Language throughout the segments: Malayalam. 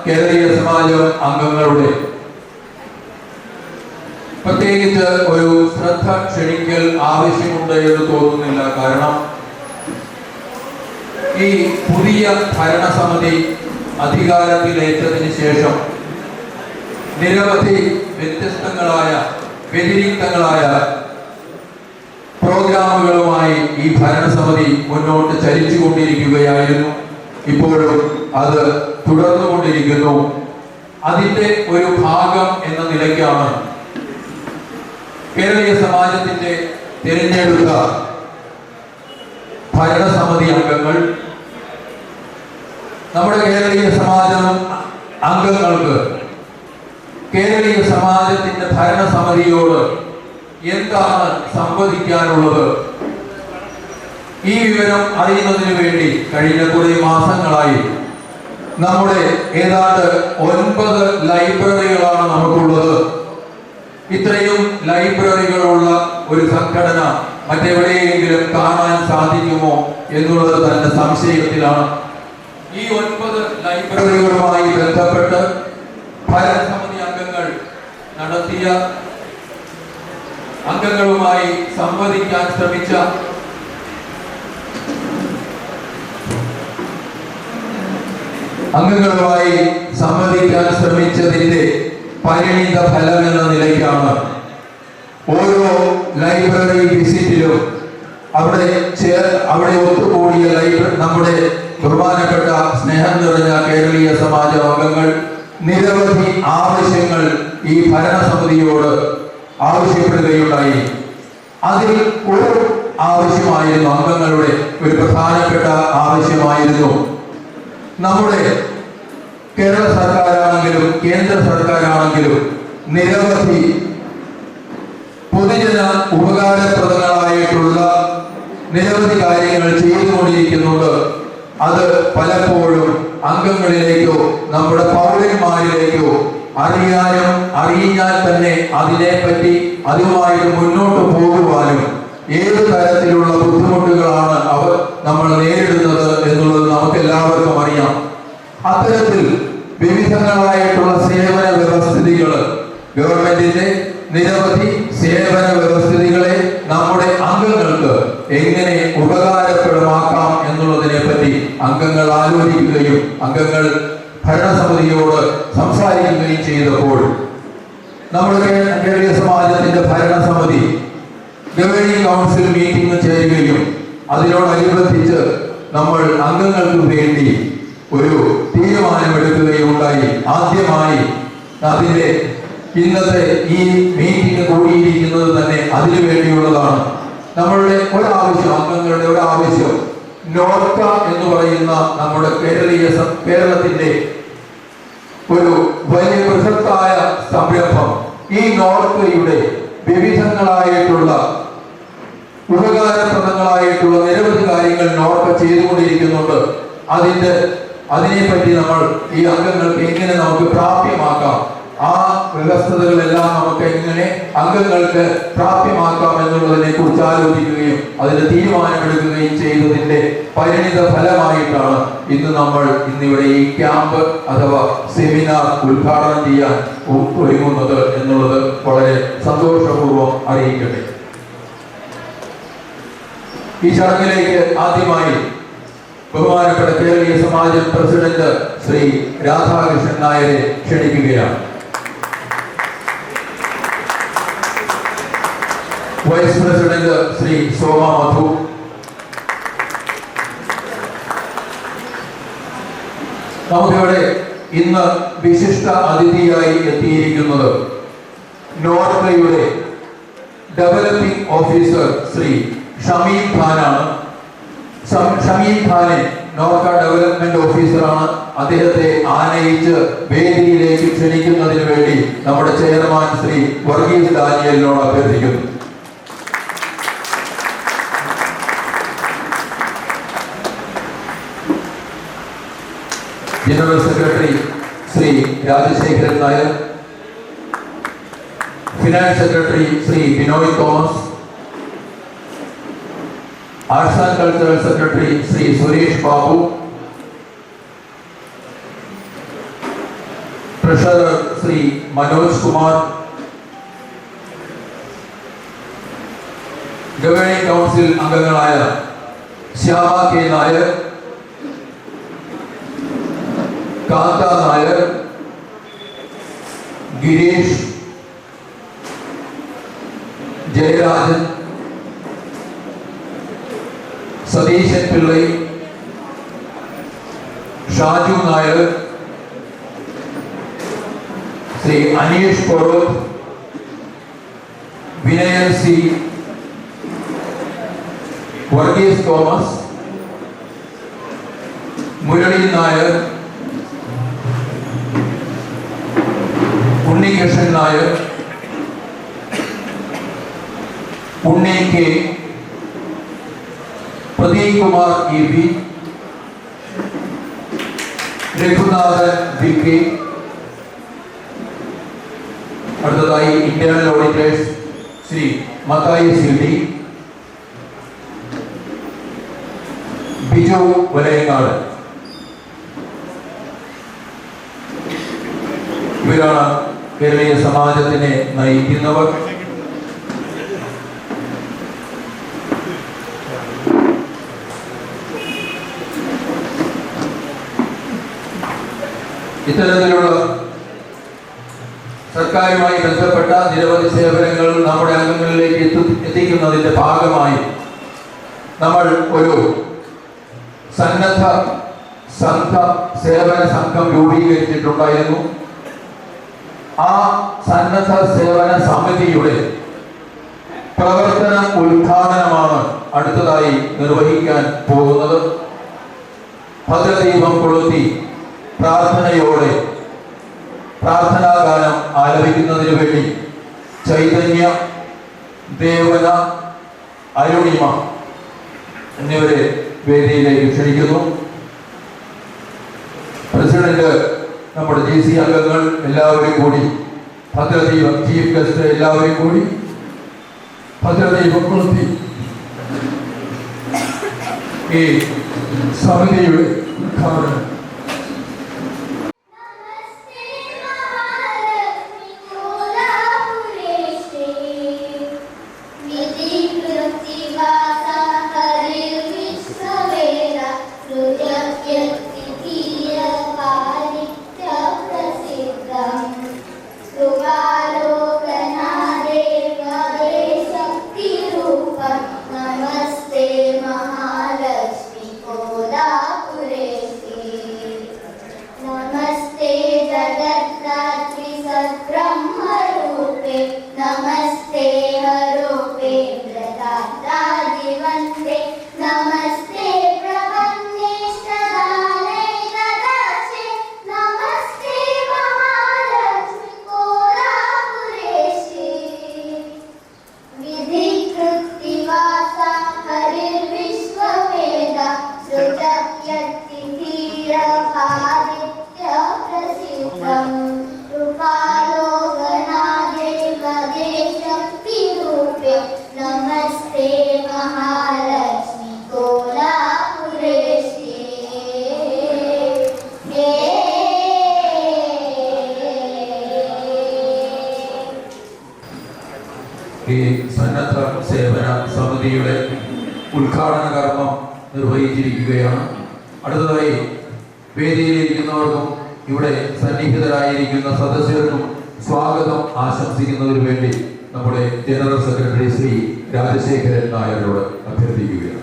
കേരളീയ സമാജം അംഗങ്ങളുടെ പ്രത്യേകിച്ച് ഒരു ശ്രദ്ധ ക്ഷണിക്കൽ ആവശ്യമുണ്ട് എന്ന് തോന്നുന്നില്ല. കാരണം ഈ പുതിയ ഭരണസമിതി അധികാരത്തിലേറ്റതിന് ശേഷം നിരവധി വ്യത്യസ്തങ്ങളായ വ്യതിരിക്തങ്ങളായ പ്രോഗ്രാമുകളുമായി ഈ ഭരണസമിതി മുന്നോട്ട് ചലിച്ചുകൊണ്ടിരിക്കുകയായിരുന്നു. ഇപ്പോഴും അത് തുടർന്നുകൊണ്ടിരിക്കുന്നു. അതിന്റെ ഒരു ഭാഗം എന്ന നിലയ്ക്കാണ് കേരളീയ സമാജത്തിന്റെ തിരഞ്ഞെടുത്ത ഭരണസമിതി അംഗങ്ങൾ നമ്മുടെ കേരളീയ സമാജം അംഗങ്ങൾക്ക് കേരളീയ സമാജത്തിന്റെ ഭരണസമിതിയോട് എന്താണ് സംവദിക്കാനുള്ളത്, ഈ വിവരം അറിയുന്നതിന് വേണ്ടി കഴിഞ്ഞ കുറേ മാസങ്ങളായി നമ്മുടെ ഏതാണ്ട് 9 ലൈബ്രറികളാണ് നമുക്കുള്ളത്. ഇത്രയും ലൈബ്രറികളുള്ള ഒരു സംഘടന മറ്റെവിടെയെങ്കിലും കാണാൻ സാധിക്കുമോ എന്നുള്ളത് തന്നെ സംശയത്തിലാണ്. ഈ 9 ലൈബ്രറികളുമായി ബന്ധപ്പെട്ട് ഭരണസമിതി അംഗങ്ങൾ നടത്തിയ അംഗങ്ങളുമായി സംവദിക്കാൻ ശ്രമിച്ച ശ്രമിച്ചതിന്റെ പരിണിത ഫലം എന്ന നിലയ്ക്കാണ് ഓരോ ലൈബ്രറി വിസിറ്റിലും അവിടെ ഒത്തുകൂടിയ നമ്മുടെ ബഹുമാനപ്പെട്ട സ്നേഹം നിറഞ്ഞ കേരളീയ സമാജ അംഗങ്ങൾ നിരവധി ആവശ്യങ്ങൾ ഈ ഭരണസമിതിയോട് ആവശ്യപ്പെടുകയുണ്ടായി. അതിൽ ഒരു ആവശ്യമായിരുന്നു, അംഗങ്ങളുടെ ഒരു പ്രധാനപ്പെട്ട ആവശ്യമായിരുന്നു, നമ്മുടെ കേരള സർക്കാരാണെങ്കിലും കേന്ദ്ര സർക്കാരാണെങ്കിലും നിരവധി പൊതുജന ഉപകാരപ്രദങ്ങളായിട്ടുള്ള നിരവധി കാര്യങ്ങൾ ചെയ്തുകൊണ്ടിരിക്കുന്നുണ്ട്. അത് പലപ്പോഴും അംഗങ്ങളിലേക്കോ നമ്മുടെ പൗരന്മാരിലേക്കോ അറിഞ്ഞാൽ തന്നെ അതിനെപ്പറ്റി അതുമായിട്ട് മുന്നോട്ട് പോകുവാനും ഏത് തരത്തിലുള്ള ബുദ്ധിമുട്ടുകളാണ് നമ്മൾ നേരിടുന്നത് എന്നുള്ളത് നമുക്ക് എല്ലാവർക്കും അറിയാം. അത്തരത്തിൽ വിവിധങ്ങളായിട്ടുള്ള സേവന വ്യവസ്ഥിതികൾ, ഗവൺമെന്റിന്റെ നിരവധി സേവന വ്യവസ്ഥിതികളെ നമ്മുടെ അംഗങ്ങൾക്ക് എങ്ങനെ ഉപകാരപ്രദമാക്കാം എന്നുള്ളതിനെ പറ്റി അംഗങ്ങൾ ആലോചിക്കുകയും അംഗങ്ങൾ ഭരണസമിതിയോട് സംസാരിക്കുകയും ചെയ്തപ്പോൾ നമ്മുടെ കേരളീയ സമാജത്തിന്റെ ഭരണസമിതി ഗവേണിംഗ് കൗൺസിൽ മീറ്റിംഗ് ചേരുകയും അതിനോടനുബന്ധിച്ച് നമ്മൾ അംഗങ്ങൾക്ക് വേണ്ടി ഒരു തീരുമാനമെടുക്കുകയുണ്ടായി. ആദ്യമായി അതിന്റെ ഇന്നത്തെ ഈ മീറ്റിംഗ് കൂടിയിരിക്കുന്നത് തന്നെ അതിനു വേണ്ടിയുള്ളതാണ്. നമ്മളുടെ അംഗങ്ങളുടെ ഒരാവശ്യം നോർക്ക എന്ന് പറയുന്ന നമ്മുടെ കേരളത്തിന്റെ ഒരു വലിയ ബൃഹത്തായ സംരംഭം, ഈ നോർക്കയുടെ വിവിധങ്ങളായിട്ടുള്ള ഉപകാരപ്രദങ്ങളായിട്ടുള്ള നിരവധി കാര്യങ്ങൾ നോർക്ക ചെയ്തുകൊണ്ടിരിക്കുന്നുണ്ട്. അതിനെപ്പറ്റി നമ്മൾ ഈ അംഗങ്ങൾക്ക് എങ്ങനെ നമുക്ക് പ്രാപ്യമാക്കാം, ആ വ്യവസ്ഥകളെല്ലാം നമുക്ക് എങ്ങനെ അംഗങ്ങൾക്ക് പ്രാപ്യമാക്കാം എന്നുള്ളതിനെ കുറിച്ച് ആലോചിക്കുകയും അതിന് തീരുമാനമെടുക്കുകയും ചെയ്തതിന്റെ പരിണിത ഫലമായിട്ടാണ് ഇന്നിവിടെ ഈ ക്യാമ്പ് അഥവാ സെമിനാർ ഉദ്ഘാടനം ചെയ്യാൻ ഒരുങ്ങുന്നത് എന്നുള്ളത് വളരെ സന്തോഷപൂർവ്വം അറിയിക്കട്ടെ. ഈ ചടങ്ങിലേക്ക് ആദ്യമായി ബഹുമാനപ്പെട്ട കേരളീയ സമാജം പ്രസിഡന്റ് ശ്രീ രാധാകൃഷ്ണൻ നായരെ ക്ഷണിക്കുകയാണ്. വൈസ് പ്രസിഡന്റ് ശ്രീ സോമ മധു, നമുക്കിവിടെ ഇന്ന് വിശിഷ്ട അതിഥിയായി എത്തിയിരിക്കുന്നത് നോർക്കയുടെ ഡെവലപ്പിംഗ് ഓഫീസർ ശ്രീ ഷമീം ഖാനാണ്. ഷമീം ഖാനെ നോർക്ക ഡെവലപ്മെന്റ് ഓഫീസറാണ്. അദ്ദേഹത്തെ ആനയിച്ച് വേദിയിലേക്ക് ക്ഷണിക്കുന്നതിന് വേണ്ടി നമ്മുടെ ചെയർമാൻ ശ്രീ വർഗീസ് ഡാനിയലിനോട് അഭ്യർത്ഥിക്കുന്നു. General secretary Shri Rajasekharan Nair, finance secretary Shri Binoy Thomas, arts and cultural secretary Shri Suresh Babu, treasurer Shri Manoj Kumar, governing council അംഗങ്ങളായ Shyama K Nair, Kantha Nair, Girish, Jayarajan, Satheesan Pillai, Shaju Nair, Shri Aneesh Poroth, Vinayan C, Varghese Thomas, Murali Nair, Unnikrishnan Nair, Unni K, Pradeep Kumar E B, Raghunathan V K. അടുത്തതായി internal auditors Shri Mathai C D, Biju Valayangad. ഇവരാണ് കേരളീയ സമാജത്തിനെ നയിക്കുന്നവർ. ഇത്തരത്തിലുള്ള സർക്കാരുമായി ബന്ധപ്പെട്ട നിരവധി സേവനങ്ങൾ നമ്മുടെ അംഗങ്ങളിലേക്ക് എത്തിക്കുന്നതിന്റെ ഭാഗമായി നമ്മൾ ഒരു സന്നദ്ധ സംഘ സേവന സംഘം രൂപീകരിച്ചിട്ടുണ്ടായിരുന്നു. ആ സന്നദ്ധ സേവന സമിതിയുടെ പ്രവർത്തന ഉദ്ഘാടനമാണ് അടുത്തതായി നിർവഹിക്കാൻ പോകുന്നത്. ഭദ്രദീപം കൊളുത്തി പ്രാർത്ഥനയോടെ പ്രാർത്ഥനാഗാനം ആലപിക്കുന്നതിന് വേണ്ടി ചൈതന്യ, ദേവന, അരുണിമ എന്നിവരെ വേദിയിലേക്ക് ക്ഷണിക്കുന്നു. പ്രസിഡന്റ്, നമ്മുടെ GC അംഗങ്ങൾ എല്ലാവരും കൂടി ഭദ്രദീപം, ചീഫ് ഗസ്റ്റ് എല്ലാവരും കൂടി ഭദ്രദീപം കൊളുത്തി ഈ സമിതിയുടെ ഉദ്ഘാടനം. ഈ സന്നദ്ധ സേവന സമിതിയുടെ ഉദ്ഘാടന കർമ്മം നിർവഹിച്ചിരിക്കുകയാണ്. അടുത്തതായി വേദിയിലിരിക്കുന്നവർക്കും ഇവിടെ സന്നിഹിതരായിരിക്കുന്ന സദസ്യർക്കും സ്വാഗതം ആശംസിക്കുന്നതിന് വേണ്ടി നമ്മുടെ ജനറൽ സെക്രട്ടറി ശ്രീ രാജശേഖരൻ നായരോട് അഭ്യർത്ഥിക്കുകയാണ്.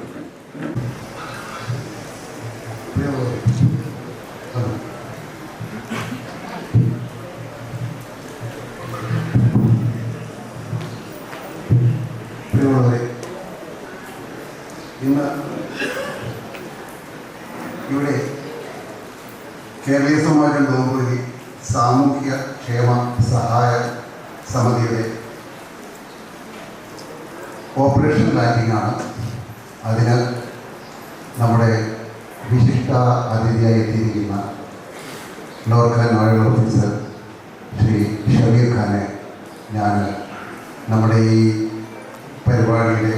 ഇന്ന് ഇവിടെ കേരളീയ സമാജം ഡോംബുരി സാമൂഹ്യ ക്ഷേമ സഹായ സമിതിയുടെ ഓപ്പറേഷൻ ലാൻഡിംഗ് ആണ്. അതിന് നമ്മുടെ വിശിഷ്ട അതിഥിയായി എത്തിയിരിക്കുന്ന നോർക്ക നോഡൽ ഓഫീസർ ശ്രീ ഷമീർ ഖാനെ ഞാൻ നമ്മുടെ ഈ പരിപാടിയുടെ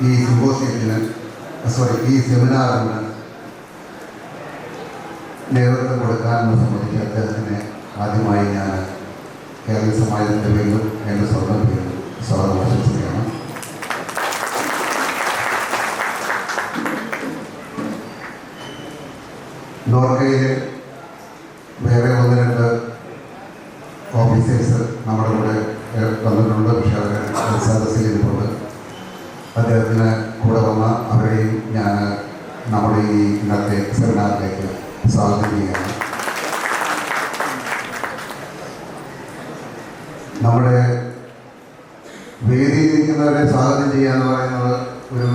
ഈ സെമിനാറിന് നേതൃത്വം കൊടുക്കാനെന്ന് സംബന്ധിച്ച് അദ്ദേഹത്തിന് ആദ്യമായി ഞാൻ കേരള സമാജത്തിൻ്റെ പേരിലും എൻ്റെ സ്വന്തം പേരിലും സ്വാഗതം ആശംസിക്കുകയാണ്. നോർക്കയിൽ വേറെ 1-2 ഓഫീസേഴ്സ് നമ്മുടെ കൂടെ വന്നിട്ടുണ്ട്. പക്ഷേ അവർ സദസ്സിൽ ഇരിപ്പുണ്ട്. അദ്ദേഹത്തിന് കൂടെ വന്ന അവരെയും ഞാൻ നമ്മുടെ ഈ ഇന്നത്തെ സെമിനാറിലേക്ക് സ്വാഗതം ചെയ്യുകയാണ്. നമ്മുടെ വേദിയിൽ ഇരിക്കുന്നവരെ സ്വാഗതം ചെയ്യുക എന്ന് പറയുന്നത് ഒരു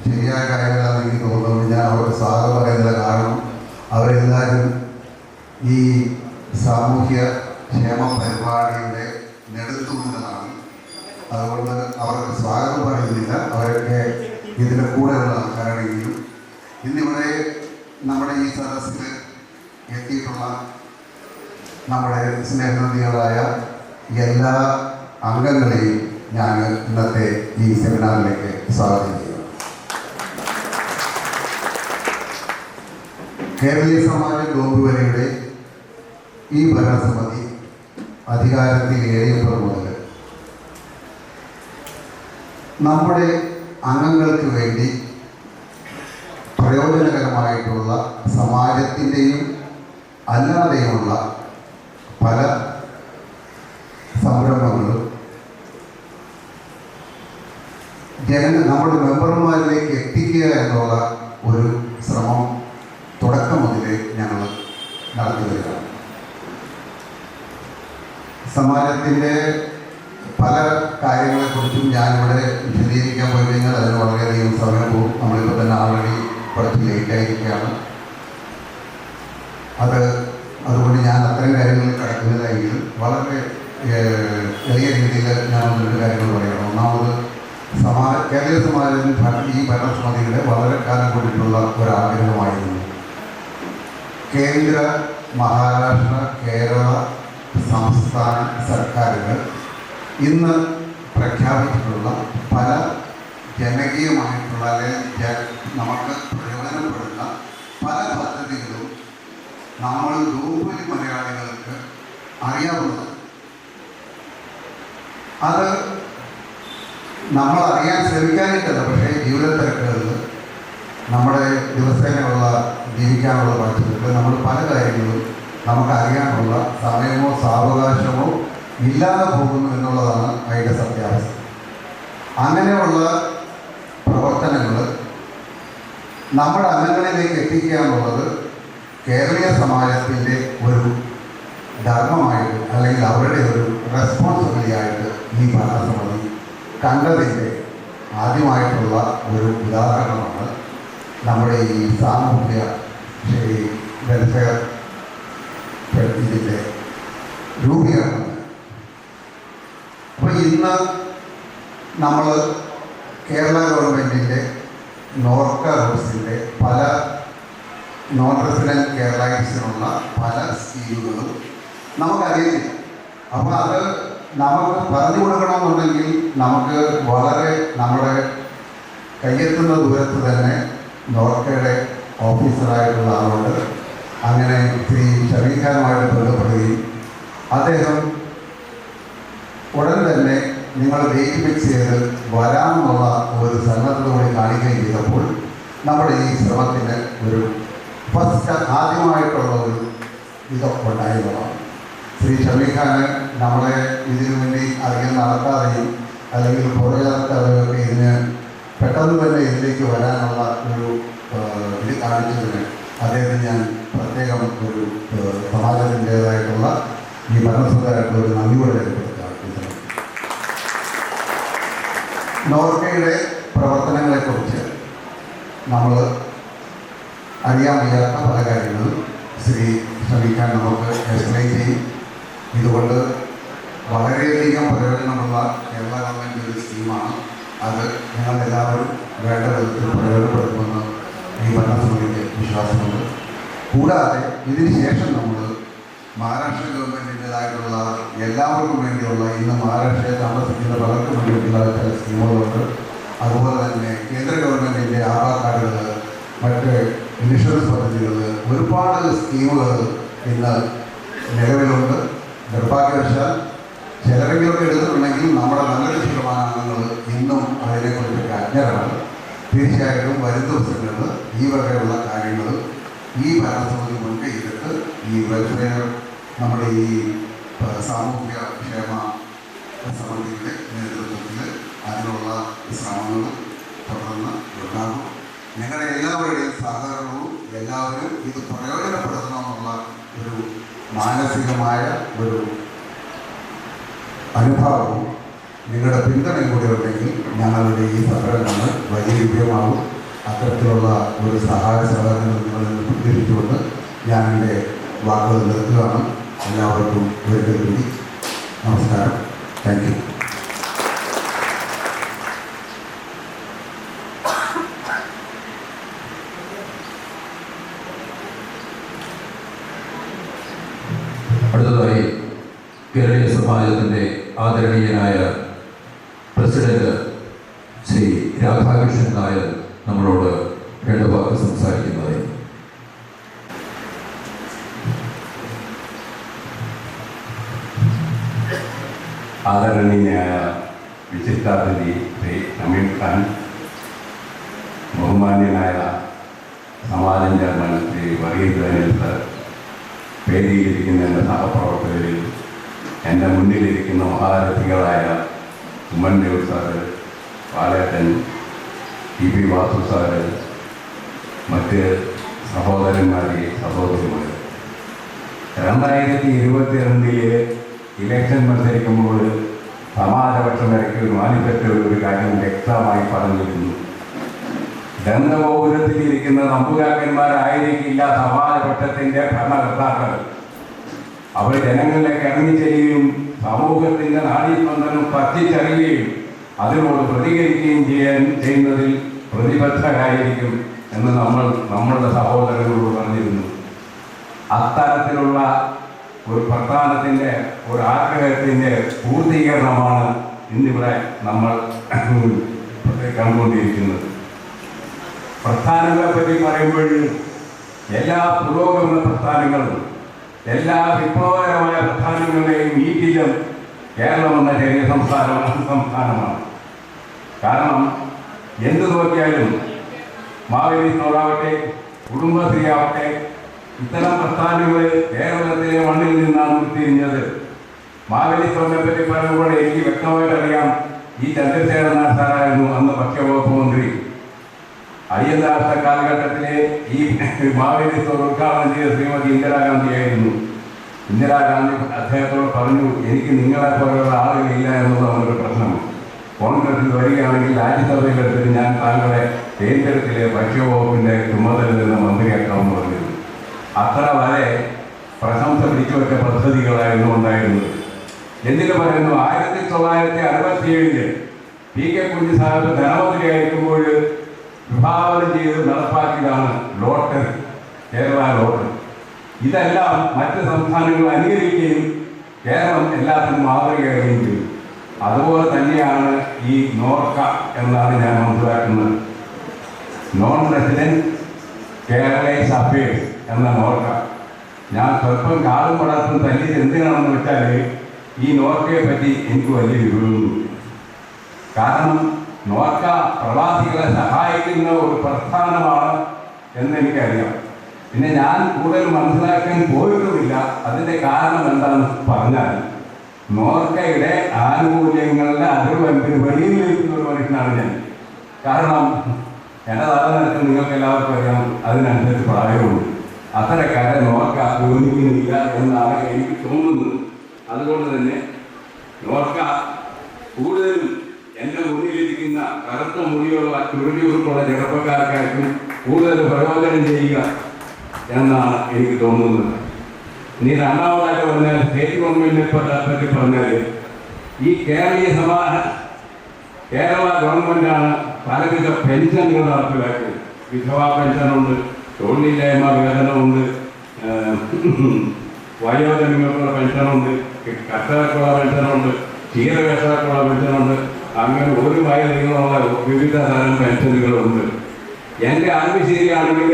ശരിയായ കാര്യമല്ലാന്ന് എനിക്ക് തോന്നുന്നു. ഞാൻ അവർക്ക് സ്വാഗതം പറയുന്നില്ല. കാരണം അവരെല്ലാവരും ഈ സാമൂഹ്യ ക്ഷേമ പരിപാടിയുടെ നെടുത്തുകൊണ്ടതാണ്. അതുകൊണ്ട് അവർക്ക് സ്വാഗതം പറയുന്നില്ല. അവരൊക്കെ ഇതിൻ്റെ കൂടെയുള്ള ആൾക്കാരാണെങ്കിലും ഇന്നിവിടെ നമ്മുടെ ഈ സദസ്സിൽ എത്തിയിട്ടുള്ള നമ്മുടെ സ്നേഹനദികളായ എല്ലാ അംഗങ്ങളെയും ഞാൻ ഇന്നത്തെ ഈ സെമിനാറിലേക്ക് സ്വാഗതം ചെയ്യുന്നു. കേരളീയ സമാജം ഡോംബുവരയുടെ ഈ ഭരണസമിതി അധികാരത്തിൽ ഏറിയപ്പോൾ മുതൽ നമ്മുടെ അംഗങ്ങൾക്ക് വേണ്ടി പ്രയോജനകരമായിട്ടുള്ള സമാജത്തിൻ്റെയും അല്ലാതെയുമുള്ള പല സംരംഭങ്ങളും നമ്മുടെ മെമ്പർമാരിലേക്ക് എത്തിക്കുക എന്നുള്ള ഒരു ശ്രമം തുടക്കം മുതലേ ഞങ്ങൾ നടത്തി വരികയാണ്. സമാജത്തിൻ്റെ പല കാര്യങ്ങളെക്കുറിച്ചും ഞാനിവിടെ വിശദീകരിക്കാൻ പോയി കഴിഞ്ഞാൽ അതിന് വളരെയധികം സമയം പോകും. നമ്മളിപ്പോൾ തന്നെ ആൾറെഡി കുറച്ച് ലേറ്റായിരിക്കുകയാണ്. അതുകൊണ്ട് ഞാൻ അത്തരം കാര്യങ്ങളിൽ കടക്കുന്നില്ലെങ്കിൽ വളരെ ചെറിയ രീതിയിൽ ഞാൻ 1-2 കാര്യങ്ങൾ പറയണം. ഒന്നാമത് കേരളീയ സമാജത്തിന് ഈ ഭരണസമിതിയുടെ വളരെ കാലം കൊണ്ടിട്ടുള്ള ഒരാഗ്രഹമായിരുന്നു കേന്ദ്ര, മഹാരാഷ്ട്ര, കേരള, സംസ്ഥാന സർക്കാരുകൾ ഇന്ന് പ്രഖ്യാപിച്ചിട്ടുള്ള പല ജനകീയമായിട്ടുള്ള അല്ലെങ്കിൽ നമുക്ക് പ്രയോജനപ്പെടുന്ന പല പദ്ധതികളും നമ്മൾ ഡോംബുവലി മലയാളികൾക്ക് അറിയാവുന്നത്. അത് നമ്മൾ അറിയാൻ ശ്രമിക്കാനിട്ടല്ല, പക്ഷേ ജീവിത തിരക്കുകളിൽ നമ്മുടെ ദിവസേനയുള്ള ജീവിക്കാനുള്ള പഠിച്ചിട്ട് നമ്മൾ പല കാര്യങ്ങളും നമുക്കറിയാനുള്ള സമയമോ സാവകാശമോ ഇല്ലാതെ പോകുന്നു എന്നുള്ളതാണ് അതിൻ്റെ സത്യാവസ്ഥ. അങ്ങനെയുള്ള പ്രവർത്തനങ്ങൾ നമ്മുടെ അംഗങ്ങളിലേക്ക് എത്തിക്കുക എന്നുള്ളത് കേരളീയ സമാജത്തിൻ്റെ ഒരു ധർമ്മമായിട്ട് അല്ലെങ്കിൽ അവരുടെ ഒരു റെസ്പോൺസിബിലിറ്റി ആയിട്ട് ഈ ഭരണസമിതി കണ്ടതിൻ്റെ ആദ്യമായിട്ടുള്ള ഒരു ഉദാഹരണമാണ് നമ്മുടെ ഈ സാമൂഹ്യ വെൽഫെയർ ഇതിൻ്റെ രൂപീകരണം. അപ്പോൾ ഇന്ന് നമ്മൾ കേരള ഗവൺമെൻറ്റിൻ്റെ നോർക്ക റൂട്ട്സിൻ്റെ പല നോൺ റെസിഡൻറ്റ് കേരളൈറ്റ്സിനുള്ള പല സ്കീമുകളും നമുക്കറിയില്ല. അപ്പോൾ അത് നമുക്ക് പറഞ്ഞു കൊടുക്കണമെന്നുണ്ടെങ്കിൽ നമുക്ക് വളരെ നമ്മുടെ കയ്യെത്തുന്ന ദൂരത്ത് തന്നെ നോർക്കയുടെ ഓഫീസറായിട്ടുള്ള ആളുണ്ട്. അങ്ങനെ ശ്രീ ഷമീഖാനുമായിട്ട് ബന്ധപ്പെടുകയും അദ്ദേഹം ഉടൻ തന്നെ നിങ്ങൾ ഡേറ്റ് ഫിക്സ് ചെയ്ത് വരാമെന്നുള്ള ഒരു സന്നദ്ധത കൂടി കാണിക്കുകയും ചെയ്തപ്പോൾ നമ്മുടെ ഈ ശ്രമത്തിന് ഒരു ആദ്യമായിട്ടുള്ള ഒരു ഇതൊക്കെ ഉണ്ടായിരുന്നതാണ്. ശ്രീ ഷമീഖാന് നമ്മളെ ഇതിനു വേണ്ടി അധികം നടത്താതെയും അല്ലെങ്കിൽ പുറകെ നടത്താതെയും ഒക്കെ ഇതിന് പെട്ടെന്ന് തന്നെ ഇതിലേക്ക് വരാനുള്ള ഒരു ഇത് കാണിച്ചതിന് അദ്ദേഹത്തിന് ഞാൻ പ്രത്യേകം ഒരു സമാജത്തിൻ്റേതായിട്ടുള്ള ഈ ഭരണസമിതിയായിട്ടുള്ള ഒരു നന്ദിയോടെ രേഖപ്പെടുത്തുകയാണ്. നോർക്കയുടെ പ്രവർത്തനങ്ങളെക്കുറിച്ച് നമ്മൾ അറിയാൻ വയ്യാത്ത പല കാര്യങ്ങളും ശ്രീ ഷമീഖാൻ നമുക്ക് എക്സ്പ്ലെയിൻ ചെയ്യും. ഇതുകൊണ്ട് വളരെയധികം പ്രയോജനമുള്ള കേരള ഗവൺമെൻറ് ഒരു സ്കീമാണ്. അത് ഞങ്ങളെല്ലാവരും വേണ്ട വിധത്തിൽ പ്രയോജനപ്പെടുത്തുമെന്ന് ഈ ഭരണസമിതിക്ക് വിശ്വാസമുണ്ട്. കൂടാതെ ഇതിന് ശേഷം നമ്മൾ മഹാരാഷ്ട്ര ഗവൺമെൻറ്റിൻ്റെതായിട്ടുള്ള എല്ലാവർക്കും വേണ്ടിയുള്ള ഇന്ന് മഹാരാഷ്ട്രയിൽ താമസിക്കുന്ന പലർക്കും വേണ്ടിയിട്ടുള്ള ചില സ്കീമുകളുണ്ട്. അതുപോലെ തന്നെ കേന്ദ്ര ഗവൺമെൻറ്റിൻ്റെ ആധാർ കാർഡുകൾ, മറ്റ് ഇൻഷുറൻസ് പദ്ധതികൾ, ഒരുപാട് സ്കീമുകൾ ഇന്ന് നിലവിലുണ്ട്. നിർഭാഗ്യവശാൽ ചിലരെങ്കിലൊക്കെ എടുത്തിട്ടുണ്ടെങ്കിൽ നമ്മുടെ നല്ലൊരു ശതമാനം അംഗങ്ങൾ ഇന്നും അതിനെക്കുറിച്ചൊക്കെ അജ്ഞരാണ്. തീർച്ചയായിട്ടും വരും ദിവസങ്ങളിൽ ഈ വകയുള്ള കാര്യങ്ങൾ ഈ ഭരണസമിതി മുൻകൈയെടുത്ത് ഈ വെൽഫെയർ നമ്മുടെ ഈ സാമൂഹ്യ ക്ഷേമ സമിതിയുടെ നേതൃത്വത്തിൽ അതിനുള്ള ശ്രമങ്ങൾ തുടർന്ന് ഉണ്ടാകും. നിങ്ങളുടെ എല്ലാവരുടെയും സഹകരണവും എല്ലാവരും ഇത് പ്രയോജനപ്പെടുത്തണമെന്നുള്ള ഒരു മാനസികമായ ഒരു അനുഭവവും നിങ്ങളുടെ പിന്തുണയും കൂടി ഉണ്ടെങ്കിൽ ഞങ്ങളുടെ ഈ സഹകരണങ്ങൾ വലിയ വിജയമാകും. അത്തരത്തിലുള്ള ഒരു സഹായ സഹകരണങ്ങൾ നിങ്ങളിൽ പ്രതീക്ഷിച്ചുകൊണ്ട് ഞാൻ എൻ്റെ വാക്കുകൾ നിർത്തുകയാണ്. എല്ലാവർക്കും ഒരിക്കൽ കൂടി നമസ്കാരം. Thank you. അടുത്തതായി കേരളീയ സമാജത്തിൻ്റെ ആദരണീയനായ പ്രസിഡന്റ് ശ്രീ രാധാകൃഷ്ണൻ നായർ നമ്മളോട് രണ്ട് വാക്ക് സംസാരിക്കുന്നത്. ആദരണീയനായ വിശിഷ്ടാതിഥി ശ്രീ അമീർ ഖാൻ, ബഹുമാന്യനായ സമാജം ചെയർമാൻ ശ്രീ വർഗീസ് സർ, വേദിയിലിരിക്കുന്ന എൻ്റെ സഹപ്രവർത്തകരിൽ എൻ്റെ മുന്നിലിരിക്കുന്ന മഹാരഥികളായ ഉമ്മൻ ദേവ് സാറ്, പാലേട്ടൻ, ടി പി വാസു സാറ്, മറ്റ് സഹോദരന്മാരെ, സഹോദരിമാർ, 2022 ഇലക്ഷൻ മത്സരിക്കുമ്പോൾ സമാജപക്ഷം ഇറക്കി ഒരു മാനിഫെസ്റ്റോയിൽ ഒരു കാര്യം വ്യക്തമായി പറഞ്ഞിരുന്നു. ഗന്ധഗോപുരത്തിലിരിക്കുന്ന നമ്പുകാക്കന്മാരായിരിക്കില്ല സമാജപക്ഷത്തിൻ്റെ ഭരണകർത്താക്കൾ. അവർ ജനങ്ങളിലേക്ക് ഇറങ്ങിച്ചെല്ലുകയും സമൂഹത്തിൻ്റെ നാഡീസ്പന്ദനം പറ്റിച്ചറിയുകയും അതിനോട് പ്രതികരിക്കുകയും ചെയ്യുന്നതിൽ പ്രതിബദ്ധരായിരിക്കും എന്ന് നമ്മളുടെ സഹോദരങ്ങളോട് പറഞ്ഞിരുന്നു. അത്തരത്തിലുള്ള ഒരു പ്രസ്ഥാനത്തിൻ്റെ ഒരു ആഗ്രഹത്തിൻ്റെ പൂർത്തീകരണമാണ് ഇന്നിവിടെ നമ്മൾ കണ്ടുകൊണ്ടിരിക്കുന്നത്. പ്രസ്ഥാനങ്ങളെപ്പറ്റി പറയുമ്പോൾ എല്ലാ പുരോഗമന പ്രസ്ഥാനങ്ങളും എല്ലാ വിപ്ലവകരമായ പ്രസ്ഥാനങ്ങളുടെയും വീട്ടിലും കേരളം എന്ന ചെറിയ സംസ്ഥാനമാണ്. കാരണം എന്തു നോക്കിയാലും മാവേലി സ്റ്റോറാവട്ടെ, കുടുംബശ്രീ ആവട്ടെ, ഇത്തരം പ്രസ്ഥാനങ്ങൾ കേരളത്തിലെ മണ്ണിൽ നിന്നാണ് ഉരുത്തിരിഞ്ഞത്. മാവേലി സ്റ്റോറിനെ പറ്റി പറയുമ്പോൾ എനിക്ക് വ്യക്തമായിട്ട് അറിയാം, ഈ ചന്ദ്രശേഖരനാഥ് സാറായിരുന്നു അന്ന് ഭക്ഷ്യവകുപ്പ് മന്ത്രി. അയ്യന്താവസ്ഥ കാലഘട്ടത്തിലെ ഈ മാവേലി സ്റ്റോർ ഉദ്ഘാടനം ചെയ്ത ശ്രീമതി ഇന്ദിരാഗാന്ധിയായിരുന്നു. ഇന്ദിരാഗാന്ധി അദ്ദേഹത്തോട് പറഞ്ഞു, എനിക്ക് നിങ്ങളെ പോലെയുള്ള ആളുകളില്ല എന്നുള്ളതാണ് ഒരു പ്രശ്നം. കോൺഗ്രസിൽ വരികയാണെങ്കിൽ രാജ്യസഭയിലെടുത്തിട്ട് ഞാൻ താങ്കളെ കേന്ദ്രത്തിലെ ഭക്ഷ്യവകുപ്പിൻ്റെ ചുമതലയിൽ നിന്ന് മന്ത്രിയാക്കാമെന്ന് പറഞ്ഞിരുന്നു. അത്ര വരെ പ്രശംസ പിടിച്ചുവെച്ച പദ്ധതികളായിരുന്നു ഉണ്ടായിരുന്നത്. എന്തിനു പറയുന്നു, 1967 പി കെ കുഞ്ഞി സാഹിബ് ധനമന്ത്രിയായിരിക്കുമ്പോൾ വിഭാവനം ചെയ്ത് നടപ്പാക്കിയതാണ് ലോട്ടറി, കേരള ലോട്ടറി. ഇതെല്ലാം മറ്റ് സംസ്ഥാനങ്ങൾ അനുകരിക്കുകയും കേരളം എല്ലാത്തിനും മാതൃകയാകുകയും ചെയ്തു. അതുപോലെ തന്നെയാണ് ഈ നോർക്ക എന്നാണ് ഞാൻ മനസ്സിലാക്കുന്നത്. നോൺ റെസിഡൻറ്റ് കേരളൈസ് അഫയേഴ്സ് എന്ന നോർക്ക. ഞാൻ സ്വല്പം കാടും പടർത്തും തല്ലിയത് എന്തിനാണെന്ന് വെച്ചാൽ ഈ നോർക്കയെ പറ്റി എനിക്ക് വലിയ വിവരമൊന്നും. കാരണം നോർക്ക പ്രവാസികളെ സഹായിക്കുന്ന ഒരു പ്രസ്ഥാനമാണ് എന്നെനിക്കറിയാം. പിന്നെ ഞാൻ കൂടുതൽ മനസ്സിലാക്കാൻ പോയിട്ടുമില്ല. അതിൻ്റെ കാരണം എന്താണെന്ന് പറഞ്ഞാൽ, നോർക്കയുടെ ആനുകൂല്യങ്ങളുടെ അതിർവരമ്പിന് വെളിയിൽ നിൽക്കുന്ന ഒരു മനുഷ്യനാണ് ഞാൻ. കാരണം എൻ്റെ തലനിരക്ക് നിങ്ങൾക്ക് എല്ലാവർക്കും അറിയാം, അതിനനുസരിച്ച് പ്രായമുണ്ട്. അത്തരക്കാരെ നോർക്ക യോജിക്കുന്നില്ല എന്നാണ് എനിക്ക് തോന്നുന്നത്. അതുകൊണ്ട് തന്നെ നോർക്ക കൂടുതലും എൻ്റെ മുന്നിലിരിക്കുന്ന കറുത്ത മുടിയുള്ള ചുരുളിയുറുപ്പുള്ള ചെറുപ്പക്കാർക്കായിരിക്കും കൂടുതൽ പ്രയോജനം ചെയ്യുക എന്നാണ് എനിക്ക് തോന്നുന്നത്. ഇനി രണ്ടാമതായിട്ട് പറഞ്ഞാൽ, സ്റ്റേറ്റ് ഗവൺമെൻറ്റിനെ പറ്റി പറഞ്ഞാൽ, ഈ കേരള ഗവൺമെൻറ്റാണ് പലവിധ പെൻഷനുകൾ നടപ്പിലാക്കിയത്. വിധവാ പെൻഷനുണ്ട്, തൊഴിലില്ലായ്മ വേതനമുണ്ട്, വയോജനങ്ങൾക്കുള്ള പെൻഷനുണ്ട്, കർഷകർക്കുള്ള പെൻഷനുണ്ട്, ക്ഷീരകർഷകർക്കുള്ള പെൻഷനുണ്ട്. അങ്ങനെ ഒരു മൈൽ നീളമുള്ള വിവിധ തരം പെൻഷനുകളുണ്ട്. എൻ്റെ അറിവ് ശരിയാണെങ്കിൽ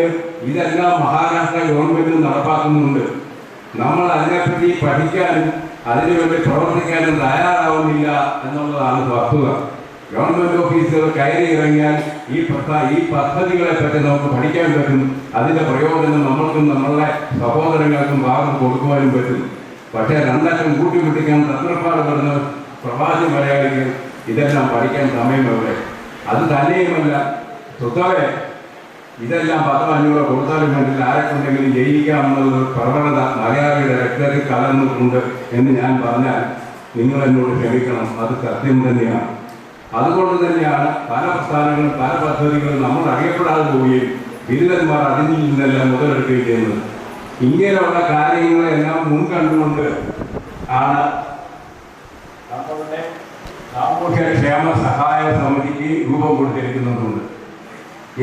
ഇതെല്ലാം മഹാരാഷ്ട്ര ഗവൺമെൻറ് നടപ്പാക്കുന്നുണ്ട്. നമ്മൾ അതിനെപ്പറ്റി പഠിക്കാനും അതിനുവേണ്ടി പ്രവർത്തിക്കാനും തയ്യാറാവുന്നില്ല എന്നുള്ളതാണ് വസ്തുത. ഗവൺമെൻറ് ഓഫീസുകൾ കയറി ഇറങ്ങിയാൽ ഈ പദ്ധതികളെ പറ്റി നമുക്ക് പഠിക്കാൻ പറ്റും. അതിൻ്റെ പ്രയോജനം നമ്മൾക്കും നമ്മളുടെ സഹോദരങ്ങൾക്കും ഭാഗം കൊടുക്കുവാനും പറ്റും. പക്ഷേ രണ്ടക്കം കൂട്ടിമുട്ടിക്കാൻ തത്രപ്പാട് പെടുന്ന പ്രവാസി മലയാളികൾ ഇതെല്ലാം പഠിക്കാൻ സമയമെവിടെ? അത് തന്നെയുമല്ല, സ്വത്തവേ ഇതെല്ലാം 10-5 കൊടുത്താലും വേണ്ടില്ല ആരെക്കൊണ്ടെങ്കിലും ജയിക്കാമെന്നുള്ള പ്രവണത മലയാളിയുടെ രക്തത്തിൽ കലർന്നിട്ടുണ്ട് എന്ന് ഞാൻ പറഞ്ഞാൽ നിങ്ങൾ എന്നോട് ക്ഷമിക്കണം, അത് സത്യം തന്നെയാണ്. അതുകൊണ്ട് തന്നെയാണ് പല പ്രസ്ഥാനങ്ങളും പല പദ്ധതികളും നമ്മൾ അറിയപ്പെടാതെ പോവുകയും ബിരുദന്മാർ അതിൽ നിന്നെല്ലാം മുതലെടുക്കുകയും ചെയ്യുന്നത്. ഇങ്ങനെയുള്ള കാര്യങ്ങളെല്ലാം മുൻകണ്ടുകൊണ്ട് ആണ് നമ്മളുടെ സാമൂഹ്യക്ഷേമ സഹായ സമിതിക്ക് രൂപം കൊടുത്തിരിക്കുന്നുണ്ട്.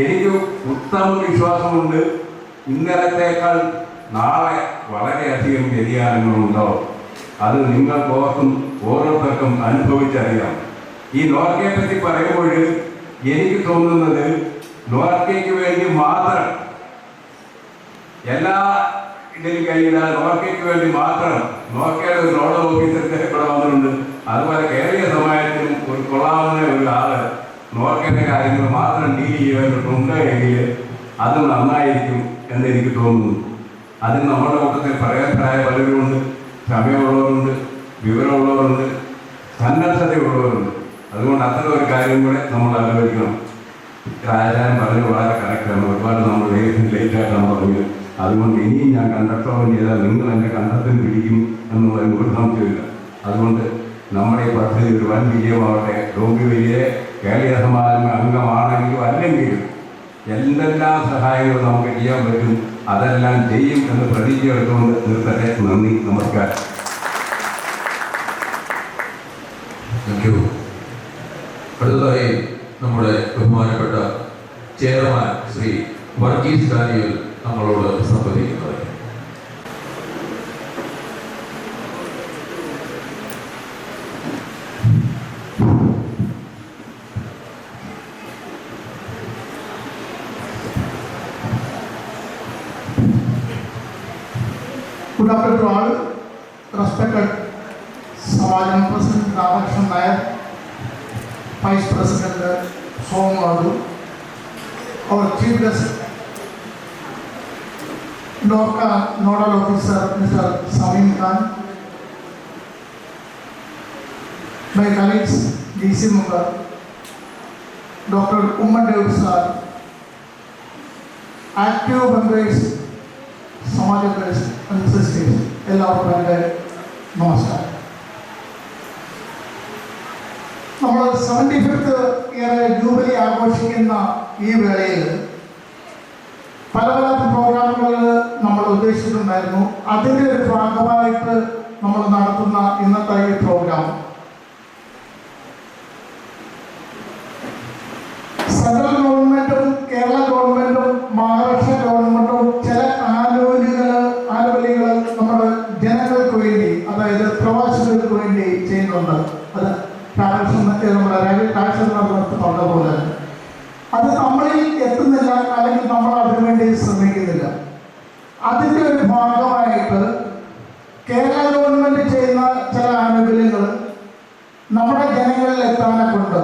എനിക്ക് ഉത്തമ വിശ്വാസമുണ്ട്, ഇന്നലത്തേക്കാൾ നാളെ വളരെയധികം വ്യതിയാനങ്ങളുണ്ടാവും. അത് നിങ്ങൾക്കോർക്കും ഓരോരുത്തർക്കും അനുഭവിച്ചറിയാം. ഈ നോർക്കയെ പറ്റി പറയുമ്പോൾ എനിക്ക് തോന്നുന്നത് നോർക്കയ്ക്ക് വേണ്ടി മാത്രം എല്ലാ ഇതിലും കഴിയുന്ന നോർക്കയ്ക്ക് വേണ്ടി മാത്രം നോർക്കയുടെ ഒരു നോഡൽ ഓഫീസർക്ക് ഇവിടെ വന്നിട്ടുണ്ട്. അതുപോലെ കേരളീയ സമാജത്തിനും ഒരു കൊള്ളാവുന്ന ഒരു ആള് നോർക്കയുടെ കാര്യങ്ങൾ മാത്രം ഡീൽ ചെയ്യാനുണ്ട് എങ്കിൽ അത് നന്നായിരിക്കും എന്നെനിക്ക് തോന്നുന്നു. അതിന് നമ്മുടെ കൂട്ടത്തിൽ പറയാനായ പലരുമുണ്ട്, സമയമുള്ളവരുണ്ട്, വിവരമുള്ളവരുണ്ട്, സന്നദ്ധതയുള്ളവരുണ്ട്. അതുകൊണ്ട് അത്തരം ഒരു കാര്യം കൂടെ നമ്മൾ ആലോചിക്കണം. രാജാൻ പറഞ്ഞു വളരെ കറക്റ്റാണ്. ഒരുപാട് നമ്മൾ ലേറ്റായിട്ടാണ് പറഞ്ഞത്. അതുകൊണ്ട് ഇനിയും ഞാൻ കണ്ടക്ടോളം ചെയ്താൽ നിങ്ങൾ എൻ്റെ കണ്ടത്തിന് പിടിക്കും എന്നുള്ളതിന് ഒരു സംശയമില്ല. അതുകൊണ്ട് നമ്മുടെ ഈ പദ്ധതി ഒരു വൻ വിജയമാവട്ടെ. രോഗി വലിയ കേരളീയ സമാജം അംഗമാണെങ്കിലും അല്ലെങ്കിലും എന്തെല്ലാം സഹായങ്ങൾ നമുക്ക് ചെയ്യാൻ പറ്റും അതെല്ലാം ചെയ്യും എന്ന് പ്രതിജ്ഞ എടുത്തുകൊണ്ട് നിർത്തട്ടെ. നന്ദി, നമസ്കാരം. Thank you. അടുത്തതായി നമ്മുടെ ബഹുമാനപ്പെട്ട ചെയർമാൻ ശ്രീ വർഗീസ് ഡാനിയൽ നമ്മളോട് സംവദിക്കുന്നത്. Good afternoon to all. Respected Samajam President Ramakrishnan Nair, Vice President Somadu, our Chief Guest, Norka Nodal Officer Mr. Samim Khan, my colleagues DC Mugar, Dr. Umman Dev sir, active members Samaja sisters, എല്ലാവർക്കും എൻ്റെ നമസ്കാരം. നമ്മൾ 75th ഇയർ ജൂബിലി ആഘോഷിക്കുന്ന ഈ വേളയിൽ പല പല പ്രോഗ്രാമുകൾ നമ്മൾ ഉദ്ദേശിച്ചിട്ടുണ്ടായിരുന്നു. അതിൻ്റെ ഒരു ഭാഗമായിട്ട് നമ്മൾ നടത്തുന്ന ഇന്നത്തെ ഈ പ്രോഗ്രാം സെൻട്രൽ ഗവൺമെൻറ്റും കേരള ഗവൺമെൻറ്റും മഹാരാഷ്ട്ര ഗവൺമെൻറ്റും ചില ആനുകൂല്യങ്ങൾ നമ്മുടെ ജനങ്ങൾക്ക് വേണ്ടി, അതായത് പ്രവാസികൾക്ക് വേണ്ടി ചെയ്യുന്നുണ്ട്. അത് നമ്മുടെ ടാക്സ് പറഞ്ഞ പോലെ അത് നമ്മളിൽ എത്തുന്നില്ല, അല്ലെങ്കിൽ നമ്മൾ അതിനുവേണ്ടി ശ്രമിക്കുന്നില്ല. അതിൻ്റെ ഒരു ഭാഗമായിട്ട് കേരള ഗവൺമെൻറ് ചെയ്യുന്ന ചില ആനുകൂല്യങ്ങൾ നമ്മുടെ ജനങ്ങളിൽ എത്താനെ കൊണ്ട്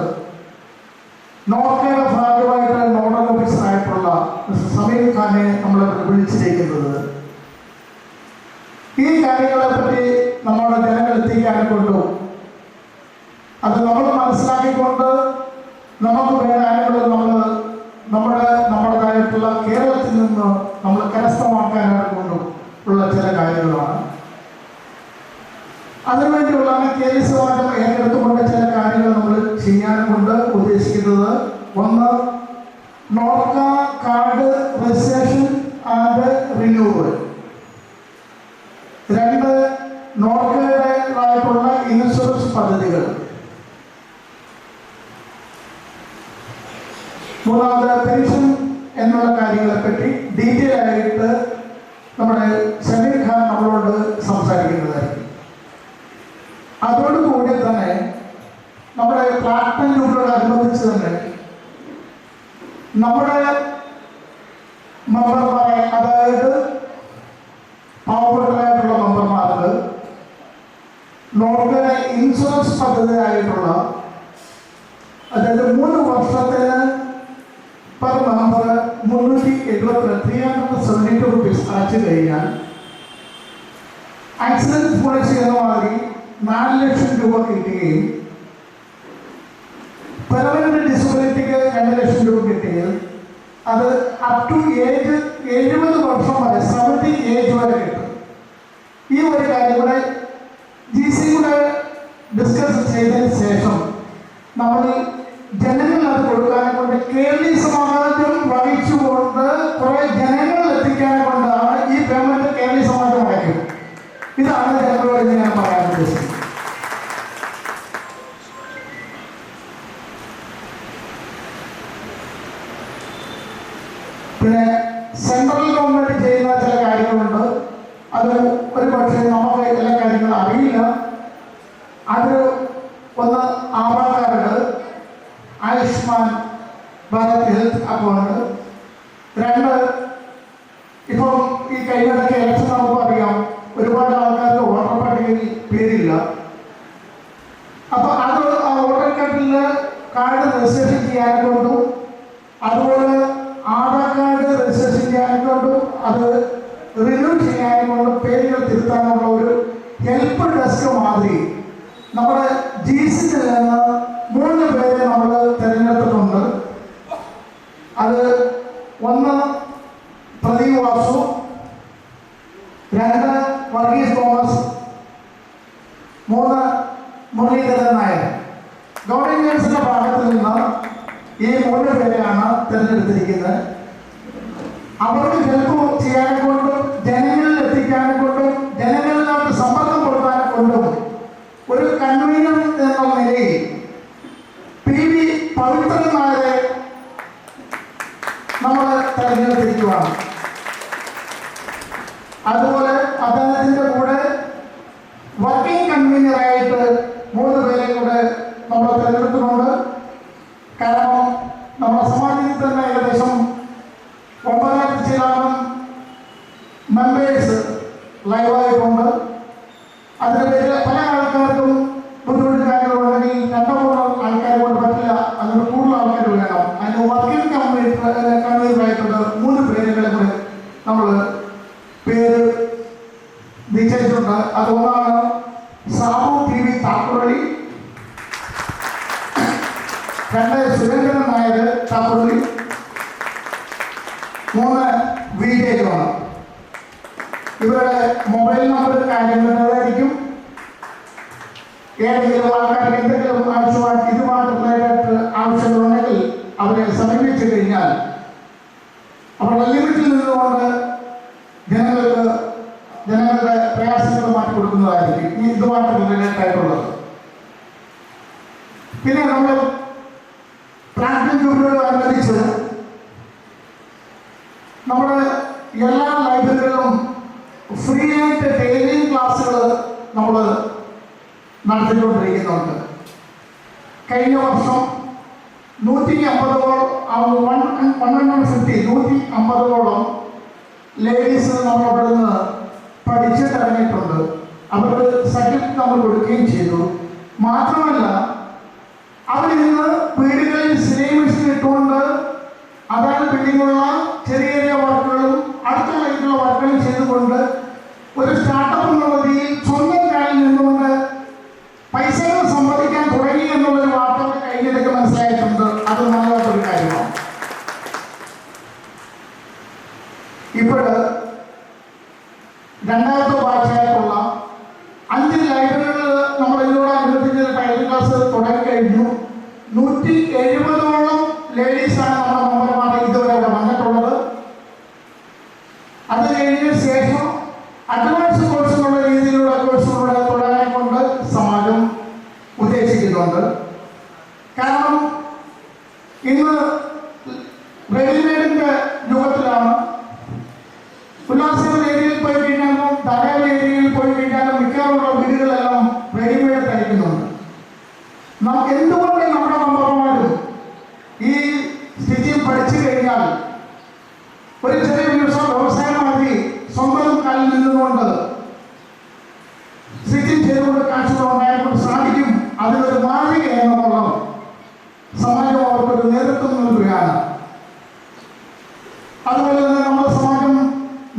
നോർക്കയുടെ ഭാഗമായിട്ട് നോഡൽ ഓഫീസറായിട്ടുള്ള മിസ്റ്റർ സമീർ ഖാനെ നമ്മൾ വിളിച്ചിരിക്കുന്നത് ഈ കാര്യങ്ങളെ പറ്റി നമ്മുടെ ജനങ്ങൾ എത്തിക്കാനെ കൊണ്ടു അത് നമ്മൾ മനസ്സിലാക്കിക്കൊണ്ട് നമുക്ക് വേണ്ട കാര്യങ്ങൾ നമ്മുടേതായിട്ടുള്ള കേരളത്തിൽ നിന്ന് നമ്മൾ കരസ്ഥമാക്കാനായിട്ട് കൊണ്ടും ഉള്ള ചില കാര്യങ്ങളാണ്. അതിനുവേണ്ടിയുള്ള കേരള സമാജം ഏറ്റെടുത്തുകൊണ്ട് ചില കാര്യങ്ങൾ നമ്മൾ ചെയ്യാൻ കൊണ്ട് ഉദ്ദേശിക്കുന്നത്, ഒന്ന് NORKA card registration and renewal, 2 നോർക്കയുടേതായിട്ടുള്ള ഇൻഷുറൻസ് പദ്ധതികൾ, 3 പെൻഷൻ എന്നുള്ള കാര്യങ്ങളെപ്പറ്റി ഡീറ്റെയിൽ ആയിട്ട് നമ്മുടെ സമീർ ഖാൻ നമ്മളോട് സംസാരിക്കുന്നതായിരിക്കും. അതോടുകൂടി തന്നെ നമ്മുടെ പ്ലാറ്റിനം ജൂബിലിയോടനുബന്ധിച്ച് തന്നെ നമ്മുടെ മെമ്പർമാരെ, അതായത് പാവപ്പെട്ടതായിട്ടുള്ള മെമ്പർമാർക്ക് നോർക്കയുടെ ഇൻഷുറൻസ് പദ്ധതിയായിട്ടുള്ള, അതായത് 3 വർഷത്തിന് പെർ മെമ്പർ 372 റുപ്പീസ് അടച്ചു കഴിഞ്ഞാൽ ആക്സിഡന്റ് പോളിസി എന്ന മാതിരി 4 ലക്ഷം രൂപ കിട്ടുകയും പെർമനന്റ് ഡിസബിലിറ്റിക്ക് 2 ലക്ഷം രൂപ കിട്ടുകയും അത് അപ് ടു ഏജ് 70 വർഷം വരെ 70 ഏജ് വരെ കിട്ടും. ഈ ഒരു കാര്യം കൂടെ GC കൂടെ ഡിസ്കസ് ചെയ്തതിന് ശേഷം നമ്മൾ ജനങ്ങളിൽ അത് കൊടുക്കാനെ കൊണ്ട് കേരളീയ സമാജം വഹിച്ചുകൊണ്ട് കുറെ ജനങ്ങളിൽ എത്തിക്കാനെ കൊണ്ടാണ് ഈ പേയ്മെന്റ് കേരളീയ സമാജം അടയ്ക്കും. ഇതാണ് ജനങ്ങളോട് ഞാൻ പറയാൻ ഉദ്ദേശിച്ചത്. പിന്നെ സെൻട്രൽ ഗവൺമെന്റ് ചെയ്യുന്ന ചില കാര്യങ്ങളുണ്ട്. അത് ഒരു പക്ഷേ നമുക്ക് എല്ലാ കാര്യങ്ങളും അറിയില്ല. അത് ഒന്ന് Aadhaar card, Ayushman Bharat health account. 2, ഇപ്പം ഈ കഴിഞ്ഞിടയ്ക്ക് ഇലക്ഷൻ നമുക്ക് അറിയാം, ഒരുപാട് ആൾക്കാർക്ക് വോട്ടർ പട്ടികയിൽ പേരില്ല. അപ്പൊ അത് ആ വോട്ടർ കാർഡ് രജിസ്ട്രേഷൻ ചെയ്യാൻ കൊണ്ടും അതുപോലെ ആധാർ കാർഡ് രജിസ്ട്രേഷൻ ചെയ്യാൻ കൊണ്ടും അത് റിന്യൂ ചെയ്യാൻ കൊണ്ടും പേരുകൾ തിരുത്താനുള്ള ഒരു ഹെൽപ്പ് ഡെസ്ക് മാതിരി നമ്മുടെ GCയിൽ നിന്ന് 3 പേരെ നമ്മൾ തിരഞ്ഞെടുത്തിട്ടുണ്ട്. അത് 1 പ്രദീപ് വാസു, 2 വർഗീസ് തോമസ്, 3 മുരളീധരൻ നായർ. ഗവൺമെന്റ്സിന്റെ ഭാഗത്ത് നിന്ന് ഈ 3 പേരെയാണ് തിരഞ്ഞെടുത്തിരിക്കുന്നത്. അവർക്ക് ഹെൽപ്പ് ചെയ്യാനെ കൊണ്ടും ജനങ്ങളിൽ എത്തിക്കാനെ കൊണ്ടും ജനങ്ങളിലോട്ട് സമ്മർദ്ദം കൊടുക്കാനെ കൊണ്ടും ഒരു കൺവീനർ എന്ന നിലയിൽ PV പവിത്രൻ നായരെ നമ്മൾ തെരഞ്ഞെടുത്തിരിക്കുകയാണ്. അതുപോലെ അദ്ദേഹത്തിന്റെ കൂടെ വർക്കിംഗ് കൺവീനറായിട്ട് 3 പേരെ കൂടെ നമ്മൾ തിരഞ്ഞെടുക്കുന്നുണ്ട്. കാരണം നമ്മുടെ സമാജത്തിൽ തന്നെ ഏകദേശം 9,000 ചിലാനം മെമ്പേഴ്സ് ലൈവായിട്ടുണ്ട്. അതിന് പേര് പല ആൾക്കാർക്കും ബുദ്ധിമുട്ട് കാര്യങ്ങളുണ്ടെങ്കിൽ 2-3 ആൾക്കാരെ കൊണ്ട് പറ്റില്ല, അതിന് കൂടുതൽ ആൾക്കാർ വേണം. അതിന് വർക്കിംഗ് കൺവീനറായിട്ടുള്ള 3 പേരുകളെ കൂടെ നമ്മൾ പേര് നിശ്ചയിച്ചിട്ടുണ്ട്. അതൊന്നാണ് സാബു TV താക്കുറളി, 2 സുരേന്ദ്രൻ നായർ താക്കുറളി, 3 VJ ജോൺ. ഇവരുടെ മൊബൈൽ നമ്പർ കാര്യങ്ങളായിരിക്കും. ഏതെങ്കിലും ആൾക്കാർക്ക് എന്തെങ്കിലും ആവശ്യമായിട്ട് ഇതുമായിട്ട് റിലേറ്റഡ് ആവശ്യങ്ങളുണ്ടെങ്കിൽ അവരെ സമീപിച്ചു കഴിഞ്ഞാൽ അവരുടെ ലിമിറ്റിൽ നിന്നുകൊണ്ട് ജനങ്ങളുടെ പ്രയാസങ്ങൾ മാറ്റി കൊടുക്കുന്നതായിരിക്കും ഈ ഇതുമായിട്ട് റിലേറ്റഡ് ആയിട്ടുള്ളത്. പിന്നെ നമ്മൾ പ്ലാറ്റിനം ജൂബിലിയോടനുബന്ധിച്ച് നമ്മുടെ എല്ലാ ലൈബ്രറികളിലും ഫ്രീ ആയിട്ട് ഡെയിലി ക്ലാസ്സുകൾ നമ്മൾ നടത്തിക്കൊണ്ടിരിക്കുന്നുണ്ട്. കഴിഞ്ഞ വർഷം 150-150 ലേഡീസ് നമ്മളവിടെ നിന്ന് പഠിച്ചിട്ടിറങ്ങിയിട്ടുണ്ട്. അവർക്ക് സർട്ടിഫിക്കറ്റ് നമ്മൾ കൊടുക്കുകയും ചെയ്തു. മാത്രമല്ല അവരിന്ന് വീടുകളിൽ സിലൈ മെഷീൻ ഇട്ടുകൊണ്ട് അതായത് ബിൽഡിങ്ങുള്ള ചെറിയ ചെറിയ വർക്കുകളും അടുത്ത ലൈറ്റുള്ള വർക്കുകളും ചെയ്തുകൊണ്ട് ഒരു സ്റ്റാർട്ടപ്പ് എന്നുള്ള രീതിയിൽ സ്വന്തം കാലിൽ നിന്നുകൊണ്ട് പൈസകൾ സമ്പാദിക്കാൻ തുടങ്ങി എന്നുള്ളൊരു വാർത്ത കഴിഞ്ഞിടയ്ക്ക് മനസ്സിലായിട്ടുണ്ട്. അത് നല്ലതായിട്ടൊരു കാര്യമാണ്. ഇപ്പോൾ 2ാമത്തെ ബാച്ചായിട്ടുള്ള 5 ലൈബ്രറികൾ നമ്മൾ ഇതിനോടനുബന്ധിച്ച് ടൈലറിംഗ് ക്ലാസ് തുടങ്ങിക്കഴിഞ്ഞു. 170ഓളം ലേഡീസാണ് നമ്മുടെ മെമ്പർമാർ ഇതുവരെ അവിടെ വന്നിട്ടുള്ളത്. അത് കഴിഞ്ഞ ശേഷം അഡ്വാൻസ് കോഴ്സ് എന്നുള്ള ഒരു നേതൃത്വം നൽകുകയാണ്. അതുപോലെ തന്നെ നമ്മുടെ സമാജം,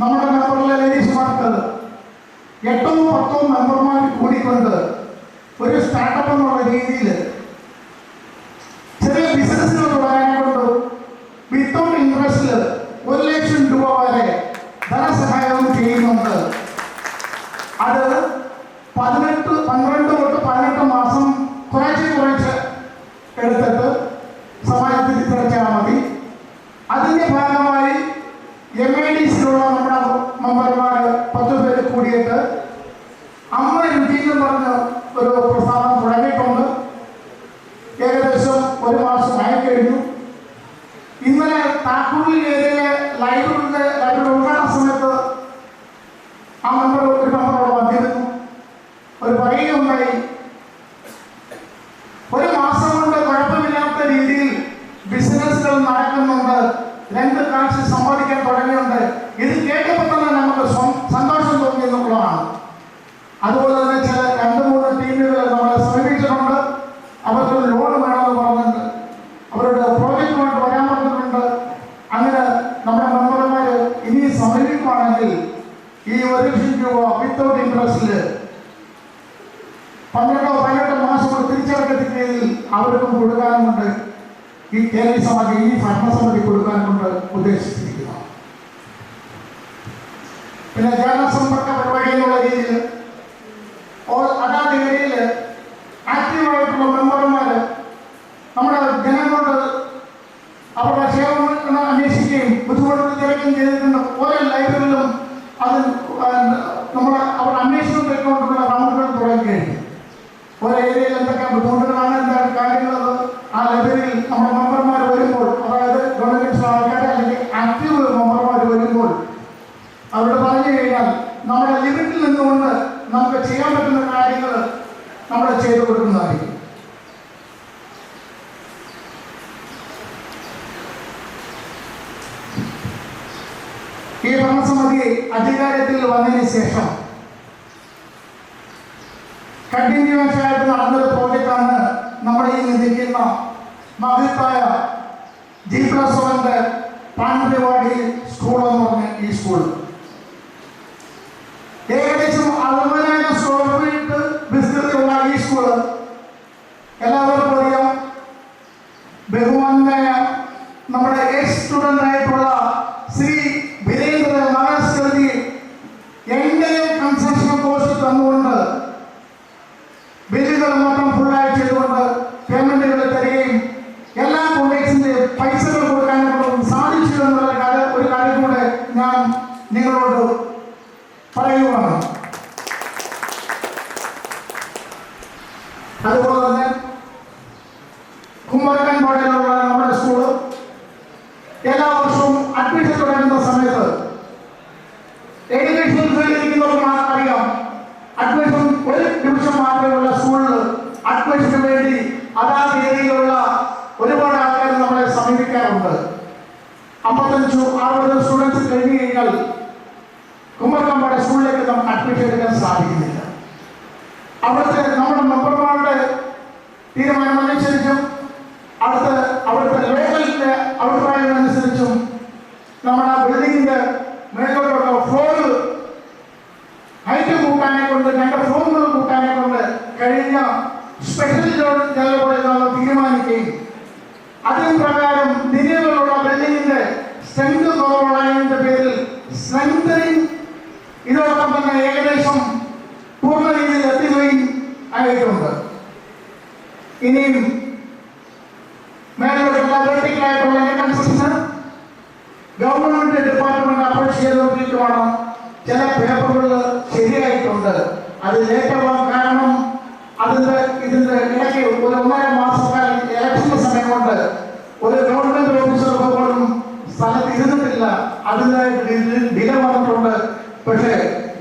നമ്മുടെ മെമ്പറിലെ ലേഡീസുമാർക്ക് 8 or 10 മെമ്പർമാർ കൂടിക്കൊണ്ട് ഒരു സ്റ്റാർട്ടപ്പ് എന്നുള്ള രീതിയിൽ ചെറിയ ബിസിനസ്സുകൾ തുടങ്ങാനെ കൊണ്ട് വിത്തൗട്ട് ഇൻട്രസ്റ്റിൽ 1 ലക്ഷം രൂപ വരെ ധനസഹായവും ചെയ്യുന്നുണ്ട്. അത് 12 തൊട്ട് 18 മാസം കുറച്ച് എടുത്തിട്ട് സമാജത്തിൽ തിരിച്ചടച്ചാൽ മതി. അതിൻ്റെ ഭാഗമായി MIDCയിലുള്ള നമ്മുടെ മെമ്പർമാർ 10 പേര് കൂടിയിട്ട് അമ്മ രുചി എന്ന് പറഞ്ഞ ഒരു പ്രസ്ഥാനം തുടങ്ങിയിട്ടുണ്ട്. ഏകദേശം 1 മാസം ആയിക്കഴിഞ്ഞു. ഇന്നലെ താക്കൂരിൽ ഏരിയയിലെ ലൈബ്രറി ഉദ്ഘാടന സമയത്ത് ആ ഒരു മെമ്പറോട് വന്നിരുന്നു. ഒരു പറയുകയുണ്ടായി, 1 മാസം കൊണ്ട് കുഴപ്പമില്ലാത്ത രീതിയിൽ ബിസിനസ്സുകൾ നടക്കുന്നുണ്ട്, 2 കാശ് സമ്പാദിക്കാൻ തുടങ്ങിയുണ്ട്. ഇത് കേട്ടപ്പോൾ തന്നെ നമുക്ക് സന്തോഷം തോന്നി എന്നുള്ളതാണ്. അതുപോലെ തന്നെ ചില 2-3 ടീമുകൾ നമ്മളെ സമീപിച്ചിട്ടുണ്ട്. അവർക്ക് ലോൺ വേണമെന്ന് പറഞ്ഞിട്ടുണ്ട്, അവരുടെ പ്രോജക്റ്റുമായിട്ട് വരാൻ പറഞ്ഞിട്ടുണ്ട്. അങ്ങനെ നമ്മുടെ മെമ്പർമാർ ഇനി സമീപിക്കുകയാണെങ്കിൽ ഈ 1 ലക്ഷം രൂപ വിത്തൗട്ട് ഇൻട്രസ്റ്റിൽ 12 മാസം തിരിച്ചടക്കത്തിൻ്റെ രീതിയിൽ അവർക്കും കൊടുക്കാനുമുണ്ട്. ഈ കേരള സമിതി, ഈ ഭരണസമിതി കൊടുക്കാനുമുണ്ട് ഉദ്ദേശിച്ചിരിക്കുന്നത്. പിന്നെ ജനസമ്പർക്ക പരിപാടി എന്നുള്ള രീതിയിൽ അതാത് ഏരിയയിൽ ആക്റ്റീവായിട്ടുള്ള മെമ്പർമാർ നമ്മുടെ ജനങ്ങളോട് അവരുടെ ക്ഷേമം അന്വേഷിക്കുകയും ബുദ്ധിമുട്ട് തിരക്കുകയും ചെയ്തിട്ടുണ്ട്. ഓരോ ലൈബ്രറിയിലും അത് അവർ അന്വേഷണം കേട്ടുകൊണ്ടുള്ള റൗണ്ടുകൾ തുടങ്ങുകയും ഓരോ ഏരിയയിൽ എന്തൊക്കെ ബുദ്ധിമുട്ടുകളാണ്, എന്താണ് കാര്യങ്ങൾ, ആ ലൈബ്രറിയിൽ നമ്മുടെ മെമ്പർമാർ വരുമ്പോൾ, അതായത് ഗവൺമെന്റ് ആൾക്കാർ അല്ലെങ്കിൽ ആക്റ്റീവ് മെമ്പർമാർ വരുമ്പോൾ അവരോട് പറഞ്ഞു കഴിഞ്ഞാൽ നമ്മുടെ ലിമിറ്റിൽ നിന്നുകൊണ്ട് നമുക്ക് ചെയ്യാൻ പറ്റുന്ന കാര്യങ്ങൾ നമ്മൾ ചെയ്തു കൊടുക്കുന്നതായിരിക്കും. ഈ ഭരണസമിതി അധികാരത്തിൽ വന്നതിന് ശേഷം കണ്ടിന്യൂസ് ആയിട്ട് നടന്നൊരു പ്രോജക്റ്റാണ് നമ്മുടെ ഈ നിൽക്കുന്ന മഹത്തായ G+1 പാണ്ഡ്യവാടി സ്കൂൾ എന്ന് പറഞ്ഞ ഈ സ്കൂൾ. ഏകദേശം 60,000 സ്ക്വയർ ഫീറ്റ് വിസ്തൃതിയുള്ള ഈ സ്കൂള് എല്ലാവർക്കും അറിയാം. ബഹുമാനായ നമ്മുടെ എക്സ് സ്റ്റുഡൻ്റ് ആയിട്ടുള്ള ശ്രീ വീരേന്ദ്ര നാഗസ്കൃതി എന്റെയും കൺസ്ട്രക്ഷൻ കോഴ്സ് തന്നുകൊണ്ട് ബില്ലുകൾ മാത്രം ഫുള്ളായി ചെയ്തുകൊണ്ട് പേയ്മെന്റുകൾ തരികയും എല്ലാ കോളേജിന്റെ പൈസകൾ കൊടുക്കാനും സാധിച്ചു എന്നുള്ള ഒരു കാര്യം കൂടെ ഞാൻ നിങ്ങളോട് പറയുവാണ്. അതുപോലെ തന്നെ കുമ്മരക്കൻ കോളേജിലുള്ള നമ്മുടെ സ്കൂള് എല്ലാ വർഷവും അഡ്മിഷൻ തുടങ്ങുന്ന സമയത്ത് എഡ്യൂക്കേഷൻ ഫീൽഡിലിരിക്കുന്നവർക്ക് അറിയാം, അഡ്മിഷൻ 1 നിമിഷം മാത്രമുള്ള സ്കൂളിൽ അഡ്മിഷന് വേണ്ടി അതാത് ഏരിയയിലുള്ള ഒരുപാട് ആൾക്കാർ നമ്മളെ സമീപിക്കാറുണ്ട്. 55-60 സ്റ്റുഡൻസ് കഴിഞ്ഞു കഴിഞ്ഞാൽ കുമ്മരക്കമ്പാടെ സ്കൂളിലേക്ക് നമുക്ക് അഡ്മിഷൻ എടുക്കാൻ സാധിക്കുന്നില്ല. അവിടുത്തെ നമ്മുടെ മെമ്പർമാരുടെ തീരുമാനമനുസരിച്ചും അവിടുത്തെ ലോക്കലിന്റെ അഭിപ്രായമനുസരിച്ചും നമ്മുടെ ആ ബിൽഡിങ്ങിന്റെ മേലോട്ടുള്ള ഫ്ലോർ ഹൈറ്റ് കൂട്ടാനെ കൊണ്ട് 2 ഫ്ലോറുകൾ കൂട്ടാനെ കൊണ്ട് കഴിഞ്ഞ സ്പെഷ്യൽ ജനറൽ കോളേജ് നമ്മൾ തീരുമാനിക്കുകയും അതിന് പ്രകാരം നിലവിലുള്ള ബിൽഡിങ്ങിന്റെ സ്ട്രെങ്ത് കുറവുള്ളതിന്റെ പേരിൽ സ്ട്രെങ്തനിങ് ഇതോടൊപ്പം തന്നെ ഏകദേശം പൂർണ്ണ രീതിയിൽ എത്തുകയും ആയിട്ടുണ്ട്. ഇനിയും മേലോട്ടുള്ള വെർട്ടിക്കലായിട്ടുള്ള കൺസ്ട്രക്ഷൻ ഗവൺമെന്റ് ഡിപ്പാർട്ട്മെന്റ് അപ്രോച്ച് ചെയ്ത് നോക്കിയിട്ടുമാണ്. ചില പേപ്പറുകൾ ശരിയായിട്ടുണ്ട്, അത് ലേറ്റാവാൻ കാരണം ഇതിന്റെ ഇടയ്ക്ക് ഒരു 1.5 മാസക്കാലം ഇലക്ഷന്റെ സമയം കൊണ്ട് ഒരു ഗവൺമെന്റ് ഓഫീസർ പോലും സ്ഥലത്ത് ഇരുന്നിട്ടില്ല. അതിന് ഡിലേ വന്നിട്ടുണ്ട്. പക്ഷേ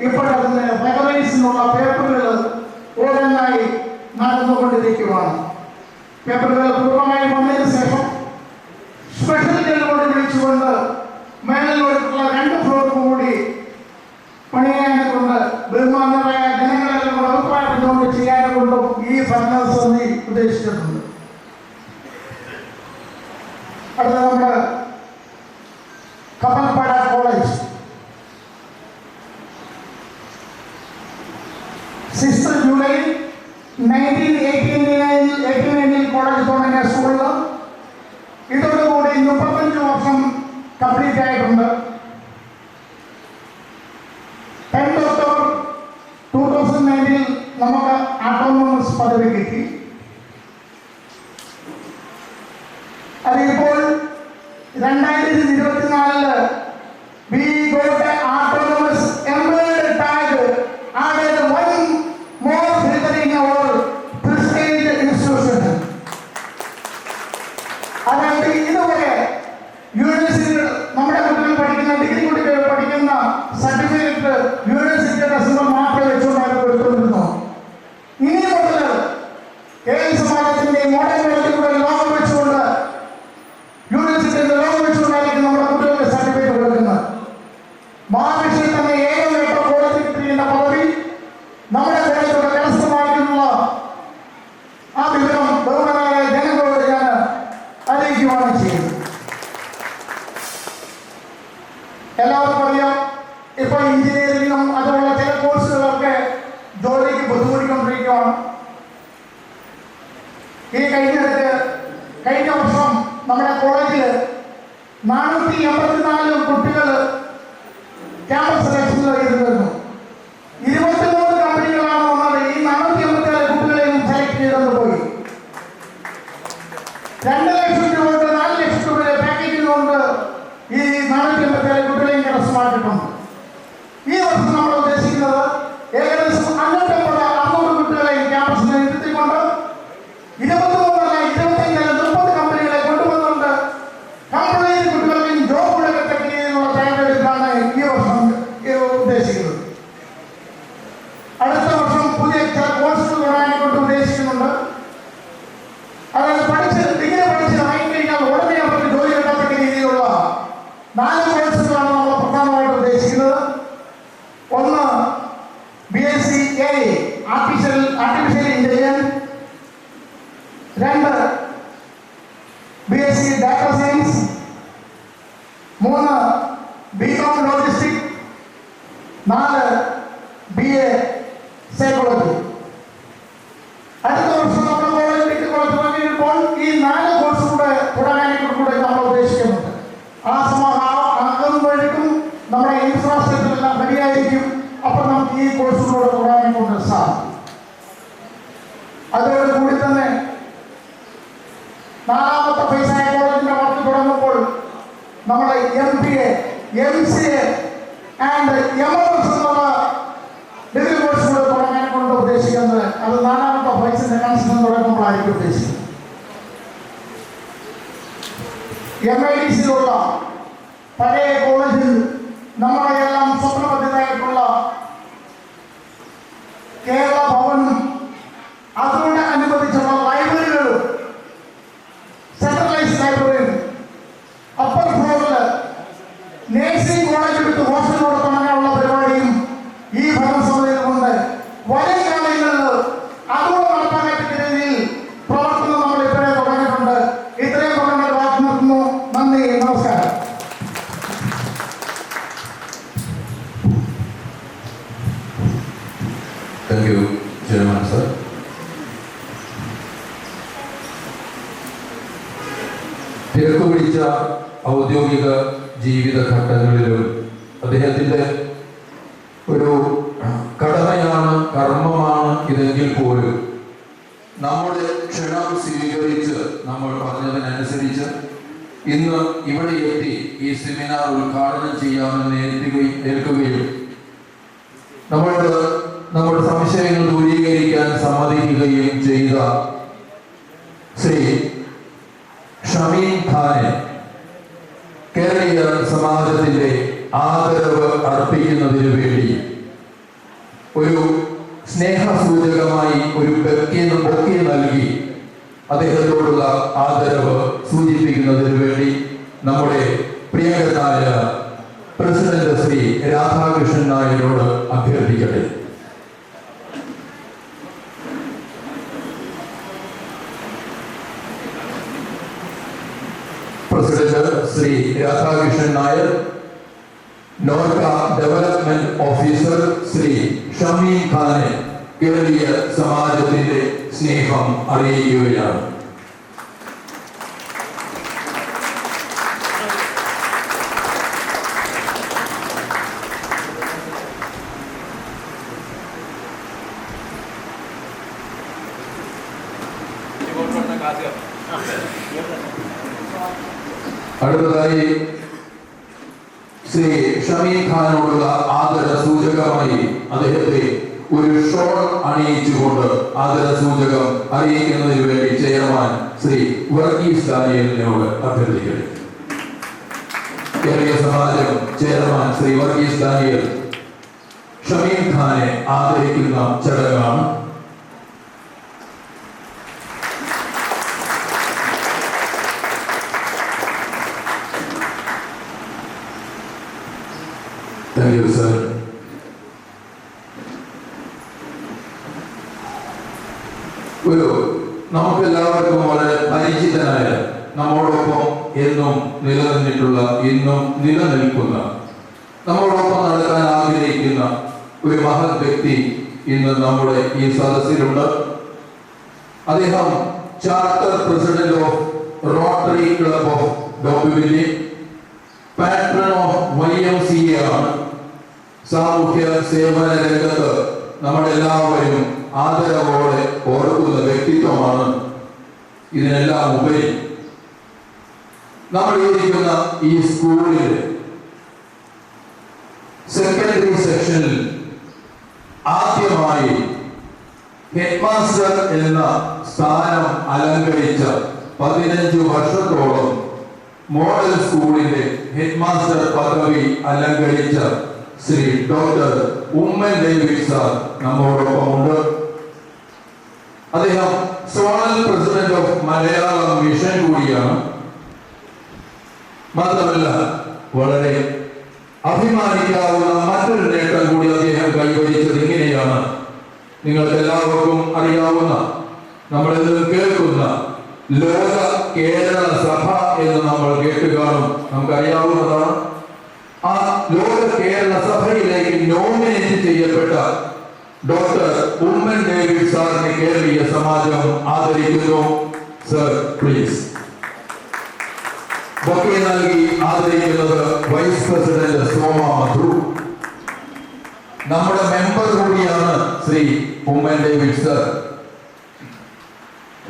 ഇപ്പോഴതിന് റെഗലൈസിനുള്ള പേപ്പറുകൾ ഓരോന്നായി നടന്നുകൊണ്ടിരിക്കുകയാണ്. പേപ്പറുകൾ പൂർണ്ണമായി വന്നതിന് ശേഷം സ്പെഷ്യൽ ജനറോട് വിളിച്ചുകൊണ്ട് മേലിലോട്ടുള്ള 2 ഫ്ലോർ കൂടി പണിയാനെ കൊണ്ട് ബഹുമാനമായ ജനങ്ങളെല്ലാം അഭിപ്രായപ്പെട്ടുകൊണ്ട് ചെയ്യാനെ കൊണ്ടും ഈ ഭരണസമിതി ഉദ്ദേശിച്ചിട്ടുണ്ട്. അടുത്ത നമ്മുടെ കപ്പൽപ്പാട കോളേജ് 6 ജൂലൈ 1989 കോളേജ് തുടങ്ങിയ സ്കൂളിൽ ഇതോടുകൂടി 35 വർഷം കംപ്ലീറ്റ് ആയിട്ടുണ്ട്. 10 ഒക്ടോബർ 2009 നമുക്ക് ഓട്ടോണമസ് പദവി കിട്ടി. അതിപ്പോൾ 2024 we got the autonomous emerald tag added one more figure in our prestige institution. അതായത് ഇതുവരെ യൂണിവേഴ്സിറ്റികൾ നമ്മുടെ കുട്ടികൾ പഠിക്കുന്ന ഡിഗ്രി കുട്ടികൾ പഠിക്കുന്ന സർട്ടിഫിക്കറ്റ് യൂണിവേഴ്സിറ്റിയുടെ സിസ്റ്റം മാത്രമേ വെച്ചുകൊണ്ടാണ് കൊടുത്തുകൊണ്ടിരുന്നു. ഇനി മുതൽ സമാജത്തിന്റെ മോഡൽ കോളേജിലൂടെ ലോകം വെച്ചുകൊണ്ട് യൂണിവേഴ്സിറ്റിയുടെ ലോകം വെച്ചുകൊണ്ടായിരിക്കും നമ്മുടെ കുട്ടികളുടെ സർട്ടിഫിക്കറ്റ് കൊടുക്കുന്നത്. മഹാരാഷ്ട്രയിൽ തന്നെ ഏകദേശ കോളേജിൽ കിട്ടിയിരുന്ന പദവി നമ്മുടെ കോളേജിലൂടെ കരസ്ഥമായിട്ടുള്ള ആ വിവരം ബഹുമാനായ ജനങ്ങളോട് ഞാൻ അറിയിക്കുകയാണ് ചെയ്യുന്നത്. എല്ലാവർക്കും അറിയാം, ഇപ്പൊ എഞ്ചിനീയറിംഗും അതുപോലുള്ള ചില കോഴ്സുകളൊക്കെ ജോലിക്ക് ബുദ്ധിമുട്ടിക്കൊണ്ടിരിക്കുകയാണ്. കഴിഞ്ഞ വർഷം നമ്മുടെ കോളേജിൽ 484 കുട്ടികൾ ക്യാമ്പസ് സെലക്ഷനിൽ ഇരുന്നിരുന്നു. 23 കമ്പനികളാണ് വന്നത്. ഈ 484 കുട്ടികളെയും സെലക്ട് ചെയ്തെന്ന് പോയി. 2 ലക്ഷം രൂപ കൊണ്ട് 4 ലക്ഷം രൂപ പാക്കേജിൽ കൊണ്ട് ഈ 484 കുട്ടികളെയും കരസ്ഥമാക്കിയിട്ടുണ്ട്. ഈ വർഷം നമ്മൾ ഉദ്ദേശിക്കുന്നത് ഏകദേശം 550-600 കുട്ടികളെയും ക്യാമ്പസിൽ ഇരുത്തിക്കൊണ്ട് 23-25-30 കമ്പനികളെ കൊണ്ടുവന്നുകൊണ്ട് കമ്പനിയിൽ കുട്ടികൾക്കും ജോബ് കൊടുക്കത്തക്ക രീതിയിലുള്ള തയ്യാറെടുപ്പാണ് ഈ വർഷം ഉദ്ദേശിക്കുന്നത്. അടുത്ത വർഷം പുതിയ ചില കോഴ്സുകൾ തുടങ്ങാനായിട്ട് ഉദ്ദേശിക്കുന്നുണ്ട്. അതായത് ഡിഗ്രി പഠിച്ച് ഇറങ്ങിക്കഴിഞ്ഞാൽ ഉടനെ അവർക്ക് ജോലി കിട്ടത്തക്ക രീതിയിലുള്ള 4 കോഴ്സുകളാണ് നമ്മൾ പ്രധാനമായിട്ട് ഉദ്ദേശിക്കുന്നത്. ഒന്ന് BSc AI artificial intelligence, 2 BSc data science, 3 BCom logistic, 4 BA psychology. അടുത്ത വർഷം നമ്മുടെ കോളേജിലേക്ക് തുടങ്ങിയപ്പോൾ ഈ 4 കോഴ്സ് കൂടെ തുടങ്ങാനായിട്ട് നമ്മൾ ഉദ്ദേശിക്കുന്നുണ്ട്. ആകുമ്പോഴേക്കും നമ്മുടെ ഇൻഫ്രാസ്ട്രക്ചർ എല്ലാം റെഡിയായിരിക്കും. അപ്പോൾ നമുക്ക് ഈ കോഴ്സുകളോട് തുടങ്ങാനായിട്ട് സാധിക്കും. അതോടുകൂടി തന്നെ 4ാമത്തെ ഫേസ് സൈക്കോളജിന്റെ വർക്ക് തുടങ്ങുമ്പോൾ നമ്മുടെ MPA, MCA ആൻഡ് MMS എന്നുള്ള ഡിഗ്രി കോഴ്സുകൾ തുടങ്ങാൻ കൊണ്ട് ഉദ്ദേശിക്കുന്നത്. അത് 4ാമത്തെ ഫേസിന്റെ കൺസ്ട്രക്ഷൻ തുടങ്ങുമ്പോഴായിരിക്കും ഉദ്ദേശിക്കുന്നത്. MIDCയിലുള്ള പഴയ കോളേജിൽ നമ്മുടെ എല്ലാം സ്വപ്നബദ്ധിതമായിട്ടുള്ള കേരള ഭവനും അതുകൊണ്ട് അനുബന്ധിച്ചുള്ള ലൈബ്രറികളും സെൻട്രലൈസ് ലൈബ്രറിയും അപ്പർ ഫ്ലോറിൽ നേഴ്സിംഗ് കോളേജ് എടുത്ത് ഹോസ്റ്റലിലൂടെ തുടങ്ങാനുള്ള പരിപാടിയും ഈ ഭരണസമിതിയിലുണ്ട്. വരും കാലങ്ങളിൽ അതുകൊണ്ട് നടപ്പാക്കത്തക്ക രീതിയിൽ പ്രവർത്തനം നമ്മൾ ഇപ്പോഴേ തുടങ്ങിയിട്ടുണ്ട്. ഇത്രയും തുടങ്ങി വാക്ക് നിർത്തുന്നു. നന്ദി, നമസ്കാരം. Thank you chairman sir. തിരക്ക് പിടിച്ച ഔദ്യോഗിക ജീവിതഘട്ടങ്ങളിലും അദ്ദേഹത്തിൻ്റെ ഒരു കടമയാണ്, കർമ്മമാണ് ഇതെങ്കിൽ പോലും നമ്മുടെ ക്ഷണം സ്വീകരിച്ച് നമ്മൾ പറഞ്ഞതിനനുസരിച്ച് ഇന്ന് ഇവിടെ എത്തി ഈ സെമിനാർ ഉദ്ഘാടനം ചെയ്യാമെന്ന് ഏൽക്കുകയും നമ്മുടെ സംശയങ്ങൾ ദൂരീകരിക്കാൻ സമ്മതിക്കുകയും ചെയ്ത ശ്രീ ഷമീൻ ഖാനെ കേരളീയ സമാജത്തിന്റെ ആദരവ് അർപ്പിക്കുന്നതിനു വേണ്ടി ഒരു സ്നേഹസൂചകമായി ഒരു ബൊക്കെ നൽകി അദ്ദേഹത്തോടുള്ള ആദരവ് സൂചിപ്പിക്കുന്നതിന് വേണ്ടി നമ്മുടെ പ്രിയങ്കരനായ പ്രസിഡന്റ് ശ്രീ രാധാകൃഷ്ണൻ നായരോട് അഭ്യർത്ഥിക്കട്ടെ. President Radhakrishnan Nair, NORKA development officer Shri Shameen ഖാനെ കേരളീയ സമാജത്തിന്റെ സ്നേഹം അറിയിക്കുകയാണ്. അടുത്തതായി ശ്രീ ഷമീൻ ഖാനോടുള്ള ആദര സൂചകമായി അദ്ദേഹത്തെ ഒരു ഷോൾ അണിയിച്ചുകൊണ്ട് ആദര സൂചകം അറിയിക്കുന്നതിന് വേണ്ടി ചെയർമാൻ ശ്രീ വർഗീസ് ഡാനിയലിനോട് അഭ്യർത്ഥിക്കുന്നു. കേരളീയ സമാജം ചെയർമാൻ ശ്രീ വർഗീസ് ഡാനിയൽ ഷമീൻ ഖാനെ ആദരിക്കുന്ന ചടങ്ങാണ്. Thank you, sir. നമുക്കെല്ലാവർക്കും വളരെ പരിചിതനായ, നമ്മോടൊപ്പം എന്നും നിലനിന്നിട്ടുള്ള, ഇന്നും നിലനിൽക്കുന്ന, നമ്മോടൊപ്പം നടക്കാൻ ആഗ്രഹിക്കുന്ന ഒരു മഹത് വ്യക്തി ഇന്ന് നമ്മുടെ ഈ സദസ്സിലുണ്ട്. അദ്ദേഹം charter president of Rotary Club of Dombivli, patron of YMCA ആണ്. സാമൂഹ്യ സേവന രംഗത്ത് നമ്മളെല്ലാവരും ആദരവോടെ ഓർക്കുന്ന വ്യക്തിത്വമാണ്. ഇതിനെല്ലാം ഉപരി നമ്മൾ ഇരിക്കുന്ന ഈ സ്കൂളിൽ സെക്കൻഡറി സെക്ഷനിൽ ആദ്യമായി ഹെഡ്മാസ്റ്റർ എന്ന സ്ഥാനം അലങ്കരിച്ച 15 വർഷത്തോളം മോഡൽ സ്കൂളിന്റെ ഹെഡ്മാസ്റ്റർ പദവി അലങ്കരിച്ച ശ്രീ ഡോക്ടർ ഉമ്മൻ ഡേവിഡ് സാർ നമ്മോടൊപ്പമുണ്ട്. അദ്ദേഹം zonal president of Malayalam mission കൂടിയാണ്. മാത്രമല്ല, വളരെ അഭിമാനിക്കാവുന്ന മറ്റൊരു നേട്ടം കൂടി അദ്ദേഹം കൈവരിച്ചത് ഇങ്ങനെയാണ്. നിങ്ങൾക്ക് എല്ലാവർക്കും അറിയാവുന്ന, നമ്മളിത് കേൾക്കുന്ന ലോക കേരള സഭ എന്ന് നമ്മൾ കേട്ടുകാണും, നമുക്കറിയാവുന്നതാണ്. ആ ലോക കേരള സഭയിലേക്ക് നോമിനേറ്റ് ചെയ്യപ്പെട്ട ഡോക്ടർ ഉമ്മൻ ഡേവിഡ് സാറിനെ കേരളീയ സമാജം ആദരിക്കുന്നു. Sir, please. ബൊക്കെ നൽകി ആദരിക്കുന്നത് വൈസ് പ്രസിഡന്റ് സോമ മധു. നമ്മുടെ മെമ്പർ കൂടിയാണ് Shri Oommen David sir.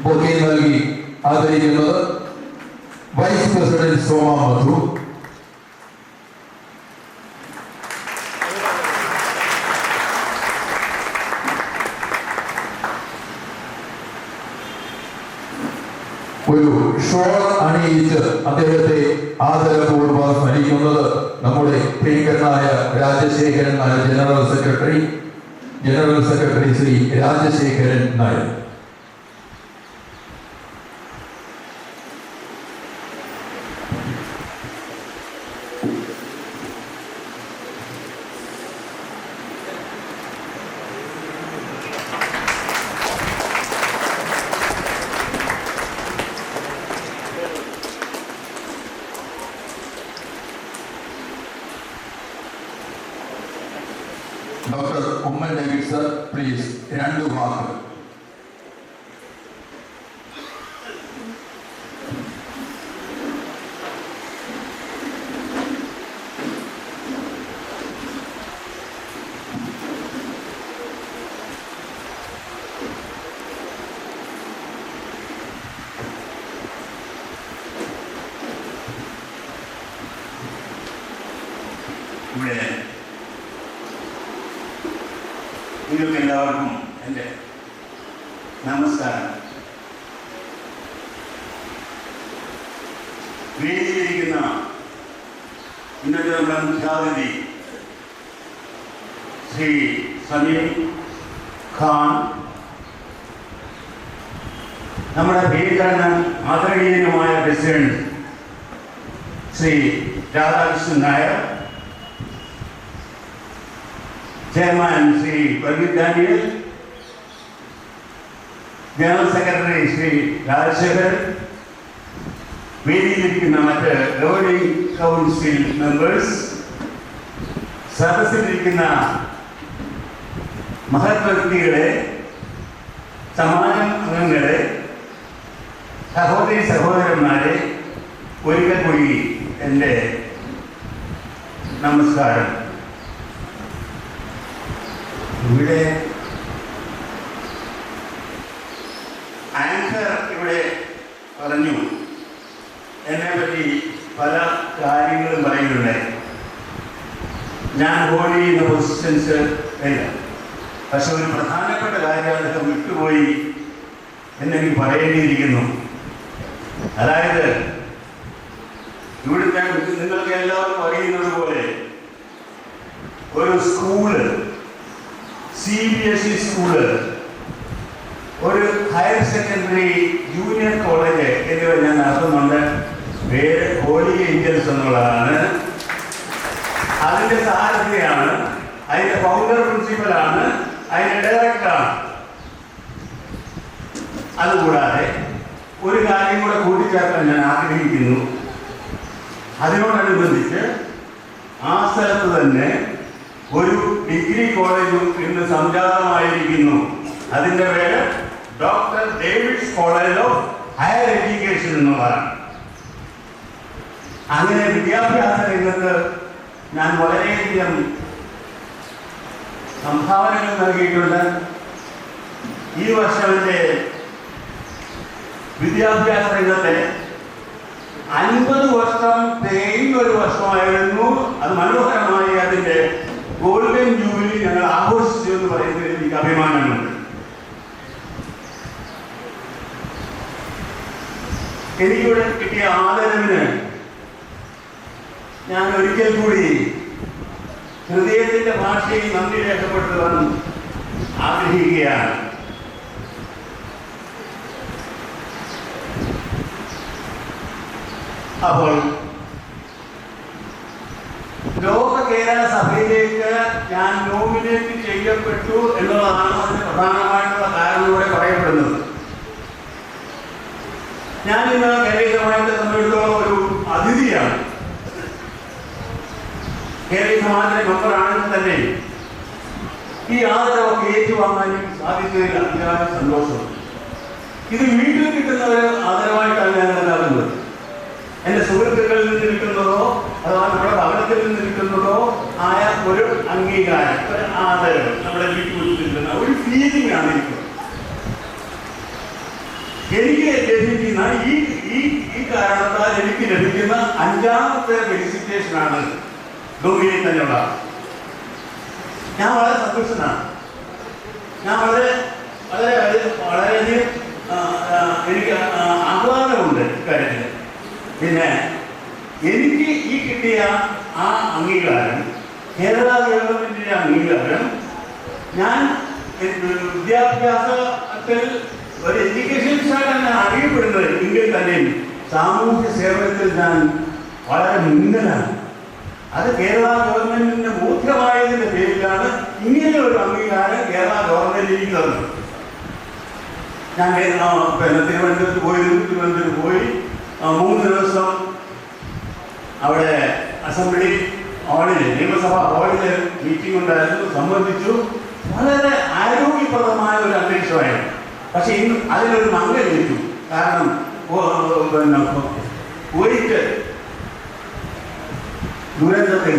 Bouquet നൽകി ആദരിക്കുന്നത് വൈസ് പ്രസിഡന്റ് സോമ മധു. ഒരു ഷോൾ അണിയിച്ച് അദ്ദേഹത്തെ ആദരപൂർവ്വം സ്മരിക്കുന്നത് നമ്മുടെ പ്രിയങ്കരനായ Rajasekharan Nair, general secretary Shri Rajasekharan Nair. Doctor Oommen David sir, please, 2 വാക്കുകൾ. ഇവിടെ നിങ്ങൾക്ക് എല്ലാവർക്കും എൻ്റെ നമസ്കാരം. വേദിയിലിരിക്കുന്ന ഇന്നത്തെ നമ്മുടെ മുഖ്യാതിഥി ശ്രീ ഷമീൻ ഖാൻ, നമ്മുടെ പ്രിയങ്കരനും ആദരണീയനുമായ president Shri Radhakrishnan Nair, chairman Shri Varghese Daniel, general secretary Shri Rajasekharan, വേദിയിലിരിക്കുന്ന മറ്റ് ഗവേണിംഗ് കൗൺസിൽ മെമ്പേഴ്സ്, സദസ്സിലിരിക്കുന്ന മഹത് വ്യക്തികളെ, സമാജം അംഗങ്ങളെ, സഹോദരി സഹോദരന്മാരെ, ഒരിക്കൽ കൂടി എൻ്റെ നമസ്കാരം. ഇവിടെ ആങ്കർ ഇവിടെ പറഞ്ഞു, എന്നെ പറ്റി പല കാര്യങ്ങളും പറയുന്നുണ്ടായി. ഞാൻ ഹോൾഡ് ചെയ്യുന്ന പൊസിഷൻസ് ഇല്ല, പക്ഷെ ഒരു പ്രധാനപ്പെട്ട കാര്യം അദ്ദേഹം വിട്ടുപോയി എന്നെനിക്ക് പറയേണ്ടിയിരിക്കുന്നു. അതായത് ഇവിടുത്തെ നിങ്ങൾക്ക് എല്ലാവർക്കും അറിയുന്നത് പോലെ ഒരു സ്കൂള്, CBSE സ്കൂള്, ഒരു ഹയർ സെക്കൻഡറി, ജൂനിയർ കോളേജ് എന്നിവ ഞാൻ നടത്തുന്നുണ്ട്. പേര് ഹോളി ഏഞ്ചൽസ് എന്നുള്ളതാണ്. അതിൻ്റെ സാരഥിയാണ്, അതിൻ്റെ ഫൗണ്ടർ പ്രിൻസിപ്പലാണ്, അതിൻ്റെ ഡയറക്ടറാണ്. അതുകൂടാതെ ഒരു കാര്യം കൂടെ കൂട്ടിച്ചേർക്കാൻ ഞാൻ ആഗ്രഹിക്കുന്നു. അതിനോടനുബന്ധിച്ച് ആ സ്ഥലത്ത് തന്നെ ഒരു ഡിഗ്രി കോളേജും ഇന്ന് സംജാതമായിരിക്കുന്നു. അതിൻ്റെ പേര് doctor David's college of higher education എന്നുള്ളതാണ്. അങ്ങനെ വിദ്യാഭ്യാസ രംഗത്ത് ഞാൻ വളരെയധികം സംഭാവനകൾ നൽകിയിട്ടുണ്ട്. ഈ വർഷം എൻ്റെ വിദ്യാഭ്യാസ രംഗത്തെ 50 വർഷം തികയുന്ന ഒരു വർഷമായിരുന്നു. അത് മനോഹരമായി അതിൻ്റെ ഗോൾഡൻ ജൂബിലി ഞങ്ങൾ ആഘോഷിച്ചു എന്ന് പറയുന്നതിൽ എനിക്ക് അഭിമാനമുണ്ട്. എനിക്കിവിടെ കിട്ടിയ ആദരവിന് ഞാൻ ഒരിക്കൽ കൂടി ഹൃദയത്തിന്റെ ഭാഷയിൽ നന്ദി രേഖപ്പെടുത്തുവാൻ ആഗ്രഹിക്കുകയാണ്. അപ്പോൾ ലോക കേരള സഭയിലേക്ക് ഞാൻ നോമിനേറ്റ് ചെയ്യപ്പെട്ടു എന്നുള്ളതാണ് അതിന് പ്രധാനമായിട്ടുള്ള കാരണം ഇവിടെ പറയപ്പെടുന്നത്. ഞാനിന്ന് കേരളീയമായിട്ട് സംബന്ധിച്ചിടത്തോളം ഒരു അതിഥിയാണ്. കേരളീയ സമാജത്തിലെ മെമ്പറാണെങ്കിൽ തന്നെ ഈ ആദരവൊക്കെ ഏറ്റുവാങ്ങാൻ സാധിച്ചതിൽ അതിയായ സന്തോഷം. ഇത് വീട്ടിൽ കിട്ടുന്ന ഒരു ആദരവായിട്ടാണ് ഞാൻ കണക്കാക്കുന്നത്. എൻ്റെ സുഹൃത്തുക്കളിൽ നിന്ന് കിട്ടുന്നതോ അഥവാ നമ്മുടെ ഭവനത്തിൽ നിന്ന് കിട്ടുന്നതോ ആയ ഒരു അംഗീകാരം, ഒരു ആദരവ് നമ്മുടെ വീട്ടിൽ കിട്ടുന്ന ഒരു ഫീലിംഗ് ആണ് എനിക്ക് ലഭിക്കുന്ന ഈ കാരണത്താൽ എനിക്ക് ലഭിക്കുന്ന 5ാമത്തെ ഫെലിസിറ്റേഷനാണ് ഡൊമിനിയിൽ തന്നെയുള്ള. ഞാൻ വളരെ സന്തോഷനാണ്. ഞാൻ വളരെയധികം എനിക്ക് ആഹ്ലാദമുണ്ട് ഇക്കാര്യത്തിൽ. പിന്നെ എനിക്ക് ഈ കിട്ടിയ ആ അംഗീകാരം, കേരള ഗവൺമെന്റിന്റെ അംഗീകാരം, ഞാൻ വിദ്യാഭ്യാസത്തിൽ ഒരു എഡ്യൂക്കേഷൻസായിട്ടാണ് ഞാൻ അറിയപ്പെടുന്നത് എങ്കിൽ തന്നെയും സാമൂഹ്യ സേവനത്തിൽ ഞാൻ വളരെ മുന്നിലാണ്. അത് കേരള ഗവൺമെന്റിന്റെ ബോധ്യമായതിന്റെ പേരിലാണ് ഇങ്ങനെ ഒരു അംഗീകാരം കേരള ഗവൺമെന്റിലേക്ക് തന്നത്. ഞാൻ തിരുവനന്തപുരത്ത് പോയി 3 ദിവസം അവിടെ അസംബ്ലി ഹാളിൽ, നിയമസഭാ ഹാളിൽ മീറ്റിംഗ് ഉണ്ടായിരുന്നു, സംബന്ധിച്ചു. വളരെ ആരോഗ്യപ്രദമായ ഒരു അന്തരീക്ഷമായിരുന്നു. പക്ഷെ ഇന്ന് അതിലൊരു മങ്ങ ലഭിച്ചു. കാരണം കുവൈറ്റ് ദുരന്തത്തിൽ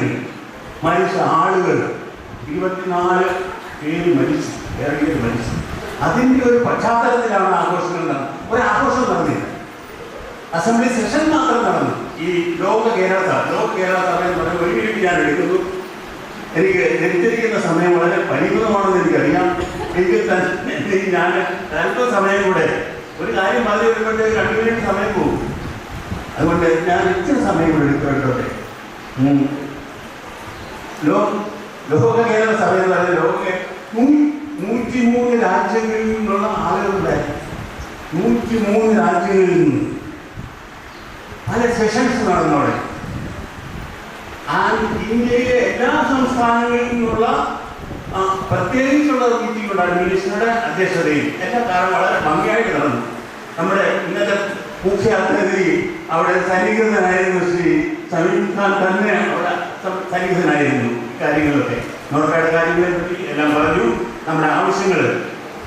മരിച്ച ആളുകൾ 24 പേര് മരിച്ചു, ഏറെ മരിച്ചു. അതിൻ്റെ ഒരു പശ്ചാത്തലത്തിലാണ് ആഘോഷങ്ങൾ നടന്നത്. ഒരാഘോഷം നടന്നില്ല, അസംബ്ലി സെഷൻ മാത്രം നടന്നു. ഈ ലോക കേരള സഭ എന്ന് പറഞ്ഞ ഒരു മിനിറ്റ് ഞാൻ എടുക്കുന്നു. എനിക്ക് ലഭിച്ചിരിക്കുന്ന സമയം വളരെ പരിമിതമാണെന്ന് എനിക്കറിയാം. എനിക്ക് തന്നെ ഞാൻ അല്പം സമയം കൂടെ ഒരു കാര്യം പറഞ്ഞു വരുമ്പോഴത്തേക്ക് 2 മിനിറ്റ് സമയം പോകും. അതുകൊണ്ട് ഞാൻ ഇച്ചിരി സമയം കൂടെ എടുത്തോട്ടെ. ലോക കേരള സഭ എന്ന് പറയുന്നത് ലോക 103 രാജ്യങ്ങളിൽ നിന്നുള്ള ആളുകളുണ്ടായിരുന്നു. 103 രാജ്യങ്ങളിൽ നിന്ന് പല സെഷൻസ് നടന്നോടെ. ഇന്ത്യയിലെ എല്ലാ സംസ്ഥാനങ്ങളിൽ നിന്നുള്ള പ്രത്യേകിച്ചുള്ള മീറ്റിംഗ് ഉണ്ടായിരുന്നു. മിനിസ്റ്ററുടെ അധ്യക്ഷതയിൽ എല്ലാ കാലം വളരെ ഭംഗിയായിട്ട് നടന്നു. നമ്മുടെ ഇന്നത്തെ മുഖ്യ അതിഥി അവിടെ സന്നിഹിതനായിരുന്നു ശ്രീ സമീം ഖാൻ തന്നെ അവിടെ സന്നിഹിതനായിരുന്നു കാര്യങ്ങളൊക്കെ നോർക്കയുടെ കാര്യങ്ങളെ പറ്റി എല്ലാം പറഞ്ഞു. നമ്മുടെ ആവശ്യങ്ങൾ,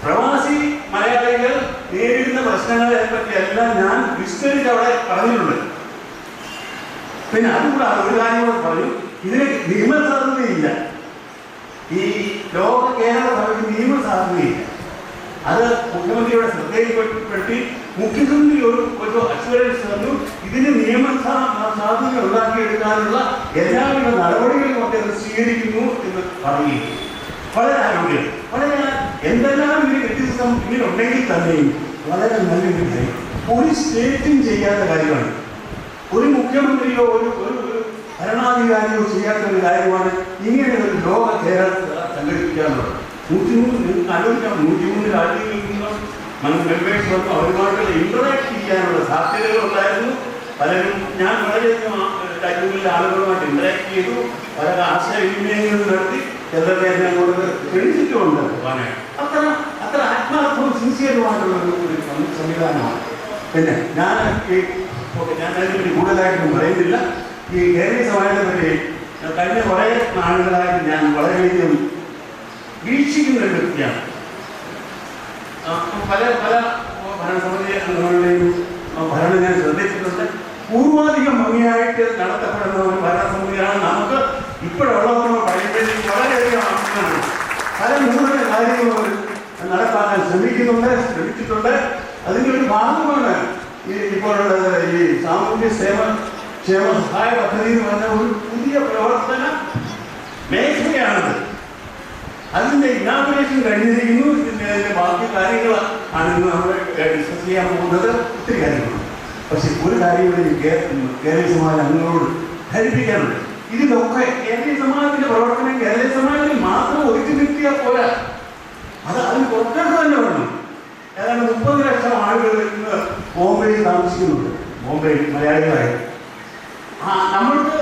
പ്രവാസി മലയാളികൾ നേരിടുന്ന പ്രശ്നങ്ങളെ പറ്റി എല്ലാം ഞാൻ വിസ്തരിച്ച് അവിടെ പറഞ്ഞിട്ടുണ്ട്. പിന്നെ അതുകൂടാതെ ഒരു കാര്യം കൂടെ പറഞ്ഞു, ഇതിന് നിയമസാധ്യതയില്ല. ഈ ലോക കേരള സഭയ്ക്ക് നിയമസാധ്യതയില്ല. അത് മുഖ്യമന്ത്രിയുടെ ശ്രദ്ധയിൽപ്പെടുത്തി മുഖ്യമന്ത്രി ഒരു അഷ്വറൻസ് തന്നു. ഇതിന് സാധ്യത ഉണ്ടാക്കിയെടുക്കാനുള്ള എല്ലാവിധ നടപടികളും ഒക്കെ അത് സ്വീകരിക്കുന്നു എന്ന് പറയുകയും വളരെ ആരോഗ്യം, വളരെ എന്തെല്ലാം ഇതിന് വ്യത്യസ്തം ഇങ്ങനെയുണ്ടെങ്കിൽ തന്നെയും വളരെ നല്ലൊരു കാര്യം. ഒരു സ്റ്റേറ്റും ചെയ്യാത്ത കാര്യമാണ്, ഒരു മുഖ്യമന്ത്രിയോ ഒരു ഭരണാധികാരിയോ ചെയ്യാത്ത ഒരു കാര്യമാണ് ഇങ്ങനെ ഒരു ലോക കേരളത്തിൽ സംഘടിപ്പിക്കാനുള്ളത്. 103 ആലോചിക്കാം, 103 രാജ്യങ്ങളിൽ നിന്നും മെമ്പേഴ്സ് വന്നു അവരുമായിട്ടുള്ള ഇന്ററാക്ട് ചെയ്യാനുള്ള സാധ്യതകൾ ഉണ്ടായിരുന്നു. പലരും ഞാൻ വളരെയധികം രാജ്യങ്ങളിലെ ആളുകളുമായിട്ട് ഇന്ററാക്ട് ചെയ്തു, പല ആശയവിനിമയങ്ങൾ നടത്തി, ചിലരെ ഞങ്ങളോട് ക്ഷണിച്ചിട്ടുമുണ്ട്. അത്ര ആത്മാർത്ഥവും സിൻസിയറുമായിട്ടുള്ള ഒരു സംവിധാനമാണ്. പിന്നെ ഞാൻ അതിനെപ്പറ്റി കൂടുതലായിട്ടും പറയുന്നില്ല. ഈ കേരളീയ സമാജത്തെ പറ്റി കഴിഞ്ഞ കുറേ നാളുകളായിട്ട് ഞാൻ വളരെയധികം വീക്ഷിക്കുന്ന ഒരു വ്യക്തിയാണ്. പല ഭരണസമിതി അംഗങ്ങളുടെയും ഭരണം ഞാൻ ശ്രദ്ധിച്ചിട്ടുണ്ട്. പൂർവാധികം ഭംഗിയായിട്ട് നടത്തപ്പെടുന്ന ഒരു ഭരണസമിതിയാണ് നമുക്ക് ഇപ്പോഴുള്ളവരോട് പറയുമ്പോഴേക്കും വളരെയധികം ആവശ്യമാണ്. പല നൂതന കാര്യങ്ങളും നടപ്പാക്കാൻ ശ്രമിച്ചിട്ടുണ്ട്. അതിൻ്റെ ഒരു ഭാഗമാണ് ഇപ്പോഴുള്ള ഈ സാമൂഹ്യ ക്ഷേമ സഹായ പദ്ധതി എന്ന് പറഞ്ഞ ഒരു പുതിയ പ്രവർത്തന മേഖലയാണത്. അതിൻ്റെ ഇനാഗുറേഷൻ കഴിഞ്ഞിരിക്കുന്നു. അതിൻ്റെ ബാക്കി കാര്യങ്ങൾ ആണ് ഇന്ന് നമ്മൾ ഡിസ്കസ് ചെയ്യാൻ പോകുന്നത്. ഒത്തിരി കാര്യങ്ങളുണ്ട്. പക്ഷെ ഒരു കാര്യം കേരളീയ സമാജം അംഗങ്ങളോട് ധരിപ്പിക്കാനുണ്ട്. ഇതിലൊക്കെ കേരളീയ സമാജത്തിന്റെ പ്രവർത്തനം കേരളീയ സമാജത്തിൽ മാത്രം ഒതുക്കി നിർത്തിയാൽ പോരാ, അതിന് പുറത്തേക്ക് തന്നെ വേണം. ഏതാണ്ട് 30 ലക്ഷം ആളുകൾ ഇന്ന് ബോംബെയിൽ താമസിക്കുന്നുണ്ട്. ബോംബെയിൽ മലയാളികളായി നമ്മൾക്ക്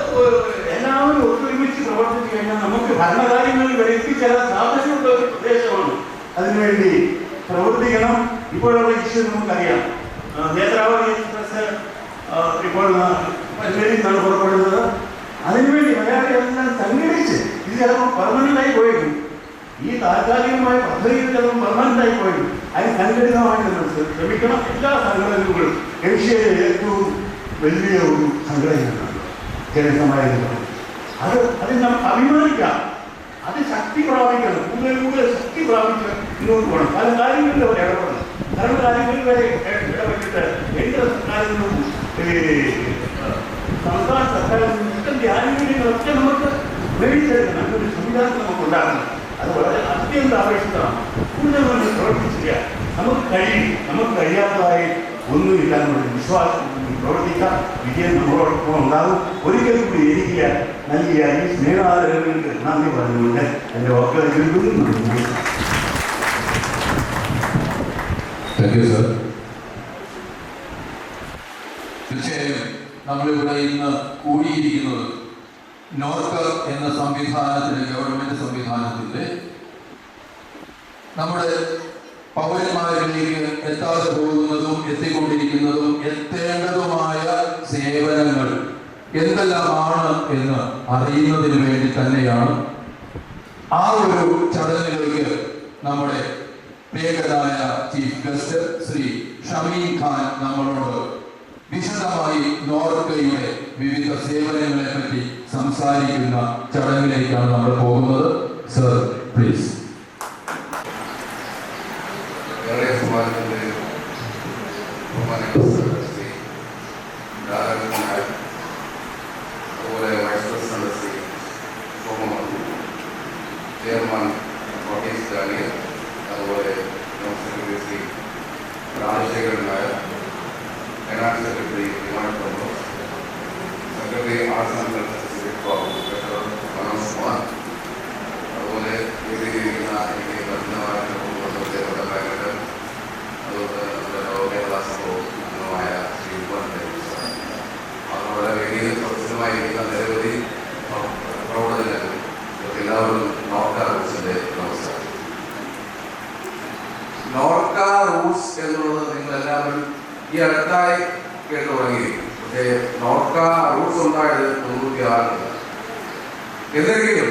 എല്ലാവരും ഒത്തൊരുമിച്ച് പ്രവർത്തിച്ചു കഴിഞ്ഞാൽ നമുക്ക് ഭരണകാര്യങ്ങളിൽ എത്തിച്ചേരാൻ സാധ്യതയുള്ള ഒരു പ്രദേശമാണ്. അതിനുവേണ്ടി പ്രവർത്തിക്കണം. ഇപ്പോഴുള്ള ഇഷ്യൂ നമുക്കറിയാം. നേത്രാവതി എക്സ്പ്രസ് ഇപ്പോൾ പരിശീലിയിൽ നിന്നാണ് പുറപ്പെടുന്നത്. അതിനുവേണ്ടി മലയാളികളെല്ലാം സംഘടിച്ച് ഇത് ചിലപ്പോൾ പെർമനന്റായി പോയേക്കും. ഈ താൽക്കാലികമായ പദ്ധതിയിൽ ചിലപ്പോൾ പെർമനന്റായി പോയേക്കും. അതിന് സംഘടിതമായിട്ട് നമ്മൾ ശ്രമിക്കണം. എല്ലാ സംഘടനകളും ഏഷ്യയിലെ ഏറ്റവും വലിയ ഒരു സംഘടനയാണ് കേരളീയസമാജം. അതിൽ നമുക്ക് അഭിമാനിക്കാം. അത് ശക്തി പ്രാപിക്കണം. കൂടുതൽ ശക്തി പ്രാപിച്ച് മുന്നോട്ട് പോകണം. പല കാര്യങ്ങളിൽ അവർ ഇടപെടണം. ഭരണകാര്യങ്ങളിൽ വരെ ഇടപെട്ടിട്ട് കേന്ദ്ര സർക്കാരിൽ നിന്നും സംസ്ഥാന സർക്കാരിൽ നിന്നും ഇത്തരത്തിൻ്റെ ആനുകൂല്യങ്ങളൊക്കെ നമുക്ക് മേടിച്ചെടുക്കണം. അങ്ങനൊരു സംവിധാനം നമുക്ക് ഉണ്ടാക്കണം. അത് വളരെ അത്യന്ത ആവശ്യമാണ്. കൂടുതൽ പ്രവർത്തിച്ചില്ല. നമുക്ക് കഴിയാത്തതായി ഒന്നുമില്ല എന്നുള്ള വിശ്വാസം പ്രവർത്തിക്കാം. വിജയം നമ്മളോടൊപ്പം ഉണ്ടാകും. ഒരിക്കലും കൂടി എനിക്ക് നൽകിയ ഈ സ്നേഹാദരങ്ങൾക്ക് നന്ദി പറഞ്ഞുകൊണ്ട് എൻ്റെ വാക്കുകൾ കേൾക്കുന്നു. Thank you sir. തീർച്ചയായും നമ്മളിവിടെ ഇന്ന് കൂടിയിരിക്കുന്നത് നോർക്ക എന്ന സംവിധാനത്തിലെ ഗവൺമെന്റ് സംവിധാനത്തിൻ്റെ നമ്മുടെ പൗരന്മാരിലേക്ക് എത്താതെ പോകുന്നതും എത്തിക്കൊണ്ടിരിക്കുന്നതും എത്തേണ്ടതുമായ സേവനങ്ങൾ എന്തെല്ലാമാണ് എന്ന് അറിയുന്നതിന് വേണ്ടി തന്നെയാണ്. ആ ഒരു ചടങ്ങിലേക്ക് നമ്മുടെ പ്രിയങ്കരായ ചീഫ് ഗസ്റ്റ് ശ്രീ ഷമീം ഖാൻ നമ്മളോട് വിശദമായി നോർക്കയുടെ വിവിധ സേവനങ്ങളെ പറ്റി സംസാരിക്കുന്ന ചടങ്ങിലേക്കാണ് നമ്മൾ പോകുന്നത്. Sir please. കേരളീയ സമാജത്തിൻ്റെ ശ്രീ രാധാകൃഷ്ണൻ നായർ, അതുപോലെ vice president Shri Somamanthri, chairman Varghese Daniel, അതുപോലെ general secretary Shri Rajasekharan Nair, finance secretary Viman Thomas, secretary arts and culture Babu, doctor Manoj Kumar, അതുപോലെ ഇതിലിരിക്കുന്ന എനിക്ക് ബന്ധമായ കേരള സംഭവം അംഗമായ ശ്രീ അതുപോലെ വേദിയിൽ പ്രസിദ്ധമായിരിക്കുന്ന നിരവധി പ്രവർത്തകരും എല്ലാവരും നോർക്ക റൂട്ട്സിൻ്റെ നമസ്കാരം. നോർക്ക റൂട്ട്സ് എന്നുള്ളത് നിങ്ങളെല്ലാവരും ഈ അടുത്തായി കേട്ടു തുടങ്ങിയിരിക്കും. നോർക്ക റൂട്ട്സ് ഉണ്ടായത് 96. എന്തെങ്കിലും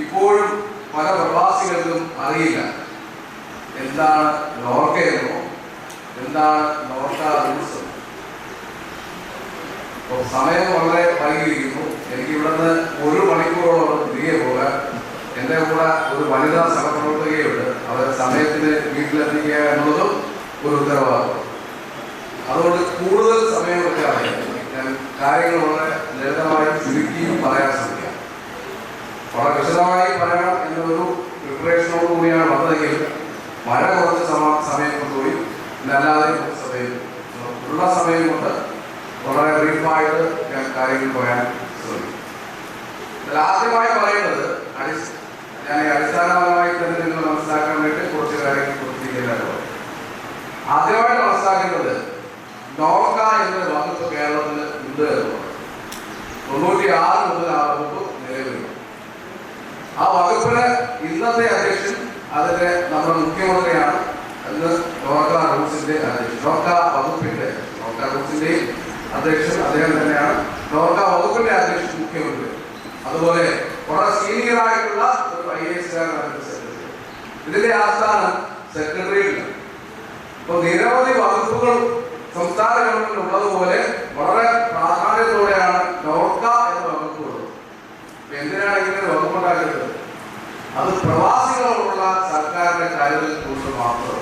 ഇപ്പോഴും പല പ്രവാസികൾക്കും അറിയില്ല എന്താണ് നോർക്കയെന്നോ എന്താണ് നോർക്ക റൂട്ട്സ്. അപ്പോൾ സമയം വളരെ വൈകിയിരിക്കുന്നു. എനിക്ക് ഇവിടുന്ന് 1 മണിക്കൂറോളം തിരികെ പോകാൻ എൻ്റെ കൂടെ ഒരു വനിതാ സഹപ്രവർത്തകയുണ്ട്. അവർ സമയത്തിന് വീട്ടിലെത്തിക്കുക എന്നുള്ളതും ഒരു ഉത്തരവാദിത്വം. അതുകൊണ്ട് കൂടുതൽ സമയം എടുക്കാതെ ഞാൻ കാര്യങ്ങൾ വളരെ ലളിതമായി ചുരുക്കിയും പറയാൻ ശ്രമിക്കാം. വളരെ വിശദമായി പറയണം എന്നൊരു പ്രിപ്പറേഷനോട് കൂടിയാണ് വന്നതെങ്കിൽ മഴ കുറച്ച് സമയം കൊണ്ടുപോയി. അല്ലാതെ സമയം ഉള്ള സമയം കൊണ്ട് വളരെ ബ്രീഫായിട്ട് ഞാൻ കാര്യങ്ങൾ പറയാൻ ശ്രമിക്കും. ആദ്യമായി പറയുന്നത് ഞാൻ അടിസ്ഥാനപരമായി തന്നെ നിങ്ങൾ മനസ്സിലാക്കാൻ വേണ്ടി കുറച്ച് കാര്യങ്ങൾ കൊടുത്തിരിക്കുന്നതാണ്. ആദ്യമായിട്ട് മനസ്സിലാക്കേണ്ടത് നോർക്ക എന്ന വകുപ്പ് കേരളത്തിൽ ഉണ്ട് എന്നുള്ളത്. 96 മുതൽ ആ വകുപ്പ് നിലവിലുണ്ട്. ആ വകുപ്പിന് ഇന്നത്തെ അധ്യക്ഷൻ അതിന്റെ നമ്മുടെ മുഖ്യമന്ത്രിയാണ്. അന്ന് നോർക്ക റൂട്ട്സിന്റെ അധ്യക്ഷൻ, നോർക്ക വകുപ്പിന്റെ നോർക്ക റൂട്ട്സിന്റെയും അധ്യക്ഷൻ അദ്ദേഹം തന്നെയാണ്. നോർക്ക വകുപ്പിന്റെ അധ്യക്ഷൻ മുഖ്യമന്ത്രി. അതുപോലെ വളരെ സീനിയറായിട്ടുള്ള ഒരു IAS സെക്രട്ടറി. ഇതിന്റെ ആസ്ഥാനം സെക്രട്ടറിയിലാണ്. ഇപ്പൊ നിരവധി വകുപ്പുകൾ സംസ്ഥാന ഗവൺമെന്റ് ഉള്ളതുപോലെ വളരെ പ്രാധാന്യത്തോടെയാണ് നോർക്ക എന്ന വകുപ്പുള്ളത്. എന്തിനാണ് ഇങ്ങനെ വകുപ്പുണ്ടാക്കുന്നത്? അത് പ്രവാസികളുള്ള സർക്കാരിന്റെ കാര്യത്തിൽ കുറിച്ച് മാത്രം.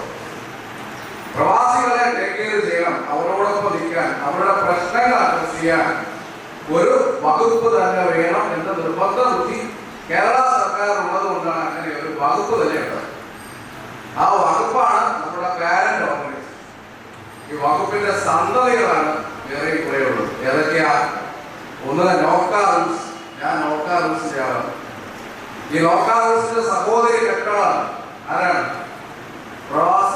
പ്രവാസികളെ ടേക്ക് കെയർ ചെയ്യണം, അവരോടൊപ്പം നിൽക്കാൻ, അവരുടെ പ്രശ്നങ്ങൾ അഡ്രസ് ചെയ്യാൻ ഒരു വകുപ്പ് തന്നെ വേണം എന്ന നിർബന്ധ ബുദ്ധി കേരള സർക്കാർ ഉള്ളത് കൊണ്ടാണ് അങ്ങനെ ഒരു വകുപ്പ് തന്നെ ഉണ്ടായത്. ആ വകുപ്പാണ് നമ്മുടെ പാരന്റ് ഓർഗനൈസേഷൻ. ഈ വകുപ്പിന്റെ സന്തതികളാണ് വേറെ കുറെ ഉള്ളത്. ഏതൊക്കെയാ? ഒന്ന് നോർക്ക റൂട്ട്സ്. ഞാൻ നോർക്ക റൂട്ട്സിന്റെ ആളാണ്. ഈ നോർക്ക റൂട്ട്സിന്റെ സഹോദരി കെട്ടുകളാണ്. ആരാണ്?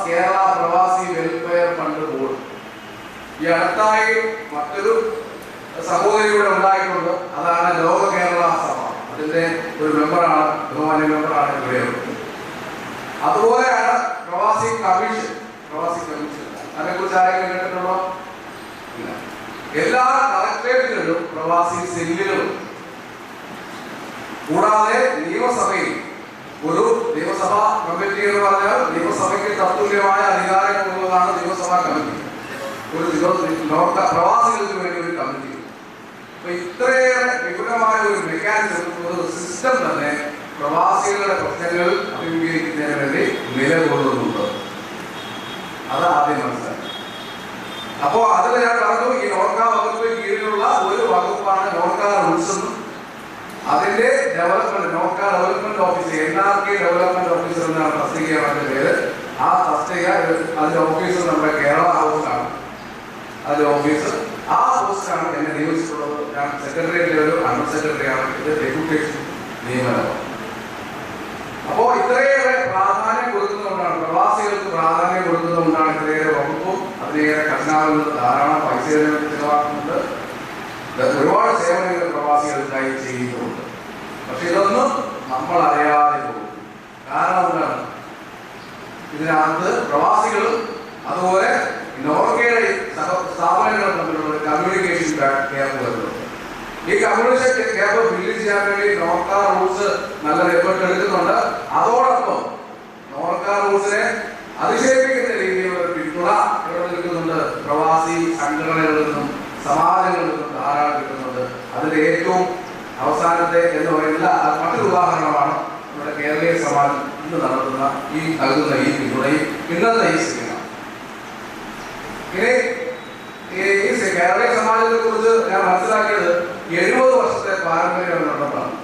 കേരള പ്രവാസി വെൽഫെയർ ഫണ്ട് ബോർഡ്. ഈ അടുത്തായി മറ്റൊരു സഹോദരി ഇവിടെ ഉണ്ടായിട്ടുണ്ട്. അതാണ് ലോക കേരള സഭ. അതിന്റെ ഒരു മെമ്പറാണ്, ബഹുമാന്യ മെമ്പറാണ് ഇവിടെയുള്ളത്. അതുപോലെയാണ് പ്രവാസി കമ്മീഷൻ. അതിനെക്കുറിച്ച് ആരെങ്കിലും കേട്ടിട്ടുണ്ടോ? ഇല്ല. എല്ലാ കളക്ടറേറ്റുകളിലും പ്രവാസി സെല്ലുകളും. കൂടാതെ നിയമസഭയിൽ ഒരു നിയമസഭാ കമ്മിറ്റി എന്ന് പറഞ്ഞാൽ നിയമസഭയ്ക്ക് തത്തുല്യമായ അധികാരങ്ങളുള്ളതാണ് നിയമസഭാ കമ്മിറ്റി. ഒരു പ്രവാസികൾക്ക് വേണ്ടി ഒരു കമ്മിറ്റി. അപ്പൊ ഇത്രയേറെ വിപുലമായ ഒരു മെക്കാനിസം, ഒരു സിസ്റ്റം തന്നെ പ്രവാസികളുടെ പ്രശ്നങ്ങൾ അഭിമുഖീകരിക്കുന്നതിന് വേണ്ടി നിലകൊള്ളുന്നുണ്ട്. അത് ആദ്യം മനസ്സിലാക്കി. അപ്പോ അതിൽ ഞാൻ പറഞ്ഞു, ഈ നോർക്ക വകുപ്പിന് കീഴിലുള്ള ഒരു വകുപ്പാണ് നോർക്ക റൂട്ട്സ് എന്നും അതിന്റെ development, Norka development officer, NRK development officer എന്നാണ് തസ്തികയാണ് അതിന്റെ പേര്. ആ തസ്തിക അതിന്റെ ഓഫീസർ നമ്മുടെ കേരള ഹൗസിലാണ്. അതിന്റെ ഓഫീസർ ആ പോസ്റ്റാണ് എന്നെ നിയോഗിച്ചിട്ടുള്ളത്. ഞാൻ സെക്രട്ടറിയേറ്റിലെ ഒരു അണ്ടർ സെക്രട്ടറിയാണ്. ഇത് ഡെപ്യൂട്ടേഷൻ നിയമനമാണ്. അപ്പോ ഇത്രയേറെ പ്രാധാന്യം കൊടുക്കുന്നതുകൊണ്ടാണ്, പ്രവാസികൾക്ക് പ്രാധാന്യം കൊടുക്കുന്നതുകൊണ്ടാണ് ഇത്രയേറെ വകുപ്പും അതിലേറെ ഖജനാവിൽ നിന്ന് ധാരാളം പൈസ ചെലവാക്കുന്നുണ്ട്. ഒരുപാട് സേവനങ്ങൾ പ്രവാസികൾക്കായി ചെയ്യുന്നുണ്ട്. പക്ഷെ ഇതൊന്നും നമ്മൾ അറിയാതെ പോകും. കാരണം എന്താണ്? ഇതിനകത്ത് പ്രവാസികളും അതുപോലെ നോർക്കയുടെ സ്ഥാപനങ്ങളും തമ്മിലുള്ള കമ്മ്യൂണിക്കേഷൻ ഗ്യാപ്പ് വരുന്നുണ്ട്. ഈ കമ്മ്യൂണിക്കേഷൻ ഗ്യാപ്പ് ഫില്ല് ചെയ്യാൻ വേണ്ടി നോർക്ക റൂട്ട്സ് നല്ല എഫേർട്ട് എടുക്കുന്നുണ്ട്. അതോടൊപ്പം നോർക്ക റൂട്ട്സിനെ അതിശയിപ്പിക്കുന്ന രീതിയിലുള്ള പിന്തുണ ഇവിടെ നിൽക്കുന്നുണ്ട്. പ്രവാസി സംഘടനകളിൽ നിന്നും സമാജങ്ങളിൽ നിന്നും ധാരാളം കിട്ടുന്നുണ്ട്. അതിന്റെ ഏറ്റവും അവസാനത്തെ എന്ന് പറയുന്ന മറ്റൊരു ഉദാഹരണമാണ് നമ്മുടെ കേരളീയ സമാജം ഇന്ന് നടത്തുന്ന നൽകുന്ന ഈ പിന്തുണയും ഇന്നത്തെ ഈ സിനിമ. ഇനി ഈ കേരളീയ സമാജത്തെ കുറിച്ച് ഞാൻ മനസ്സിലാക്കിയത് 70 വർഷത്തെ പാരമ്പര്യം നടന്നതാണ്.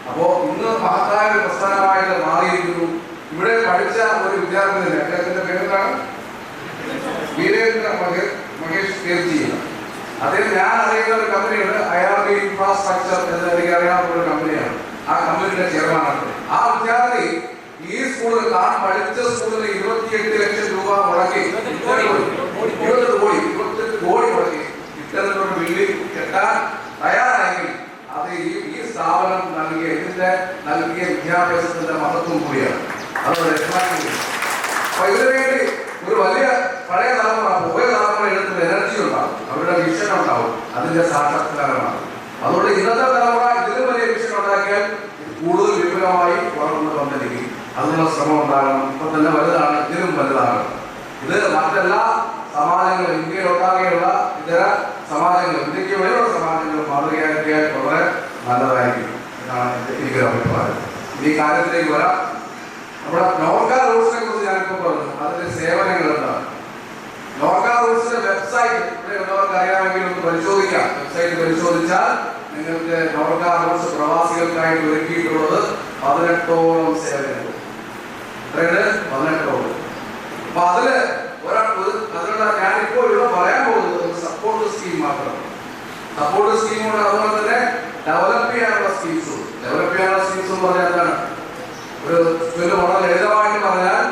അപ്പോ ഇന്ന് മഹത്തായ ഒരു പ്രസ്ഥാനമായിട്ട് മാറിയിരിക്കുന്നു. ഇവിടെ പഠിച്ച ഒരു വിദ്യാർത്ഥി, അദ്ദേഹത്തിന്റെ പേരെന്താണ്? വീരേന്ദ്ര മഹേഷ് കേർജി. അദ്ദേഹം ഞാൻ അറിയുന്ന ഒരു കമ്പനിയുണ്ട്, IRB ഇൻഫ്രാസ്ട്രക്ചർ എന്ന് എനിക്ക് അറിയാവുന്ന ഒരു കമ്പനിയാണ്. ആ കമ്പനിയുടെ ചെയർമാനാണ്. ആ വിദ്യാർത്ഥി ഈ സ്കൂളിൽ താൻ പഠിച്ച സ്കൂളിൽ 28 ലക്ഷം രൂപ മുടക്കി, 28 കോടി മുടക്കി ഇത്തരത്തിലൊരു ബിൽഡിംഗ് കെട്ടാൻ തയ്യാറായെങ്കിൽ അത് ഈ സ്ഥാപനം നൽകിയ വിദ്യാഭ്യാസത്തിന്റെ മഹത്വം കൂടിയാണ്. അതോടെ അപ്പൊ ഇതിനു വേണ്ടി ഒരു വലിയ പഴയ തലമുറ, പുതിയ തലമുറ എടുക്കുന്ന എനർജി ഉണ്ടാവും, അവരുടെ വിഷൻ ഉണ്ടാവും. അതിന്റെ സാക്ഷാത്കാരമാണ്. അതുകൊണ്ട് ഇന്നത്തെ തലമുറ ഇതിലും വലിയ വിഷയം ഉണ്ടാക്കിയാൽ കൂടുതൽ വിപുലമായി വളർന്നു വന്നിരിക്കും. അതിനുള്ള ശ്രമം ഉണ്ടാകണം. ഇപ്പൊ തന്നെ വലുതാണ്, ഇതിലും വലുതാണ്. ഇത് മറ്റെല്ലാ സമാജങ്ങളും, ഇന്ത്യയിലൊട്ടാകെയുള്ള ഇതര സമാജങ്ങളും, ഇന്ത്യക്ക് വേറെയുള്ള സമാജങ്ങളും മാതൃകയാക്കിയാൽ വളരെ നല്ലതായിരിക്കും എന്നാണ് എനിക്കൊരു അഭിപ്രായം. ഈ കാര്യത്തിലേക്ക് വരാം. നമ്മുടെ നോർക്ക റൂട്ട്സിനെ കുറിച്ച് ഞാനിപ്പോൾ പറഞ്ഞു. അതിന്റെ സേവനങ്ങൾ എന്താണ്? നോർക്ക റൂട്ട്സിന്റെ വെബ്സൈറ്റ് ഇവിടെ ഉള്ളവർക്ക് അറിയാമെങ്കിൽ ഒന്ന് പരിശോധിക്കാം. വെബ്സൈറ്റ് പരിശോധിച്ചാൽ നിങ്ങൾക്ക് നോർക്ക റൂട്ട്സ് പ്രവാസികൾക്കായിട്ട് ഒരുക്കിയിട്ടുള്ളത് 18ഓളം സേവനങ്ങൾ. എത്രയുണ്ട്? 18ഓളം. അപ്പൊ അതില് അതിനുള്ള ഞാനിപ്പോൾ ഇവിടെ പറയാൻ പോകുന്നത് സപ്പോർട്ട് സ്കീം മാത്രമാണ്. സപ്പോർട്ട് സ്കീമുണ്ട്, അതുപോലെ തന്നെ ഡെവലപ്പ് ചെയ്യാനുള്ള സ്കീംസും. ഡെവലപ്പ് ചെയ്യാനുള്ള സ്കീംസ് എന്ന് പറഞ്ഞാൽ എന്താണ്? ഒരു വളരെ ലളിതമായിട്ട് പറഞ്ഞാൽ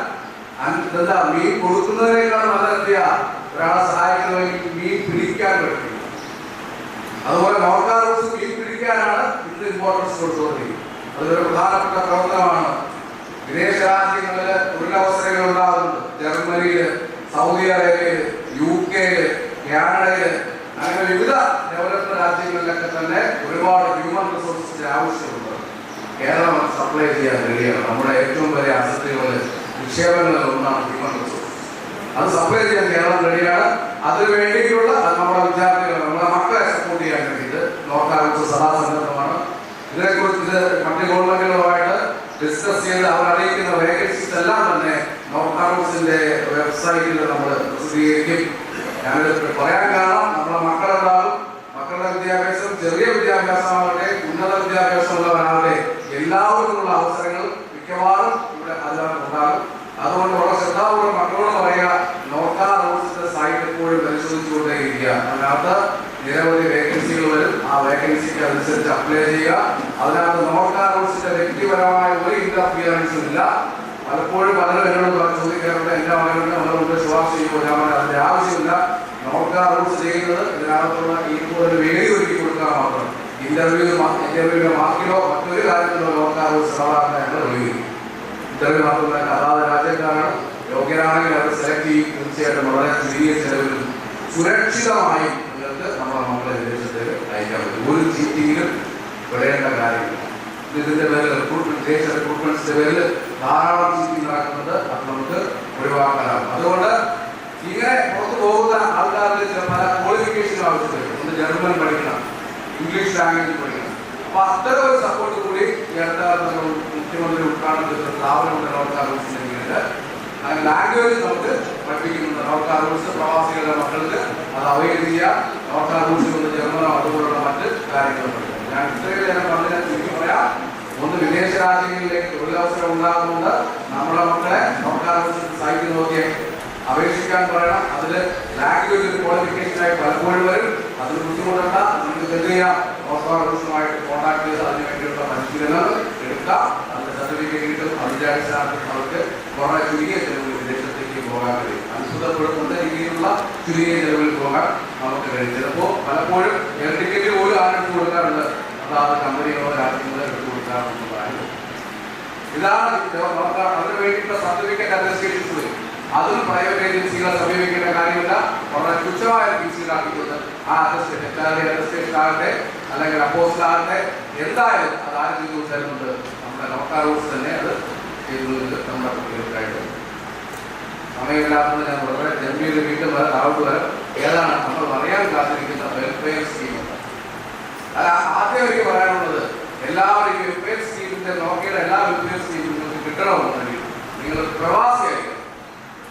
എന്താ, മീൻ കൊടുക്കുന്നതിനേക്കാൾ നല്ല എന്തിയാ ഒരാളെ സഹായിക്കണമെങ്കിൽ മീൻ പിടിക്കാൻ പറ്റും. അതുപോലെ നോർക്ക റൂട്ട്സ് മീൻ പിടിക്കാനാണ് ഇന്ന് ഇമ്പോർട്ടൻസ് കൊടുത്തുകൊണ്ടിരിക്കുന്നത്. അതൊരു പ്രധാനപ്പെട്ട പ്രവർത്തനമാണ്. വിദേശ രാജ്യങ്ങളിൽ തൊഴിലവസരങ്ങൾ ഉണ്ടാകുന്നുണ്ട്. ജർമ്മനിയില്, സൗദി അറേബ്യയില്, UK യില്, കാനഡയില്, അങ്ങനെ വിവിധ ഡെവലപ്ഡ് രാജ്യങ്ങളിലൊക്കെ തന്നെ ഒരുപാട് ഹ്യൂമൻ റിസോഴ്സിന്റെ ആവശ്യമുണ്ട്. കേരളം അത് സപ്ലൈ ചെയ്യാൻ റെഡിയാണ്. നമ്മുടെ ഏറ്റവും വലിയ അസറ്റുകളിൽ, നിക്ഷേപങ്ങളിൽ ഒന്നാണ് ഹ്യൂമൻ റിസോഴ്സ്. അത് സപ്ലൈ ചെയ്യാൻ കേരളം റെഡിയാണ്. അതിനു വേണ്ടിയിട്ടുള്ള നമ്മുടെ വിദ്യാർത്ഥികൾ, നമ്മുടെ മക്കളെ സപ്പോർട്ട് ചെയ്യാൻ വേണ്ടിയിട്ട് നോർക്ക റൂട്ട്സ് സദാ സന്നദ്ധമാണ്. ഇതിനെക്കുറിച്ച് ഇത് മറ്റ് ഗവൺമെന്റുകളുമായിട്ട് ഡിസ്കസ് ചെയ്ത് അവർ അറിയിക്കുന്ന വേക്കൻസീസ് എല്ലാം തന്നെ നോർക്ക റൂട്ട്സിന്റെ വെബ്സൈറ്റിൽ നമ്മൾ പ്രസിദ്ധീകരിക്കും. ഞാനിത് പറയാൻ കാരണം നമ്മുടെ മക്കളുണ്ടാകും. മക്കളുടെ വിദ്യാഭ്യാസം, ചെറിയ വിദ്യാഭ്യാസമാകട്ടെ ഉന്നത വിദ്യാഭ്യാസമുള്ളവരാകട്ടെ, എല്ലാവർക്കുമുള്ള അവസരങ്ങൾ മിക്കവാറും ഇവിടെ അതിനകത്ത് ഉണ്ടാകും. അതുകൊണ്ട് വളരെ ശ്രദ്ധാപൂർവ്വം മക്കളോട് പറയുക, നോർക്ക റൂട്ട്സിന്റെ സൈറ്റ് എപ്പോഴും പരിശോധിച്ചുകൊണ്ടേയിരിക്കുക. അതിനകത്ത് നിരവധി വേക്കൻസികൾ വരും. ആ വേക്കൻസിക്ക് അനുസരിച്ച് അപ്ലൈ ചെയ്യുക. അതിനകത്ത് നോർക്ക റൂട്ട്സിന്റെ വ്യക്തിപരമായ ഒരു ഇന്റർഫിയറൻസും ഇല്ല. പലപ്പോഴും പലരും എന്നോട് ചോദിക്കാറുണ്ട്, എന്റെ മകനുണ്ട്, അവരോട് ശുപാർശ ചെയ്യുമ്പോൾ ഞാൻ അതിന്റെ ആവശ്യമില്ല. നോർക്ക റൂട്ട്സ് ചെയ്യുന്നത് ഇതിനകത്തുള്ള ഈ ഒരു വേദി ഒരുക്കി കൊടുക്കാൻ മാത്രം. ഇന്റർവ്യൂവിന്റെ മാർക്കിലോ മറ്റൊരു കാര്യത്തിലോ നോർക്ക റൂട്ട്സ് സാധാരണ ഞങ്ങൾ ഉപയോഗിക്കും. ഇന്റർവ്യൂ നടത്തുന്ന അതാത് രാജ്യക്കാരാണ്. യോഗ്യരാണെങ്കിൽ അവർ സെലക്ട് ചെയ്യും. തീർച്ചയായിട്ടും വളരെ ചെറിയ ചെലവിലും സുരക്ഷിതമായും നിങ്ങൾക്ക് നമ്മുടെ മക്കളെ വിദേശത്തേക്ക് അയക്കാൻ പറ്റും. ഒരു ചീറ്റിങ്ങിലും വിടേണ്ട കാര്യമില്ല. ഇതിന്റെ പേരിൽ വിദേശ റിക്രൂട്ട്മെന്റ്സിന്റെ പേരിൽ ധാരാളം ചീറ്റിംഗ് നടക്കുന്നത് അത് നമുക്ക് ഒഴിവാക്കാനാകും. അതുകൊണ്ട് ഇങ്ങനെ പുറത്തു പോകുന്ന ആൾക്കാർക്ക് ചില പല ക്വാളിഫിക്കേഷൻ ആവശ്യമുണ്ട്. ഒന്ന് ജർമ്മൻ പഠിക്കണം, ഇംഗ്ലീഷ് ലാംഗ്വേജ് പഠിക്കണം. അപ്പൊ അത്തരം ഒരു സപ്പോർട്ട് കൂടി ഈ അടുത്ത കാലത്ത് മുഖ്യമന്ത്രി ഉദ്ഘാടനം ചെയ്ത സ്ഥാപനമുണ്ട് നോർക്ക റൂട്ട്സിന്റെ കീഴിൽ. ലാംഗ്വേജ് നമുക്ക് പഠിപ്പിക്കുന്നുണ്ട്. നോർക്ക റൂട്ട്സ് പ്രവാസികളുടെ മക്കൾക്ക് അത് അവൈഡ് ചെയ്യുക. നോർക്ക റൂട്ട്സിൽ ഒന്ന് ജർമ്മനോ അതുപോലുള്ള മറ്റ് കാര്യങ്ങൾ പഠിക്കും. ഞാൻ ഇത്രയും നേരം പറഞ്ഞാൽ ചുരുക്കി പറയാം. ഒന്ന്, വിദേശ രാജ്യങ്ങളിലേക്ക് തൊഴിലവസരം ഉണ്ടാകുന്നുണ്ട്. നമ്മുടെ മക്കളെ നോർക്ക റൂട്ട്സിന്റെ സൈറ്റ് നോക്കി അപേക്ഷിക്കാൻ പറയണം. അതിൽ ലാംഗ്വേജ് ക്വാളിഫിക്കേഷനായി പലപ്പോഴും വരും. അതിന് ബുദ്ധിമുട്ടണ്ട. നിങ്ങൾക്ക് എന്ത് ചെയ്യാം? നോർക്ക റൂട്ട്സുമായിട്ട് കോൺടാക്ട് ചെയ്ത് അതിന് വേണ്ടിയുള്ള പരിശീലനങ്ങൾ എടുക്കാം. അതിന്റെ സർട്ടിഫിക്കറ്റ് കിട്ടും. അതിന്റെ അടിസ്ഥാനത്തിൽ അവർക്ക് വളരെ ചുരുങ്ങിയ ചെലവിൽ വിദേശത്തേക്ക് പോകാൻ കഴിയും. അത്ഭുതപ്പെടുത്തുന്ന രീതിയിലുള്ള ചുരുങ്ങിയ ചെലവിൽ പോകാൻ നമുക്ക് കഴിയും. ചിലപ്പോൾ പലപ്പോഴും എയർ ടിക്കറ്റ് പോലും ആരെടുത്ത് കൊടുക്കാറുണ്ട്. അതാത് കമ്പനികളോ രാജ്യങ്ങളോ എടുത്തു കൊടുക്കാറുള്ളതാണ്. ഇതാണ് അതിന് വേണ്ടിയിട്ടുള്ള സർട്ടിഫിക്കറ്റ് അറ്റസ്റ്റേഷൻസ് വരും. അതും പ്രൈവറ്റ് ഏജൻസികളെ സമീപിക്കേണ്ട കാര്യമില്ല. വളരെ തുച്ഛമായ ഫീസിലാക്കിക്കൊണ്ട് ആ അറ്റസ്റ്റേഷൻ ആകട്ടെ അല്ലെങ്കിൽ അപ്പോസ്റ്റൽ ആകട്ടെ എന്തായാലും അത് ആരും ചെയ്തു തരുന്നുണ്ട്. നമ്മുടെ നോർക്ക റൂട്ട്സ് തന്നെ അത് ചെയ്യുന്നത് നമ്മുടെ കുട്ടികൾക്കായിട്ട്. സമയമില്ലാത്തത് ഞാൻ വളരെ ജമ്മിയിൽ വീണ്ടും വരെ താഴോട്ട് വരാം. ഏതാണ് നമ്മൾ അറിയാൻ കാത്തിരിക്കുന്ന വെൽഫെയർ സ്കീം? അത് ആദ്യം എനിക്ക് പറയാനുള്ളത്, എല്ലാവരും ഈ വെൽഫെയർ സ്കീമിന്റെ നോക്കിയുടെ എല്ലാ വെൽഫെയർ സ്കീമും നിങ്ങൾക്ക് കിട്ടണമെന്നുണ്ടെങ്കിൽ നിങ്ങൾ പ്രവാസിയായിരിക്കും.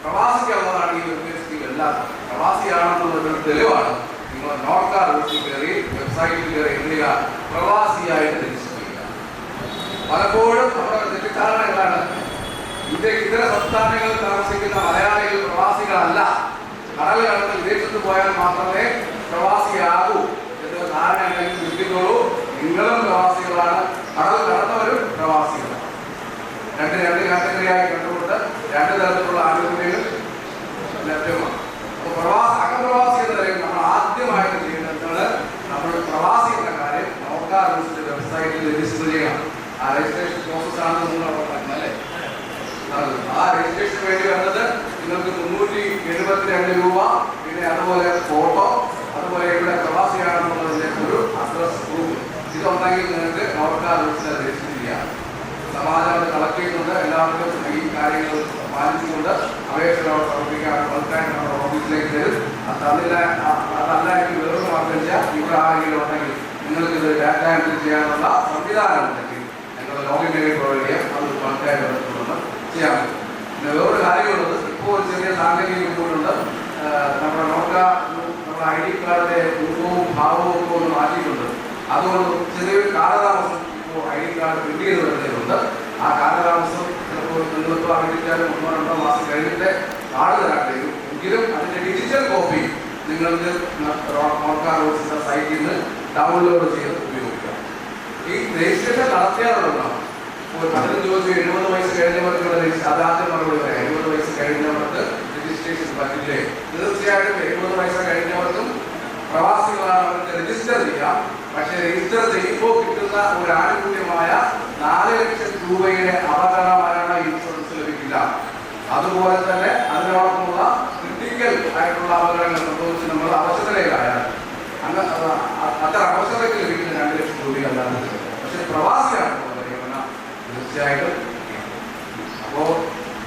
പ്രവാസിക്കുള്ളതാണ് ഈ വെൽഫെയർ സ്കീം എല്ലാം. പ്രവാസിയാണെന്നുള്ളൊരു തെളിവാണ് നിങ്ങൾ നോർക്ക റൂട്ട്സിൽ കയറി വെബ്സൈറ്റിൽ കയറി എന്തിക പ്രവാസിയായിട്ട് രജിസ്റ്റർ ചെയ്യുക. പലപ്പോഴും നമ്മുടെ തെറ്റിദ്ധാരണകളാണ്. ഇതര സംസ്ഥാനങ്ങളിൽ താമസിക്കുന്ന മലയാളികൾ പ്രവാസികളല്ല. കടൽ കടന്ന് വിദേശത്ത് പോയാൽ മാത്രമേ പ്രവാസിയാകൂ എന്ന ധാരണ ഉണ്ടെങ്കിൽ ചിന്തിക്കുള്ളൂ. നിങ്ങളും പ്രവാസികളാണ്, കടൽ കടന്നവരും പ്രവാസികളാണ്. രണ്ട് കാറ്റഗറിയായി കണ്ടുകൊണ്ട് രണ്ട് തരത്തിലുള്ള ആനുകൂല്യങ്ങൾ ലഭ്യമാണ്. അപ്പോൾ അകപ്രവാസി എന്ന നിലയിൽ നമ്മൾ ആദ്യമായിട്ട് ചെയ്യേണ്ടത് നമ്മൾ പ്രവാസി എന്ന കാര്യം നോർക്ക റൂട്ട്സിന്റെ വെബ്സൈറ്റിൽ രജിസ്റ്റർ ചെയ്യണം. ആ രജിസ്ട്രേഷൻ പ്രോസസ് ആണെന്ന് നിങ്ങൾ അവിടെ പറഞ്ഞത് അല്ലേ? ആ രജിസ്ട്രേഷന് വേണ്ടി വരുന്നത് നിങ്ങൾക്ക് 372 രൂപ. പിന്നെ അതുപോലെ ഫോട്ടോ, അതുപോലെ ഇവിടെ പ്രവാസിയാണെന്നുള്ള നോർക്ക റൂൾസിനെ രജിസ്റ്റർ ചെയ്യാം. സമാജം അത് കളക്ട് ചെയ്യുന്നുണ്ട്. എല്ലാവർക്കും ഈ കാര്യങ്ങൾ പാലിച്ചുകൊണ്ട് അപേക്ഷകളോട് സമർപ്പിക്കാൻ ആൾക്കാർ നമ്മുടെ ഓഫീസിലേക്ക് തരും. അതല്ല എനിക്ക് വേറൊരു മാർഗം ചെയ്യാം. ഇവിടെ ആരെങ്കിലും ഉണ്ടെങ്കിൽ നിങ്ങൾക്കിത് ഡാറ്റ എൻട്രി ചെയ്യാനുള്ള സംവിധാനം ഉണ്ടെങ്കിൽ ഞങ്ങൾ ലോഗിൻ ഐ ഡി പ്രൊവൈഡ് ചെയ്യാം. അത് ആൾക്കാർ ബന്ധപ്പെടുന്നത് ചെയ്യാൻ പറ്റും. പിന്നെ വേറൊരു കാര്യമുള്ളത്, ഇപ്പോൾ ഒരു ചെറിയ സാങ്കേതിക ബുദ്ധിമുട്ടുണ്ട്. നമ്മുടെ നമ്മുടെ ID കാർഡിന്റെ രൂപവും ഭാവവും ഒക്കെ ഒന്ന് മാറ്റിയിട്ടുണ്ട്. അതുകൊണ്ട് ചെറിയൊരു കാലതാമസം ഇപ്പോൾ ID കാർഡ് പ്രിന്റ് ചെയ്ത് വരുന്നതുണ്ട്. ആ കാലതാമസം ചിലപ്പോൾ നിങ്ങളിപ്പോൾ അറിയിച്ചാലും 1-2 മാസം കഴിഞ്ഞിട്ട് കാർഡ് തരാൻ കഴിയും. എങ്കിലും അതിന്റെ ഡിജിറ്റൽ കോപ്പി നിങ്ങൾക്ക് നോർക്ക റൂൾസിന്റെ സൈറ്റിൽ നിന്ന് ഡൗൺലോഡ് ചെയ്ത് ഉപയോഗിക്കാം. ഈ രജിസ്ട്രേഷൻ നടത്തിയാലുള്ളതാണ്. ഇപ്പോൾ 15 ദിവസം 70 വയസ്സ് കഴിഞ്ഞവർക്ക് അതാദ്യം മറുപടി പറയാം. 70 വയസ്സ് കഴിഞ്ഞവർക്ക് രജിസ്ട്രേഷൻ പറ്റില്ലേ? തീർച്ചയായിട്ടും 70 വയസ്സ് കഴിഞ്ഞവർക്കും പ്രവാസികളാണ് അവർക്ക് രജിസ്റ്റർ ചെയ്യാം. പക്ഷേ രജിസ്റ്റർ ചെയ്യുമ്പോൾ കിട്ടുന്ന ഒരു ആനുകൂല്യമായ 4 ലക്ഷം രൂപയുടെ അപകട മരണ ഇൻഷുറൻസ് ലഭിക്കില്ല. അതുപോലെ തന്നെ അതിനോടൊപ്പമുള്ള ക്രിട്ടിക്കൽ ആയിട്ടുള്ള അപകടങ്ങൾ സംഭവിച്ച് നമ്മൾ അവശതയിലായാൽ അത്ര അവസരത്തിൽ ലഭിക്കുന്ന 2 ലക്ഷം രൂപയല്ലാതെ. പക്ഷെ പ്രവാസിയാണ് തീർച്ചയായിട്ടും. അപ്പോൾ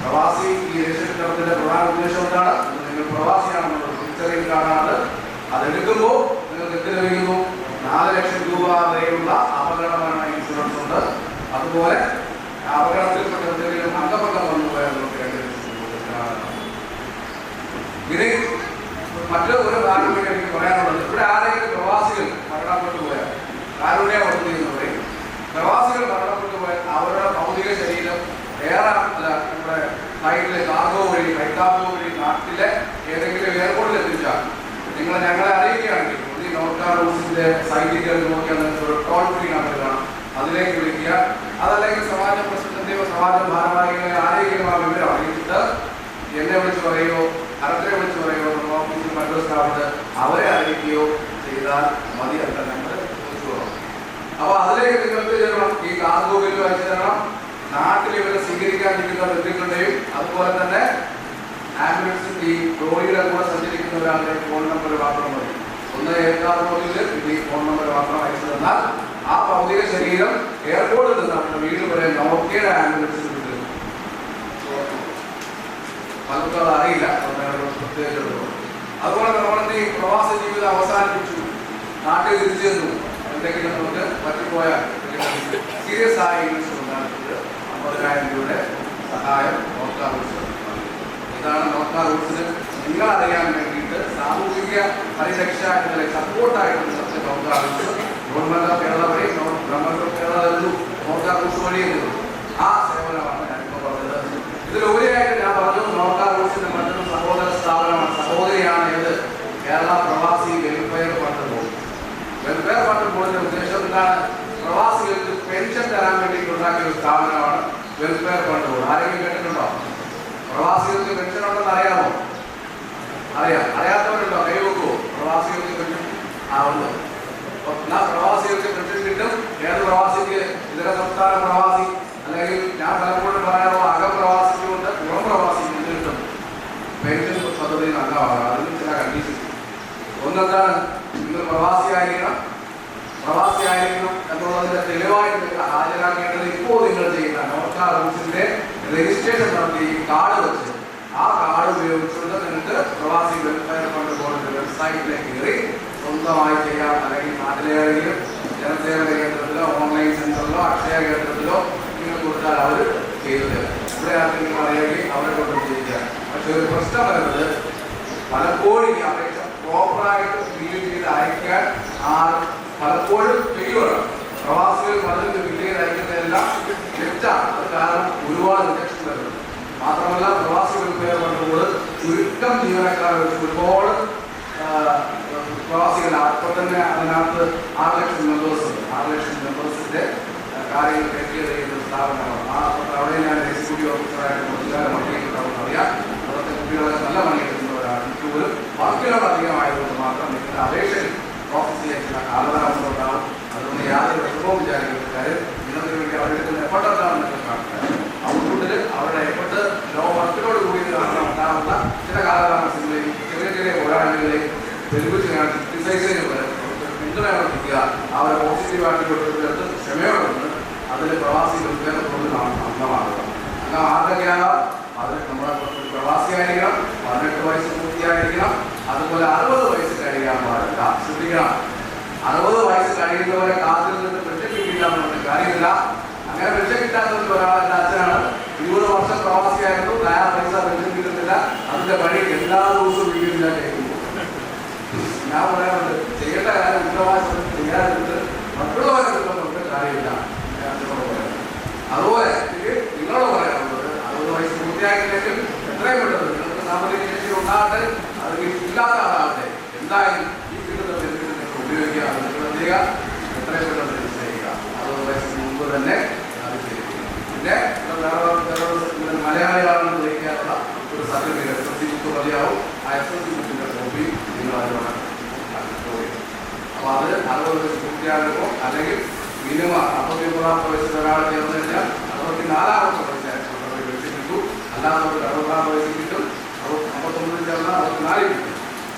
പ്രവാസി ഈ രജിസ്ട്രേഷന്റെ പ്രധാന ഉദ്ദേശം എന്താണ്? നിങ്ങൾ പ്രവാസിയാണെന്നുള്ള തിരിച്ചറിയൽ കാർഡാണ്. അതെടുക്കുമ്പോൾ നിങ്ങൾക്ക് എന്ത് ലഭിക്കുന്നു? 4 ലക്ഷം രൂപ വരെയുള്ള അപകട മരണ ഇൻഷുറൻസ് ഉണ്ട്. അതുപോലെ അപകടത്തിൽപ്പെട്ട എന്തെങ്കിലും അംഗപക്കം വന്നു പോയാൽ നമുക്ക് 2 ലക്ഷം രൂപ. ഇനി മറ്റൊരു കാര്യം കൂടി എനിക്ക് പറയാനുള്ളത്, ഇവിടെ ആരെങ്കിലും പ്രവാസികൾ മരണപ്പെട്ടു പോയാൽ കാരുണ്യ വർക്ക് ചെയ്യുന്നവരെ പ്രവാസികൾ മരണപ്പെട്ടു പോയാൽ അവരുടെ ഭൗതിക ശരീരം നമ്മുടെ ഫ്ലൈറ്റിലെ കാർഗോ വഴി നാട്ടിലെ ഏതെങ്കിലും എയർപോർട്ടിൽ എത്തിച്ചാൽ ഞങ്ങളെ അറിയിക്കുകയാണെങ്കിൽ ഈ നോർക്ക റൂൾസിന്റെ സൈറ്റിൽ കയറി നോക്കിയാൽ നിങ്ങൾക്ക് ഒരു ടോൾ ഫ്രീ നമ്പർ കാണാം. അതിലേക്ക് വിളിക്കുക. അതല്ലെങ്കിൽ സമാജ പ്രസിഡന്റെയോ സമാജ ഭാരവാഹികളെ ആരെങ്കിലും ആ വിവരം അറിയിച്ചിട്ട് എന്നെ വിളിച്ച് പറയുകയോ അരത്തെ വിളിച്ച് പറയുകയോ നമ്മുടെ ഓഫീസിൽ മറ്റൊരു സ്റ്റാഫിന് അവരെ അറിയിക്കുകയോ ചെയ്താൽ മതി. അല്ല ഞങ്ങൾ അപ്പോൾ അതിലേക്ക് നിങ്ങൾക്ക് ചെല്ലണം. ഈ കാർഗോ ബില്ല് അയച്ചു തരണം. നാട്ടിൽ ഇവരെ സ്വീകരിക്കാനിരിക്കുന്ന വ്യക്തികളുടെയും അതുപോലെ തന്നെ ആംബുലൻസിൽ ഈ ലോറിയുടെ കൂടെ സഞ്ചരിക്കുന്ന ഒരാളുടെ ഫോൺ നമ്പർ മാത്രം മതി. ഒന്ന് എയർകാർഗോയിൽ ഈ ഫോൺ നമ്പർ മാത്രം അയച്ചു തന്നാൽ ആ ഭൗതിക ശരീരം എയർപോർട്ടിൽ നിന്ന് നമ്മുടെ വീട് വരെ നോർക്കയുടെ ആംബുലൻസിൽ വിടുന്നു. പലർക്കും അത് അറിയില്ല. പ്രത്യേകിച്ചുള്ളൂ. അതുപോലെ നമ്മുടെ ഈ പ്രവാസ ജീവിതം അവസാനിപ്പിച്ചു, നാട്ടിൽ തിരിച്ചു ചെന്നു, എന്തെങ്കിലും നമുക്ക് പറ്റിപ്പോയാൽ സീരിയസ് ആയ ഇൻഷുറൻസ് ഉണ്ടാക്കുന്നത് 50,000 രൂപയുടെ സഹായം നോർക്ക റൂൾസ്. ഇതാണ് നോർക്ക റൂൾസിന് നിങ്ങളറിയാൻ വേണ്ടിയിട്ട് സാമൂഹിക പരിരക്ഷ എന്നതിലെ സപ്പോർട്ടായിട്ട് NORKA rules government of Kerala വഴി government of Kerala NORKA rules വഴി ആ സേവനമാണ് ഞാനിപ്പോൾ പറഞ്ഞത്. ഇതിലുപരിയായിട്ട് ഞാൻ പറഞ്ഞു നോർക്ക റൂൾസിന്റെ മറ്റൊരു സഹോദര സ്ഥാപനമാണ്, സഹോദരിയാണ് ഏത് കേരള പ്രവാസി welfare fund board. Welfare fund ബോർഡിന്റെ ഉദ്ദേശം എന്താണ്? പ്രവാസികൾക്ക് പെൻഷൻ തരാൻ വേണ്ടിയിട്ട് ഉണ്ടാക്കിയ ഒരു സ്ഥാപനമാണ് വെൽഫെയർ ഫണ്ട് ബോർഡ്. ആരെങ്കിലും കേട്ടിട്ടുണ്ടോ? പ്രവാസികൾക്ക് പെൻഷൻ ഉണ്ടെന്ന് അറിയാമോ? അറിയാത്തവരുണ്ടോ? കൈവെക്കുമോ? പ്രവാസികൾക്ക് പെൻഷൻ ആവുന്നു. പ്രവാസികൾക്ക് പെൻഷൻ കിട്ടും. ഏത് പ്രവാസിക്ക്? ഇതര സംസ്ഥാന പ്രവാസി, അല്ലെങ്കിൽ ഞാൻ പലപ്പോഴും പറയാറുള്ള അകപ്രവാസിക്കുണ്ട്, പുറം പ്രവാസിക്ക് എന്ത് കിട്ടും? പെൻഷൻ പദ്ധതിയിൽ അംഗമാകാം. അതിന് ചില കണ്ടീഷൻ. ഒന്നെന്താണ്? നിങ്ങൾ പ്രവാസിയായിരിക്കണം എന്നുള്ളതിന്റെ തെളിവായിട്ട് നിങ്ങൾ ഹാജരാക്കേണ്ടത് ഇപ്പോൾ നിങ്ങൾ ചെയ്യുന്ന നോർക്ക റൂൾസിന്റെ രജിസ്ട്രേഷൻ നടത്തി കാർഡ് വെച്ച് ആ കാർഡ് ഉപയോഗിച്ചുകൊണ്ട് നിങ്ങൾക്ക് പ്രവാസി വെൽഫെയർ ഫണ്ട് ബോർഡിന്റെ വെബ്സൈറ്റിലേക്ക് കയറി സ്വന്തമായി ചെയ്യാം. അല്ലെങ്കിൽ നാട്ടിലേതെങ്കിലും ജനസേവന കേന്ദ്രത്തിലോ ഓൺലൈൻ സെന്ററിലോ അക്ഷയ കേന്ദ്രത്തിലോ നിങ്ങൾ കൊടുത്താൽ അവർ ചെയ്തു തരും. ഇവിടെ ആർക്കെങ്കിലും അറിയുകയും അവരെ കൊണ്ട് ചെയ്യുക. പക്ഷെ ഒരു പ്രശ്നം വരുന്നത് പലപ്പോഴും ഈ അപേക്ഷ പ്രോപ്പറായിട്ട് ഫില്ല് ചെയ്ത് അയക്കാൻ പലപ്പോഴും ഫെയിലുമാണ്. പ്രവാസികൾ പലരും ഫില്ല് ചെയ്ത് അയക്കുന്നതെല്ലാം തെറ്റാണ്. അത് കാരണം ഒരുപാട് റിജക്ഷൻ വരുന്നത്. മാത്രമല്ല പ്രവാസി വെൽഫെയർ ഫണ്ട് ബോർഡ് ചുരുക്കം ജീവനക്കാരെ വെച്ച് ഒരുപാട് പ്രവാസികൾ അപ്പോൾ തന്നെ അതിനകത്ത് 6 ലക്ഷം മെമ്പേഴ്സ് ഉണ്ട്. 6 ലക്ഷം മെമ്പേഴ്സിന്റെ കാര്യങ്ങൾ ടേക്ക് ചെയ്യുന്ന സ്ഥാപനമാണ്. അവിടെ ഞാൻ എക്സിക്യൂട്ടീവ് ഓഫീസറായിട്ട് കുറച്ചുകാലം പണിയെടുക്കാമെന്ന് അറിയാം. അവിടുത്തെ കുട്ടികളെ നല്ല പണിയെടുക്കുന്നവരാണ്. പോലും വർക്കിനോട് അധികമായതുകൊണ്ട് മാത്രം നിങ്ങളുടെ അപേക്ഷയിൽ ഓഫീസിലേക്ക് ചില കാലതാമസം ഉണ്ടാകും. അതുകൊണ്ട് യാതൊരു വിഷമവും വിചാരിക്കുന്ന കാര്യം ഇതിനു വേണ്ടി അവരെടുക്കുന്ന എഫർട്ട് എന്താണെന്ന് നിങ്ങൾ കാണുക. ഔട്ട്പുട്ടിൽ അവരുടെ എഫർട്ട് ലോ വർക്കിനോട് കൂടി കാരണം ഉണ്ടാകുന്ന ചില കാലതാമസങ്ങളെയും ചെറിയ പോരായ്മകളെയും വെല്ലുവിളിച്ച് ക്രിട്ടിസൈസിന് പിന്തുണ പ്രവർത്തിക്കുക. അവരെ പോസിറ്റീവായിട്ട് ക്ഷമയോടെ പ്രവാസിയായിരിക്കണം, 18 വയസ്സ് പൂർത്തിയായിരിക്കണം, അതുപോലെ 60 വയസ്സ് കഴിയാൻ പാടില്ല. ശ്രദ്ധിക്കണം, 60 വയസ്സ് കഴിയുന്നവരെ കാത്തിൽ നിന്ന് പെൻഷൻ കിട്ടിയില്ല എന്ന് പറഞ്ഞ കാര്യമില്ല. അങ്ങനെ പെൻഷൻ കിട്ടാത്തവർക്ക് ഒരാളെൻ്റെ അച്ഛനാണ്, 20 വർഷം പ്രവാസിയായിരുന്നു, പൈസ പെൻഷൻ കിട്ടുന്നില്ല. അതിന്റെ വഴി എല്ലാ ദിവസവും വീട്ടിൽ ഞാൻ കേൾക്കുന്നു. ഞാൻ പറയാറുണ്ട്, ചെയ്യേണ്ട കാര്യം ഉത്തരവാദിത്വം ചെയ്യാറുണ്ട്, മറ്റുള്ളവരെ കിട്ടുന്നുണ്ട് കാര്യമില്ല. അതുപോലെ നിങ്ങളോട് പറയാനുള്ളത്, 60 വയസ്സ് പൂർത്തിയാക്കിയില്ലെങ്കിൽ എത്രയും പെട്ടെന്ന് നിങ്ങൾക്ക് സാമ്പത്തിക ശേഷി ഉണ്ടാകട്ടെ, അത് ഇല്ലാത്ത ആളാകട്ടെ, എന്തായാലും ഈ കിട്ടുന്ന ബെനിഫിറ്റ് നിങ്ങൾ ഉപയോഗിക്കുക, അത് നിങ്ങൾ ചെയ്യുക, എത്രയും പെട്ടെന്ന് രജിസ്റ്റർ ചെയ്യുക. 60 വയസ്സിന് മുമ്പ് തന്നെ അത് ചെയ്തിരിക്കുക. പിന്നെ മലയാളികളാണെന്ന് ഗ്രഹിക്കാനുള്ള ഒരു സർട്ടിഫിക്കറ്റ് SSLC ബുക്ക് മതിയാവും. ആ SSLC ബുക്കിന്റെ കോപ്പി നിങ്ങൾ അതിനോട്. അപ്പോൾ അത് 60 വയസ്സ് പൂർത്തിയാകുമ്പോൾ, അല്ലെങ്കിൽ മിനിമം 59 വയസ്സിൽ ഒരാൾ ചേർന്ന് കഴിഞ്ഞാൽ 64 വയസ്സായിട്ട് ബെനിഫിറ്റ് കിട്ടും. അല്ലാത്തവർക്ക് 60 വയസ്സിൽ കിട്ടും, 59 ചേർന്നാൽ 64 കിട്ടും.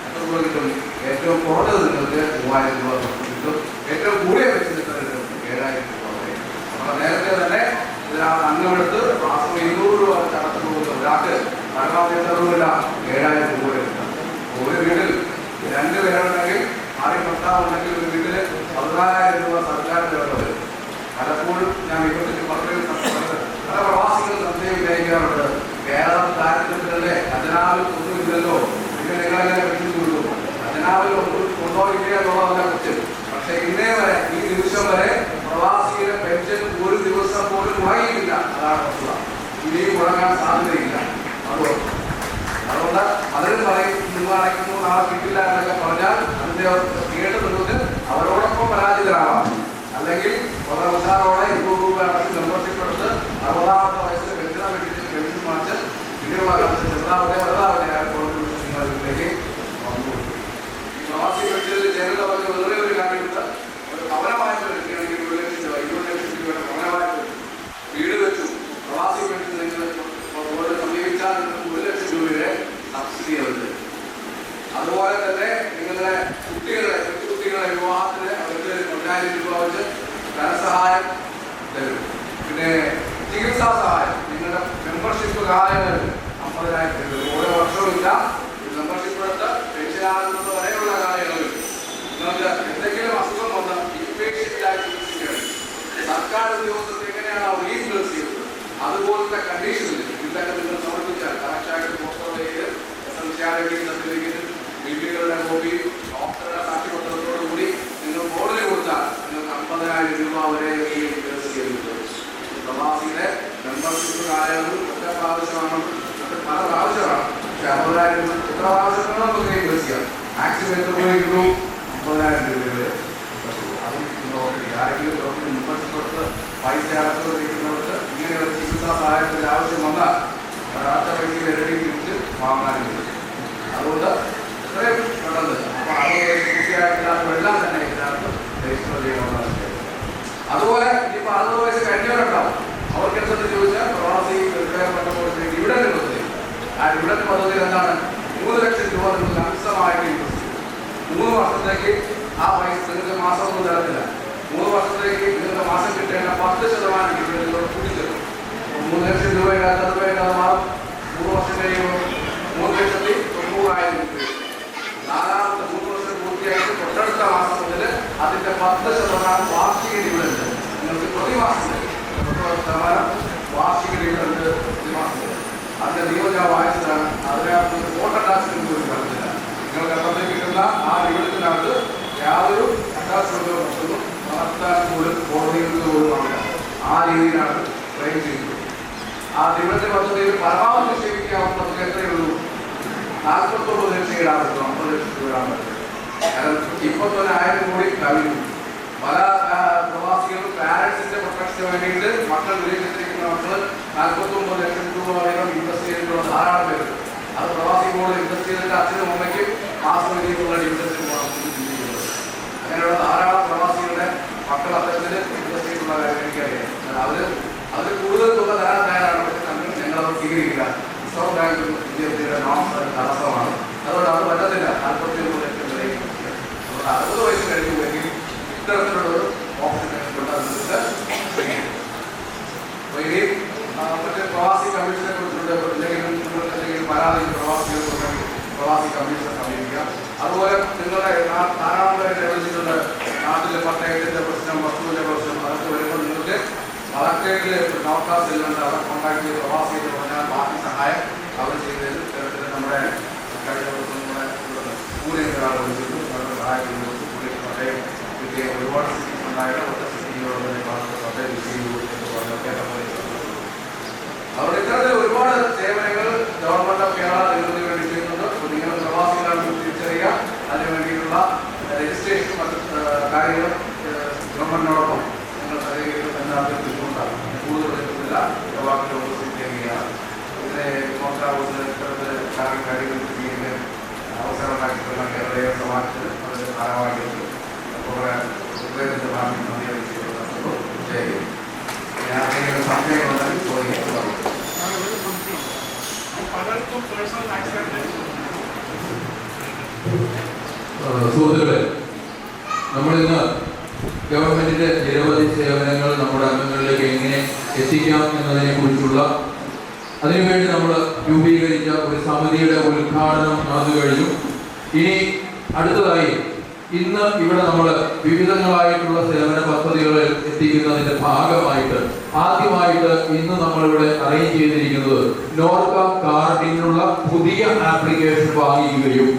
എത്ര രൂപ കിട്ടും? ഏറ്റവും കുറഞ്ഞത് നിങ്ങൾക്ക് 3000 രൂപ കിട്ടും. ഏറ്റവും കൂടിയ വെച്ച് എത്ര കിട്ടും? 7000 രൂപ വരെ. അപ്പോൾ നേരത്തെ തന്നെ ഇതിനകത്ത് അംഗമെടുത്ത് മാസം 200 രൂപ അടച്ചു പോകുന്ന ഒരാൾക്ക് പരമാവധി എത്ര രൂപയില്ല? 7000 രൂപ കിട്ടും. ഒരു വീട്ടിൽ 2 പേരുണ്ടെങ്കിൽ, ആദ്യം ഭർത്താവ് ഉണ്ടെങ്കിൽ ഒരു വീട്ടിൽ 14,000 രൂപ സർക്കാരിന്റെ വരെ വരും. പലപ്പോഴും ഞാൻ വിപത്തിൽ പല പ്രവാസികൾ സംശയം വിചാരിക്കാറുണ്ട്, കേരളം ദാരിദ്ര്യത്തിലല്ലേ, ഖജനാവിൽ ഒന്നുമില്ലല്ലോ, പിന്നെ നിങ്ങളെങ്ങനെ പെൻഷൻ കൊടുക്കും? ഖജനാവിൽ കൊണ്ടുപോയില്ല എന്നുള്ളതല്ല കുറിച്ച്. പക്ഷെ ഇന്നേ വരെ, ഈ നിമിഷം വരെ പ്രവാസിയുടെ പെൻഷൻ ഒരു ദിവസം പോലും മുടങ്ങിയിട്ടില്ല. അതാണ് വസ്തുത. ഇനിയും മുടങ്ങാൻ സാധ്യതയില്ല. അതുകൊണ്ട് പലരും പറയും, നിങ്ങൾ അടയ്ക്കുന്നു, നാളെ കിട്ടില്ല എന്നൊക്കെ പറഞ്ഞാൽ അതിന്റെ കേട്ട് നിങ്ങൾക്ക് അവരോടൊപ്പം പരാജിതരാവാം. അല്ലെങ്കിൽ വളരെ ഉഷാറോടെ 200 രൂപ അടച്ച് മെമ്പർഷിപ്പ് എടുത്ത് 60ാമത്തെ വയസ്സിൽ പെൻഷൻ മാച്ച് പിന്നീടുള്ള കാലത്ത് ചെറുതാവട്ടെ വലുതാവട്ടെ നിങ്ങളിലേക്ക് വന്നു. ഈ പ്രവാസി പെൻഷനിൽ ചേരുന്ന വേറെ ഒരു കാര്യമുണ്ട്. ഒരു ഭവനവായ്പ എടുക്കുകയാണെങ്കിൽ 20 ലക്ഷം രൂപ ഭവനവായ്പ വീട് വെച്ചു പ്രവാസി പെൻഷൻ നിങ്ങൾ സമീപിച്ചാൽ 1 ലക്ഷം രൂപയുടെ സബ്സിഡി ഉണ്ട്. അതുപോലെ തന്നെ നിങ്ങളുടെ കുട്ടികളെ വിവാഹത്തിന് അവർക്ക് 1,000 രൂപ വെച്ച് ധനസഹായം തരും. പിന്നെ ചികിത്സാ സഹായം നിങ്ങളുടെ മെമ്പർഷിപ്പ് കാലയളവിൽ 50,000 രൂപ ഓരോ വർഷവും ഇല്ല. മെമ്പർഷിപ്പ് എടുത്ത് പെൻഷനാകുന്നത് വരെയുള്ള കാലയളവിൽ നിങ്ങൾക്ക് എന്തെങ്കിലും അസുഖം വന്ന് ഇൻപേഷ്യൻ്റായി ചികിത്സിക്കുകയാണ്. സർക്കാർ ഉദ്യോഗസ്ഥർക്ക് എങ്ങനെയാണ് റീഇംബേഴ്സ് ചെയ്യുന്നത്, അതുപോലത്തെ കണ്ടീഷനിൽ ഇതൊക്കെ നിങ്ങൾ സമർപ്പിച്ചാൽ കറക്റ്റായിട്ട് പോസ്റ്റർ ചെയ്ത് SSLC സർട്ടിഫിക്കറ്റ്, വീട്ടുകളുടെ കോപ്പി, ഡോക്ടറുടെ സാക്ഷ്യപത്രത്തോടുകൂടി നിങ്ങൾ ബോർഡിൽ കൊടുത്താൽ നിങ്ങൾക്ക് 50,000 രൂപ വരെ റീഇംബേഴ്സ് ചെയ്തിട്ടുണ്ട്. പ്രവാസിയുടെ മെമ്പർഷിപ്പ് കാലയളവ് ഒറ്റ പ്രാവശ്യമാണ്, പല പ്രാവശ്യമാണ്. പക്ഷെ 50,000 രൂപ എത്ര പ്രാവശ്യമാണ് നമുക്ക് റീഇംബേഴ്സ് ചെയ്യാം. മാക്സിമം എത്ര രൂപ കിട്ടും? 50,000 രൂപയുടെ ആരെങ്കിലും മെമ്പർഷിപ്പ് എടുത്ത് പൈസ അടച്ചുകൊണ്ടിരിക്കുന്നവർക്ക് ഇങ്ങനെയുള്ള ചികിത്സാ സഹായത്തിന്റെ ആവശ്യം വന്നാൽ അടുത്ത പൈസയിൽ ഇരട്ടി തിരിച്ച് വാങ്ങാനും. അതുകൊണ്ട് ഇത്രയും പെട്ടെന്ന് അപ്പോൾ 60 വയസ്സ് പൂർത്തിയായിട്ടില്ലാത്തവരെല്ലാം തന്നെ ഇതിനകത്ത് രജിസ്റ്റർ ചെയ്യണമെന്നാണ്. അതുപോലെ ഇനിയിപ്പോൾ 60 വയസ്സ് കഴിഞ്ഞവരുണ്ടാവും, അവർക്ക് എന്തെന്ന് ചോദിച്ചാൽ പ്രവാസി റിട്ടയർമെന്റ് ഡിവിഡന്റ് പദ്ധതി. ആ ഡിവിഡന്റ് പദ്ധതിയിൽ എന്താണ്? 3 ലക്ഷം രൂപ നിങ്ങൾക്ക് അംശമായിട്ട് ഇൻവെസ്റ്റ് ചെയ്യും. 3 വർഷത്തേക്ക് ആ പൈസ നിങ്ങൾക്ക് മാസം ഒന്നും തരത്തില്ല. 3 വർഷത്തേക്ക് നിങ്ങൾക്ക് മാസം കിട്ടേണ്ട 10% ഡിവിഡന്റുകൾ കൂട്ടിച്ചേരും. 3 ലക്ഷം രൂപയുടെ 60 മാസം 3 വർഷം കഴിയുമ്പോൾ 3,90,000 രൂപ. 4ാമത്തെ 3 വർഷം പൂർത്തിയായിട്ട് തൊട്ടടുത്ത മാസം മുതൽ അതിന്റെ 10% വാർഷിക ഡിവിഡന്റ് നിങ്ങൾക്ക് പ്രതിമാസം തരും. 10% വാർഷിക ഡിവിഡന്റ് പ്രതിമാസം. അതിന്റെ നിയമം ഞാൻ വായിച്ചതാണ്. അതിനകത്ത് വോട്ടർ ടാക്സിന് പോലും കടത്തില്ല. നിങ്ങൾക്ക് അപ്പുറത്തേക്ക് കിട്ടുന്ന ആ ഡിവിഡന്റിനകത്ത് യാതൊരു അറ്റാച്ച്മെന്റും നടത്താൻ പോലും കോടതികൾക്ക് പോലും ആവില്ല. ആ രീതിയിലാണ് ക്ലെയിം ചെയ്യുന്നത്. ആ ഡിവിഡന്റ് പദ്ധതിയിൽ പരമാവധി നിക്ഷേപിക്കാവുന്ന നമുക്ക് എത്രയേ ഉള്ളൂ? 49 ലക്ഷം ഇടാൻ പറ്റും, 50 ലക്ഷം രൂപ ഇടാൻ പറ്റും. കാരണം ഇപ്പോൾ തന്നെ 1000 കോടി കവിഞ്ഞു. പല പ്രവാസികളും പാരന്റ്സിന്റെ പ്രൊട്ടക്ഷന് വേണ്ടിയിട്ട് മക്കൾ വിദേശത്തിരിക്കുന്ന മക്കൾ 49 ലക്ഷം രൂപ വരെ ഇൻവെസ്റ്റ് ചെയ്തിട്ടുള്ള ധാരാളം പേര്. അത് പ്രവാസി ബോർഡ് ഇൻവെസ്റ്റ് ചെയ്തിട്ട് അച്ഛനും അമ്മയ്ക്കും മാസം രീതിയിലുള്ള ഡിവിഡൻസിന് ചിന്തിക്കുന്നത്. അങ്ങനെയുള്ള ധാരാളം പ്രവാസികളുടെ മക്കൾ അത്തരത്തിൽ ഇൻവെസ്റ്റ് ചെയ്തിട്ടുള്ള കാര്യം എനിക്കറിയാം. അതിൽ കൂടുതൽ തുക തരാൻ തയ്യാറാണ്. ഞങ്ങളത് സ്വീകരിക്കില്ല. റിസർവ് ബാങ്ക് ഇന്ത്യയുടെ നോംസ് തടസ്സമാണ്. അതുകൊണ്ട് അത് പറ്റത്തില്ല. 41 ലക്ഷം വരെ 60 വയസ്സ് കഴിയുമെങ്കിൽ ഇത്തരത്തിലുള്ളൊരു ഓപ്ഷൻ ഇനി മറ്റേ പ്രവാസി കമ്മീഷനെ കുറിച്ചുണ്ട്. എന്തെങ്കിലും പരാതി പ്രവാസികൾക്കുണ്ടെങ്കിൽ പ്രവാസി കമ്മീഷനെ സമീപിക്കാം. അതുപോലെ നിങ്ങളുടെ ധാരാളം പേരെ വിളിച്ചിട്ടുണ്ട്. നാട്ടിലെ പട്ടയത്തിൻ്റെ പ്രശ്നം, വസ്തുവിൻ്റെ പ്രശ്നം, അതൊക്കെ വരുമ്പോൾ നിങ്ങൾക്ക് കളക്ടറേറ്റിൽ നോക്കാസ് ചെല്ലുന്നുണ്ട്. അവരെ കോൺടാക്ട് ചെയ്ത് പ്രവാസി എന്ന് പറഞ്ഞാൽ ബാക്കി സഹായം അവർ ചെയ്തതിൽ ഇത്തരത്തിൽ നമ്മുടെ കഴിഞ്ഞ ദിവസം നമ്മുടെ കൂലിയിൽ ഒരാൾ വിളിച്ചിട്ട് അവരുടെ സഹായം കൊടുത്തു. കൂലി പട്ടയം കിട്ടിയ ഒരുപാട് സിറ്റീസ് ഉണ്ടായിട്ട് ഒറ്റ സിറ്റിയിലുള്ള പട്ടയം ചെയ്തു എന്ന് പറഞ്ഞു കേട്ടപ്പോൾ അവരുടെ ഇത്തരത്തിൽ ഒരുപാട് സേവനങ്ങൾ ഗവൺമെന്റ് ഓഫ് കേരള നിങ്ങൾക്ക് വേണ്ടി ചെയ്യുന്നുണ്ട്. നിങ്ങൾ പ്രവാസികളാണെന്ന് തിരിച്ചറിയുക. അതിന് വേണ്ടിയിട്ടുള്ള രജിസ്ട്രേഷൻ മറ്റ് കാര്യങ്ങളും ഗവൺമെന്റിനോടൊപ്പം നിങ്ങൾ സഹകരിക്കും എന്ന അഭ്യർത്ഥിച്ചുകൊണ്ടാണ് കൂടുതൽ എടുക്കുന്നില്ല. വാക്കിൽ ഓപ്പോസിറ്റ് ചെയ്യുകയാണ്. ഇതിനെ ഹൗസിൽ ഇത്തരത്തിൽ കാര്യങ്ങൾ ചെയ്യുന്ന അവസരം ഉണ്ടാക്കിയിട്ടുള്ള കേരളീയ സമാജത്തിന് അതിന് ഭാരവാഹികൾക്ക് കുറേ നന്ദി അറിയിച്ചുകൊണ്ട് ചെയ്യുന്നു. ആരെങ്കിലും സംശയങ്ങളുണ്ടെങ്കിൽ ചോദിക്കാൻ സുഹൃത്തുക്കളെ, നമ്മളിന്ന് ഗവൺമെന്റിന്റെ നിരവധി സേവനങ്ങൾ നമ്മുടെ അംഗങ്ങളിലേക്ക് എങ്ങനെ എത്തിക്കാം എന്നതിനെ കുറിച്ചുള്ള അതിനുവേണ്ടി നമ്മൾ രൂപീകരിച്ച ഒരു സമിതിയുടെ ഉദ്ഘാടനം നടന്നു കഴിഞ്ഞു. ഇനി അടുത്തതായി ഇന്ന് ഇവിടെ നമ്മൾ വിവിധങ്ങളായിട്ടുള്ള സേവന പദ്ധതികൾ എത്തിക്കുന്നതിന്റെ ഭാഗമായിട്ട് ആദ്യമായിട്ട് ഇന്ന് നമ്മളിവിടെ അറേഞ്ച് ചെയ്തിരിക്കുന്നത് നോർക്ക കാർഡിനുള്ള പുതിയ ആപ്ലിക്കേഷൻ വാങ്ങിക്കുകയും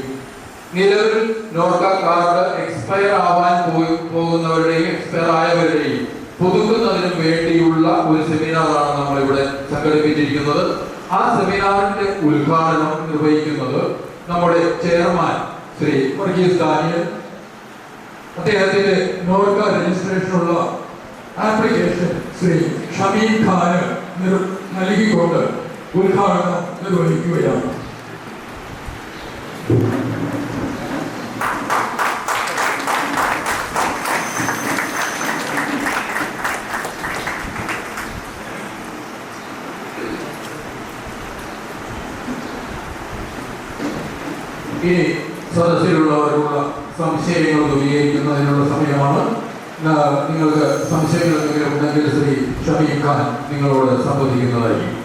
നിലവിൽ നോർക്ക കാർഡ് എക്സ്പയർ ആവാൻ പോകുന്നവരുടെയും എക്സ്പയർ ആയവരുടെയും പുതുക്കുന്നതിനും വേണ്ടിയുള്ള ഒരു സെമിനാറാണ് നമ്മളിവിടെ സംഘടിപ്പിച്ചിരിക്കുന്നത്. ആ സെമിനാറിന്റെ ഉദ്ഘാടനം നിർവഹിക്കുന്നത് നമ്മുടെ ചെയർമാൻ ശ്രീ വർഗീസ് ഡാനിയൽ. അദ്ദേഹത്തിന്റെ നോർക്ക രജിസ്ട്രേഷനുള്ള ആപ്ലിക്കേഷൻ ശ്രീ ഷമീം ഖാന് നൽകിക്കൊണ്ട് ഉദ്ഘാടനം നിർവഹിക്കുകയാണ്. ഇനി സദസ്സിലുള്ളവരുള്ള സംശയങ്ങൾ ദൂരീകരിക്കുന്നതിനുള്ള സമയമാണ്. നിങ്ങൾക്ക് സംശയങ്ങൾ എന്തെങ്കിലും ഉണ്ടെങ്കിൽ ശ്രീ ഷമീം ഖാൻ നിങ്ങളോട് സംവദിക്കുന്നതായിരിക്കും.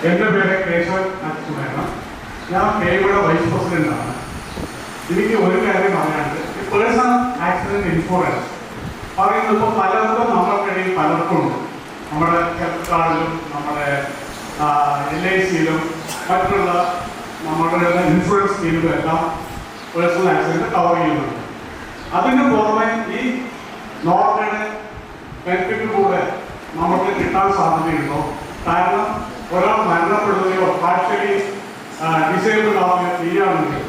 എൻ്റെ പേര് കേശവൻ അച്യുതനാണ്. ഞാൻ കേയുടെ വൈസ് പ്രസിഡന്റാണ്. എനിക്ക് ഒരു കാര്യം പറയാനുണ്ട്. ഈ പേഴ്സണൽ ആക്സിഡന്റ് ഇൻഷുറൻസ് പറയുന്നത് ഇപ്പോൾ പലർക്കും നമ്മൾക്കിടയിൽ പലർക്കുമുണ്ട്. നമ്മുടെ ഹെൽത്ത് കാർഡിലും നമ്മുടെ LICയിലും മറ്റുള്ള നമ്മുടെ ഇൻഷുറൻസ് സ്കീമിലും എല്ലാം പേഴ്സണൽ ആക്സിഡന്റ് കവർ ചെയ്യുന്നുണ്ട്. അതിന് പുറമെ ഈ നോർക്കയുടെ ബെനിഫിറ്റ് കൂടെ നമുക്ക് കിട്ടാൻ സാധ്യതയുണ്ടോ? കാരണം ഒരാൾ മരണപ്പെടുകയോ പാർഷ്യലി ഡിസേബിൾ ആവുകയോ ചെയ്യുകയാണെങ്കിൽ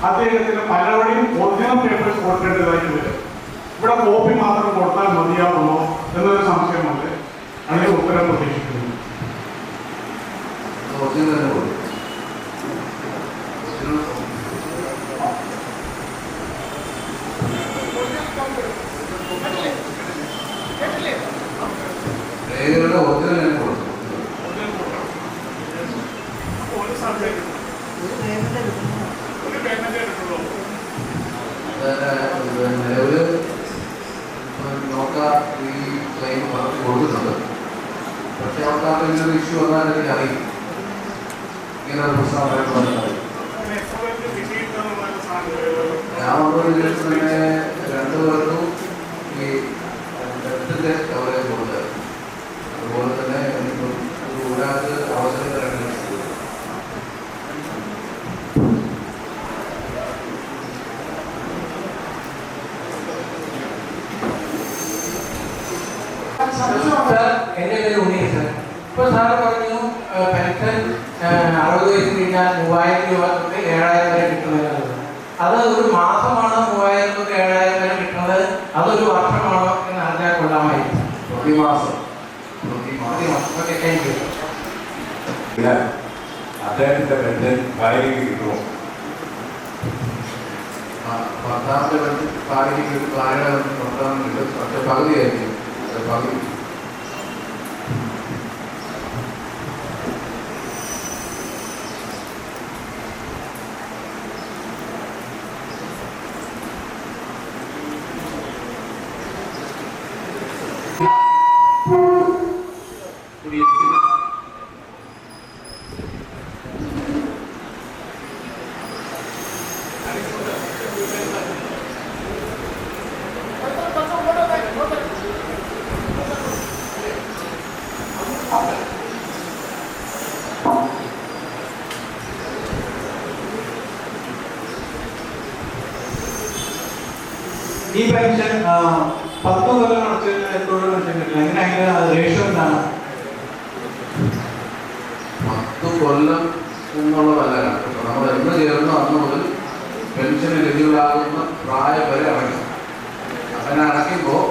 അദ്ദേഹത്തിന് പലവഴിയും ഒറിജിനൽ പേപ്പേഴ്സ് കൊടുക്കേണ്ടതായിട്ട് വരും. ഇവിടെ കോപ്പി മാത്രം കൊടുത്താൽ മതിയാവുമോ എന്നൊരു സംശയമുണ്ട്. അതിന് ഉത്തരം പ്രതീക്ഷിക്കുന്നു. നിലവിൽ നോക്കാം ഈ ക്ലെയിം കൊടുക്കുന്നുണ്ട്. പക്ഷേ അവർക്ക് ഇങ്ങനൊരു ഇഷ്യൂ വന്നാൽ എനിക്ക് അറിയും. ഇങ്ങനെ ഒരു പ്രശ്നം അറിയും. ഞാൻ വിചാരിച്ചു തന്നെ 2 പേർക്കും ഈ ഹെൽത്തിൻ്റെ കവറേജ് കൊടുത്തത്. അതുപോലെ തന്നെ എനിക്കും ഒരാൾക്ക് അവസരം തരേണ്ടത്. എൻ്റെ പേര് ഉണ്ണീസ്. ഇപ്പോൾ സാറ് പറഞ്ഞു പെൻഷൻ 60 വയസ്സ് കഴിഞ്ഞാൽ 3000 രൂപ തൊട്ട് 7000 വരെ കിട്ടുന്നത്. അത് ഒരു മാസമാണോ 3000 തൊട്ട് 7000 വരെ കിട്ടുന്നത്? അതൊരു വർഷമാണോ എന്ന് അറിഞ്ഞാൽ കൊള്ളാമായിരിക്കും. പ്രതിമാസം. Okay, thank you. അദ്ദേഹത്തിന്റെ പെൻഷൻ ഭാര്യയ്ക്ക് കിട്ടുമോ? ഭർത്താവിൻ്റെ പെൻഷൻ ഭാര്യയ്ക്ക് കിട്ടും. ഭാര്യയുടെ പെൻഷൻ ഭർത്താവിന് കിട്ടും. പക്ഷെ പകുതിയായിരിക്കും. പകുതി ഈ പെൻഷൻ 10 കൊല്ലം അടച്ചിട്ട് എപ്പോഴും പെൻഷൻ കിട്ടില്ല. എങ്ങനെ അതിന്റെ റേഷ്യോ എന്താണ്? 10 കൊല്ലം എന്നുള്ളതല്ല കണക്ക്. നമ്മൾ എന്ന് ചേർന്ന് അന്ന് മുതൽ പെൻഷൻ ലഭ്യമാകുന്ന പ്രായം വരെ അടയ്ക്കും. അങ്ങനെ അടയ്ക്കുമ്പോൾ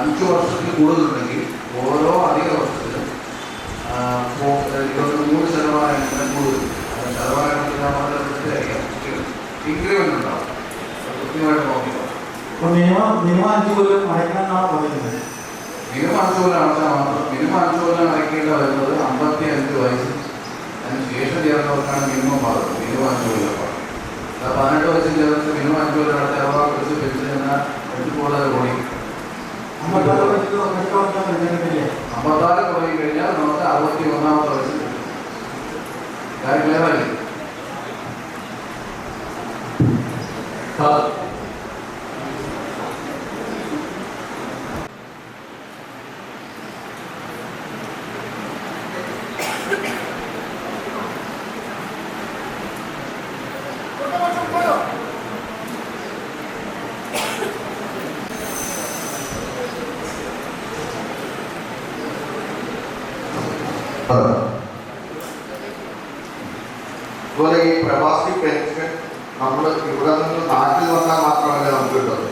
5 വർഷത്തിൽ കൂടുതലുണ്ടെങ്കിൽ ഓരോ അധിക വർഷത്തിലും 23% കൂടുതൽ ഇൻക്രിമെന്റ് ഉണ്ടാവും. കൃത്യമായിട്ട് നോക്കിക്കോ. മിനിമം 5 കൊല്ലം അടയ്ക്കണമെന്നാണ് പറയുന്നത്. മിനിമം 5 കൊല്ലം അടച്ചാൽ മാത്രം. മിനിമം 5 കൊല്ലം അടയ്ക്കേണ്ട വരുന്നത് 55 വയസ്സിൽ അതിന് ശേഷം ചേർന്നവർക്കാണ് മിനിമം പാടുന്നത്. മിനിമം 5 കൊല്ലം പാടും. 18 വയസ്സിൽ ചേർത്ത് മിനിമം 5 കൊല്ലം അടച്ച 60 വയസ്സ് പെൻഷൻ എന്നാൽ 8 കോടി. 56 തുടങ്ങി കഴിഞ്ഞാൽ നമുക്ക് 61ാമത്തെ വയസ്സിൽ കാര്യം ക്ലിയറായി. അതുപോലെ ഈ പ്രവാസി പെൻഷൻ നമ്മൾ ഇവിടെ നിന്ന് നാട്ടിൽ വന്നാൽ മാത്രമല്ല നമുക്ക് കിട്ടുന്നത്.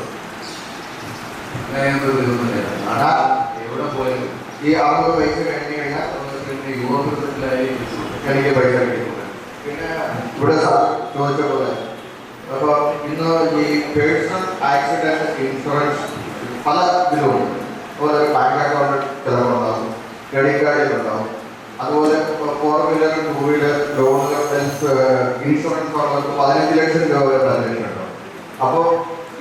എവിടെ പോയാലും ഈ 60 വയസ്സ് കഴിഞ്ഞ് കഴിഞ്ഞാൽ യൂറോപ്പിലായി എനിക്ക് പൈസ കിട്ടുന്നത്. പിന്നെ ഇവിടെ ചോദിച്ച പോലെ അപ്പോൾ ഇന്ന് ഈ പേഴ്സണൽ ആക്സിഡന്റ് ഇൻഷുറൻസ് പല ഇതിലുമുണ്ട്. അതുപോലെ ബാങ്ക് അക്കൗണ്ട് ചിലവുണ്ടാവും, ക്രെഡിറ്റ് കാർഡിലുണ്ടാവും. അതുപോലെ 4 വീലർ 2 വീലർ ലോണുകൾ ഇൻഷുറൻസ് ഉള്ളവർക്ക് 15 ലക്ഷം രൂപ വരെ പരിഗണിക്കുന്നുണ്ടാവും. അപ്പോൾ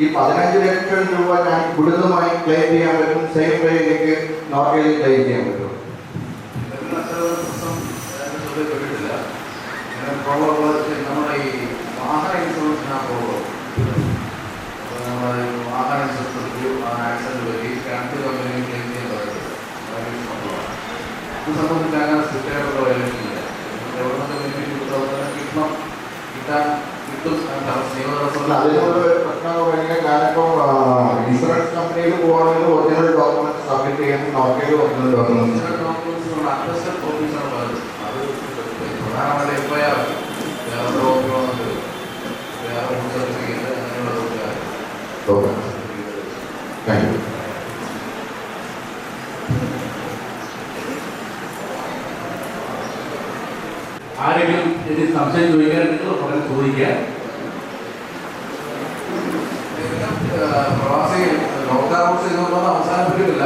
ഈ 15 ലക്ഷം രൂപ ഞാൻ കുടുതലുമായി ക്ലെയിം ചെയ്യാൻ പറ്റും. സെയിം വേ എനിക്ക് നോർമലി ക്ലെയിം ചെയ്യാൻ പറ്റും. നമ്മുടെ ഈ വാഹന ഇൻഷുറൻസിനാ പ്രോബ്ലം. നമ്മുടെ വാഹന ഇൻഷുറൻസ് എടുത്തു, ആക്സിഡന്റ് പറ്റി 2 കമ്പനിയിൽ ക്ലെയിം ചെയ്യാൻ പറ്റും. ഇത് സംബന്ധിച്ച് അങ്ങനെ സ്ട്രിക്റ്റായിട്ടുള്ള വയലേഷനില്ല. എവിടെ നിന്ന് ബെനിഫിറ്റ് കിട്ടണം, കിട്ടും. അതിനുള്ള പ്രശ്നം കഴിഞ്ഞാൽ ഞാനിപ്പോൾ ഇൻഷുറൻസ് കമ്പനിയിൽ പോകുകയാണെങ്കിൽ ഒറിജിനൽ ഡോക്യുമെന്റ് സബ്മിറ്റ് ചെയ്യുമ്പോൾ നോക്കിയത് ഒറിജിനൽ ഡോക്യുമെന്റ് അറ്റസ്റ്റഡ് ഓഫീസാണ് പറയുന്നത്. അത് പ്രധാനമായിട്ട് എഫ്ഐആർ വേറെ ഡോക്യുമെന്റ് വേറെ സർട്ടിഫിക്കറ്റ് അങ്ങനെയുള്ള ഓക്കെ. Thank you. ആരെങ്കിലും ഇതിന് സംശയം ചോദിക്കാനുണ്ടെങ്കിൽ ഉടനെ ചോദിക്കാം. പ്രവാസി ലോക്ക്ഡൗൺ ചെയ്തുകൊണ്ടൊന്നും അവസാനിപ്പിക്കുന്നില്ല.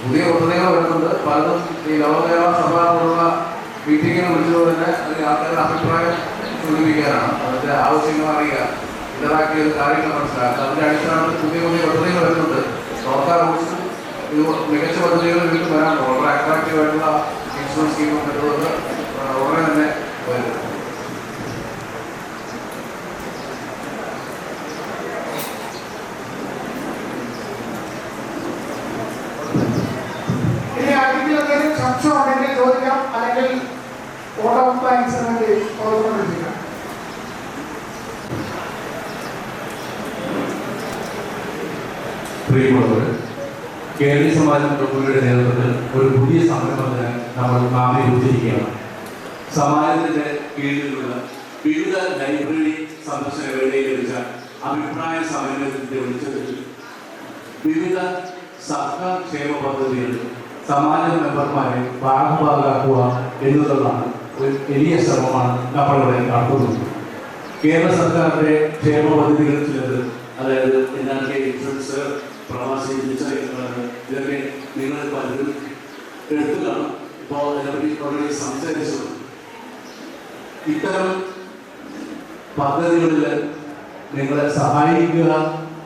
പുതിയ പദ്ധതികൾ വരുന്നുണ്ട്. പലതും ഈ ലോകകേരള സഭ പോലുള്ള മീറ്റിങ്ങിൽ വിളിച്ചത് തന്നെ അതിന് ആൾക്കാരുടെ അഭിപ്രായം സൂചിപ്പിക്കാനാണ്. അതിൻ്റെ ആവശ്യങ്ങൾ അറിയുക, ഇന്ററാക്ട് കാര്യങ്ങൾ മനസ്സിലാക്കുക. അതിൻ്റെ അടിസ്ഥാനത്തിൽ പുതിയ പദ്ധതികൾ വരുന്നുണ്ട്. ലോക്ക്ഡൗൺ റൂൾസും ഇത് മികച്ച പദ്ധതികൾ വീണ്ടും വരാനുണ്ട്. വളരെ അട്രാക്റ്റീവ് ആയിട്ടുള്ള ഇൻഷുറൻസ് സ്കീമും മറ്റുള്ളത് ഉടനെ തന്നെ വരും. ഇനി ആർക്കെങ്കിലും എന്തെങ്കിലും സംശയം ഉണ്ടെങ്കിൽ ചോദിക്കാം, അല്ലെങ്കിൽ ഓർഡർ ഓഫ് താങ്ക്സിന് വേണ്ടി ഓർമ്മ. പ്രിയമുള്ളവർ, കേരളീയ സമാജം പ്രഭുവിയുടെ നേതൃത്വത്തിൽ ഒരു പുതിയ സംരംഭത്തിന് നമ്മൾ ആവിർഭൂതിച്ചിരിക്കുകയാണ്. സമാജത്തിന്റെ കീഴിലുള്ള വിവിധ ലൈബ്രറി സന്ദർശന വേളയിൽ ലഭിച്ച അഭിപ്രായ സമന്വയത്തിന്റെ വെളിച്ചത്തിൽ വിവിധ സർക്കാർ ക്ഷേമ പദ്ധതികൾ സമാജ മെമ്പർമാരെ ഭാഗഭാഗാക്കുക എന്നുള്ളതാണ് ഒരു വലിയ ശ്രമമാണ് നമ്മളിവിടെ നടത്തുന്നത്. കേരള സർക്കാരിന്റെ ക്ഷേമ പദ്ധതികൾ ചിലത്, അതായത് NRK ഇൻഷുറൻസ്, പ്രവാസി തിരിച്ചറിയുന്നത്, ഇതൊക്കെ നിങ്ങൾ പലരും എടുത്തുകയാണ്. ഇപ്പോൾ അതിനെപ്പറ്റി വളരെ സംസാരിച്ചു. ഇത്തരം പദ്ധതികളിൽ നിങ്ങളെ സഹായിക്കുക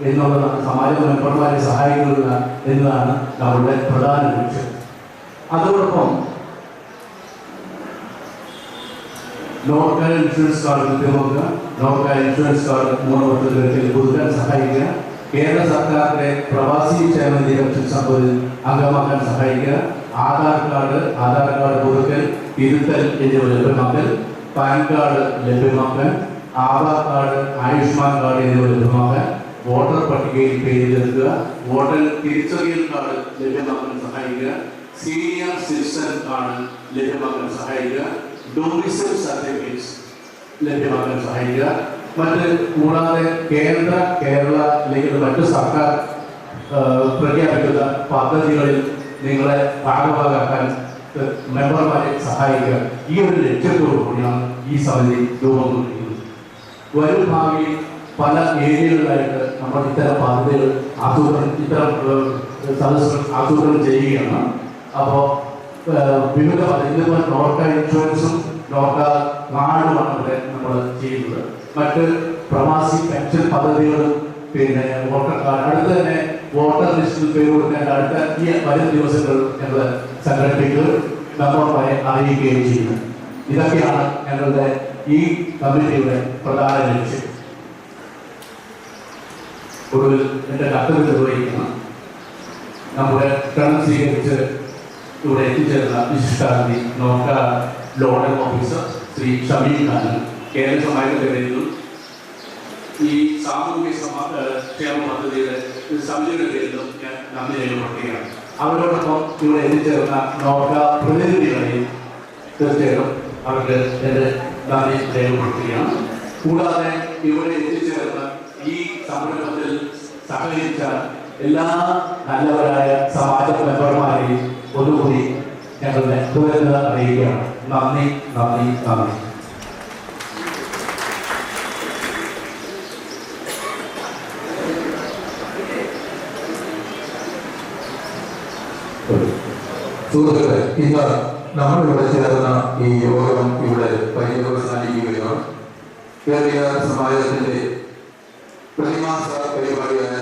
എന്നുള്ളതാണ്, സമാജ മെമ്പർമാരെ സഹായിക്കുക എന്നതാണ് നമ്മളുടെ പ്രധാന ലക്ഷ്യം. അതോടൊപ്പം നോർക്ക ഇൻഷുറൻസ് കാർഡ് ലഭ്യമാക്കുക, നോർക്ക ഇൻഷുറൻസ് കാർഡ് 3 വർഷത്തിലേക്ക് പുതുക്കാൻ സഹായിക്കുക, കേരള സർക്കാരിന്റെ പ്രവാസി ക്ഷേമ നിധി പെൻഷൻ പദ്ധതിയിൽ അംഗമാക്കാൻ സഹായിക്കുക, ആധാർ കാർഡ് പുതുക്കൽ, തിരുത്തൽ എന്നിവ ലഭ്യമാക്കൽ, പാൻ കാർഡ് ലഭ്യമാക്കാൻ, ആധാർ കാർഡ്, ആയുഷ്മാൻ കാർഡ് എന്നിവ ലഭ്യമാക്കാൻ, വോട്ടർ പട്ടികയിൽ പേര് ചേർക്കുക, വോട്ടർ തിരിച്ചറിയൽ കാർഡ് ലഭ്യമാക്കാൻ സഹായിക്കുക, സീനിയർ സിറ്റിസൺ കാർഡ് ലഭ്യമാക്കാൻ സഹായിക്കുക, ഡൊമിസൈൽ സർട്ടിഫിക്കറ്റ്സ് ലഭ്യമാക്കാൻ സഹായിക്കുക. മറ്റ് കൂടാതെ കേരള അല്ലെങ്കിൽ മറ്റു സർക്കാർ പ്രഖ്യാപിക്കുന്ന പദ്ധതികളിൽ നിങ്ങളെ ഭാഗഭാഗാക്കാൻ മെമ്പർമാരെ സഹായിക്കുക. ഈ ഒരു ലക്ഷ്യത്തോടു കൂടിയാണ് ഈ സമിതി രൂപം കൊണ്ടിരിക്കുന്നത്. വരും ഭാവിയിൽ പല ഏരിയകളിലായിട്ട് നമ്മൾ ഇത്തരം പദ്ധതികൾ സദസ്സുകൾ ആസൂത്രണം ചെയ്യുകയാണ്. അപ്പോൾ വിവിധ പദ്ധതികൾ നോർക്ക ഇൻഷുറൻസും നോർക്ക നാടുമാണ് ഇവിടെ നമ്മൾ ചെയ്യുന്നത്. മറ്റ് പ്രവാസി പെൻഷൻ പദ്ധതികളും പിന്നെ വോട്ടർ കാർഡ് അടുത്ത് തന്നെ വോട്ടർ ലിസ്റ്റിൽ പേര് കൊടുക്കേണ്ട അടുത്ത ഈ വരും ദിവസങ്ങൾ ഞങ്ങൾ സംഘടിപ്പിക്കുകയും മെമ്പർമാരെ അറിയിക്കുകയും ചെയ്യുന്നത്. ഇതൊക്കെയാണ് ഞങ്ങളുടെ ഈ കമ്മിറ്റിയുടെ പ്രധാന ലക്ഷ്യം. ഒടുവിൽ എൻ്റെ കർത്തവ്യം നിർവഹിക്കുന്ന നമ്മുടെ ക്ഷണം സ്വീകരിച്ച് ഇവിടെ എത്തിച്ചേർന്ന വിശിഷ്ടാതിഥി നോർക്ക ലോഡൽ ഓഫീസർ ശ്രീ ഷമീൽ ഖാനും കേരള സമാജത്തിന്റെ പേരിലും ഈ സാമൂഹ്യ ക്ഷേമ പദ്ധതിയുടെ സമിതിയുടെ പേരിലും ഞാൻ നന്ദി രേഖപ്പെടുത്തുകയാണ്. അവരോടൊപ്പം ഇവിടെ എത്തിച്ചേർന്ന നോർക്ക പ്രതിനിധികളെയും തീർച്ചയായിട്ടും അവർക്ക് എൻ്റെ നന്ദി രേഖപ്പെടുത്തുകയാണ്. കൂടാതെ ഇവിടെ എത്തിച്ചേർന്ന ഈ സംരംഭത്തിൽ സഹകരിച്ച എല്ലാ നല്ലവരായ സമാജ മെമ്പർമാരെയും ഒന്നുകൂടി ഞങ്ങളുടെ കൃതജ്ഞത അറിയിക്കുകയാണ്. നന്ദി നന്ദി നന്ദി. സുഹൃത്തുക്കളെ, ഇന്ന് നമ്മളിവിടെ ചേർന്ന ഈ യോഗം ഇവിടെ പര്യവസാനിക്കുകയാണ്. കേരളീയ സമാജത്തിന്റെ പ്രതിമാസ പരിപാടിയായ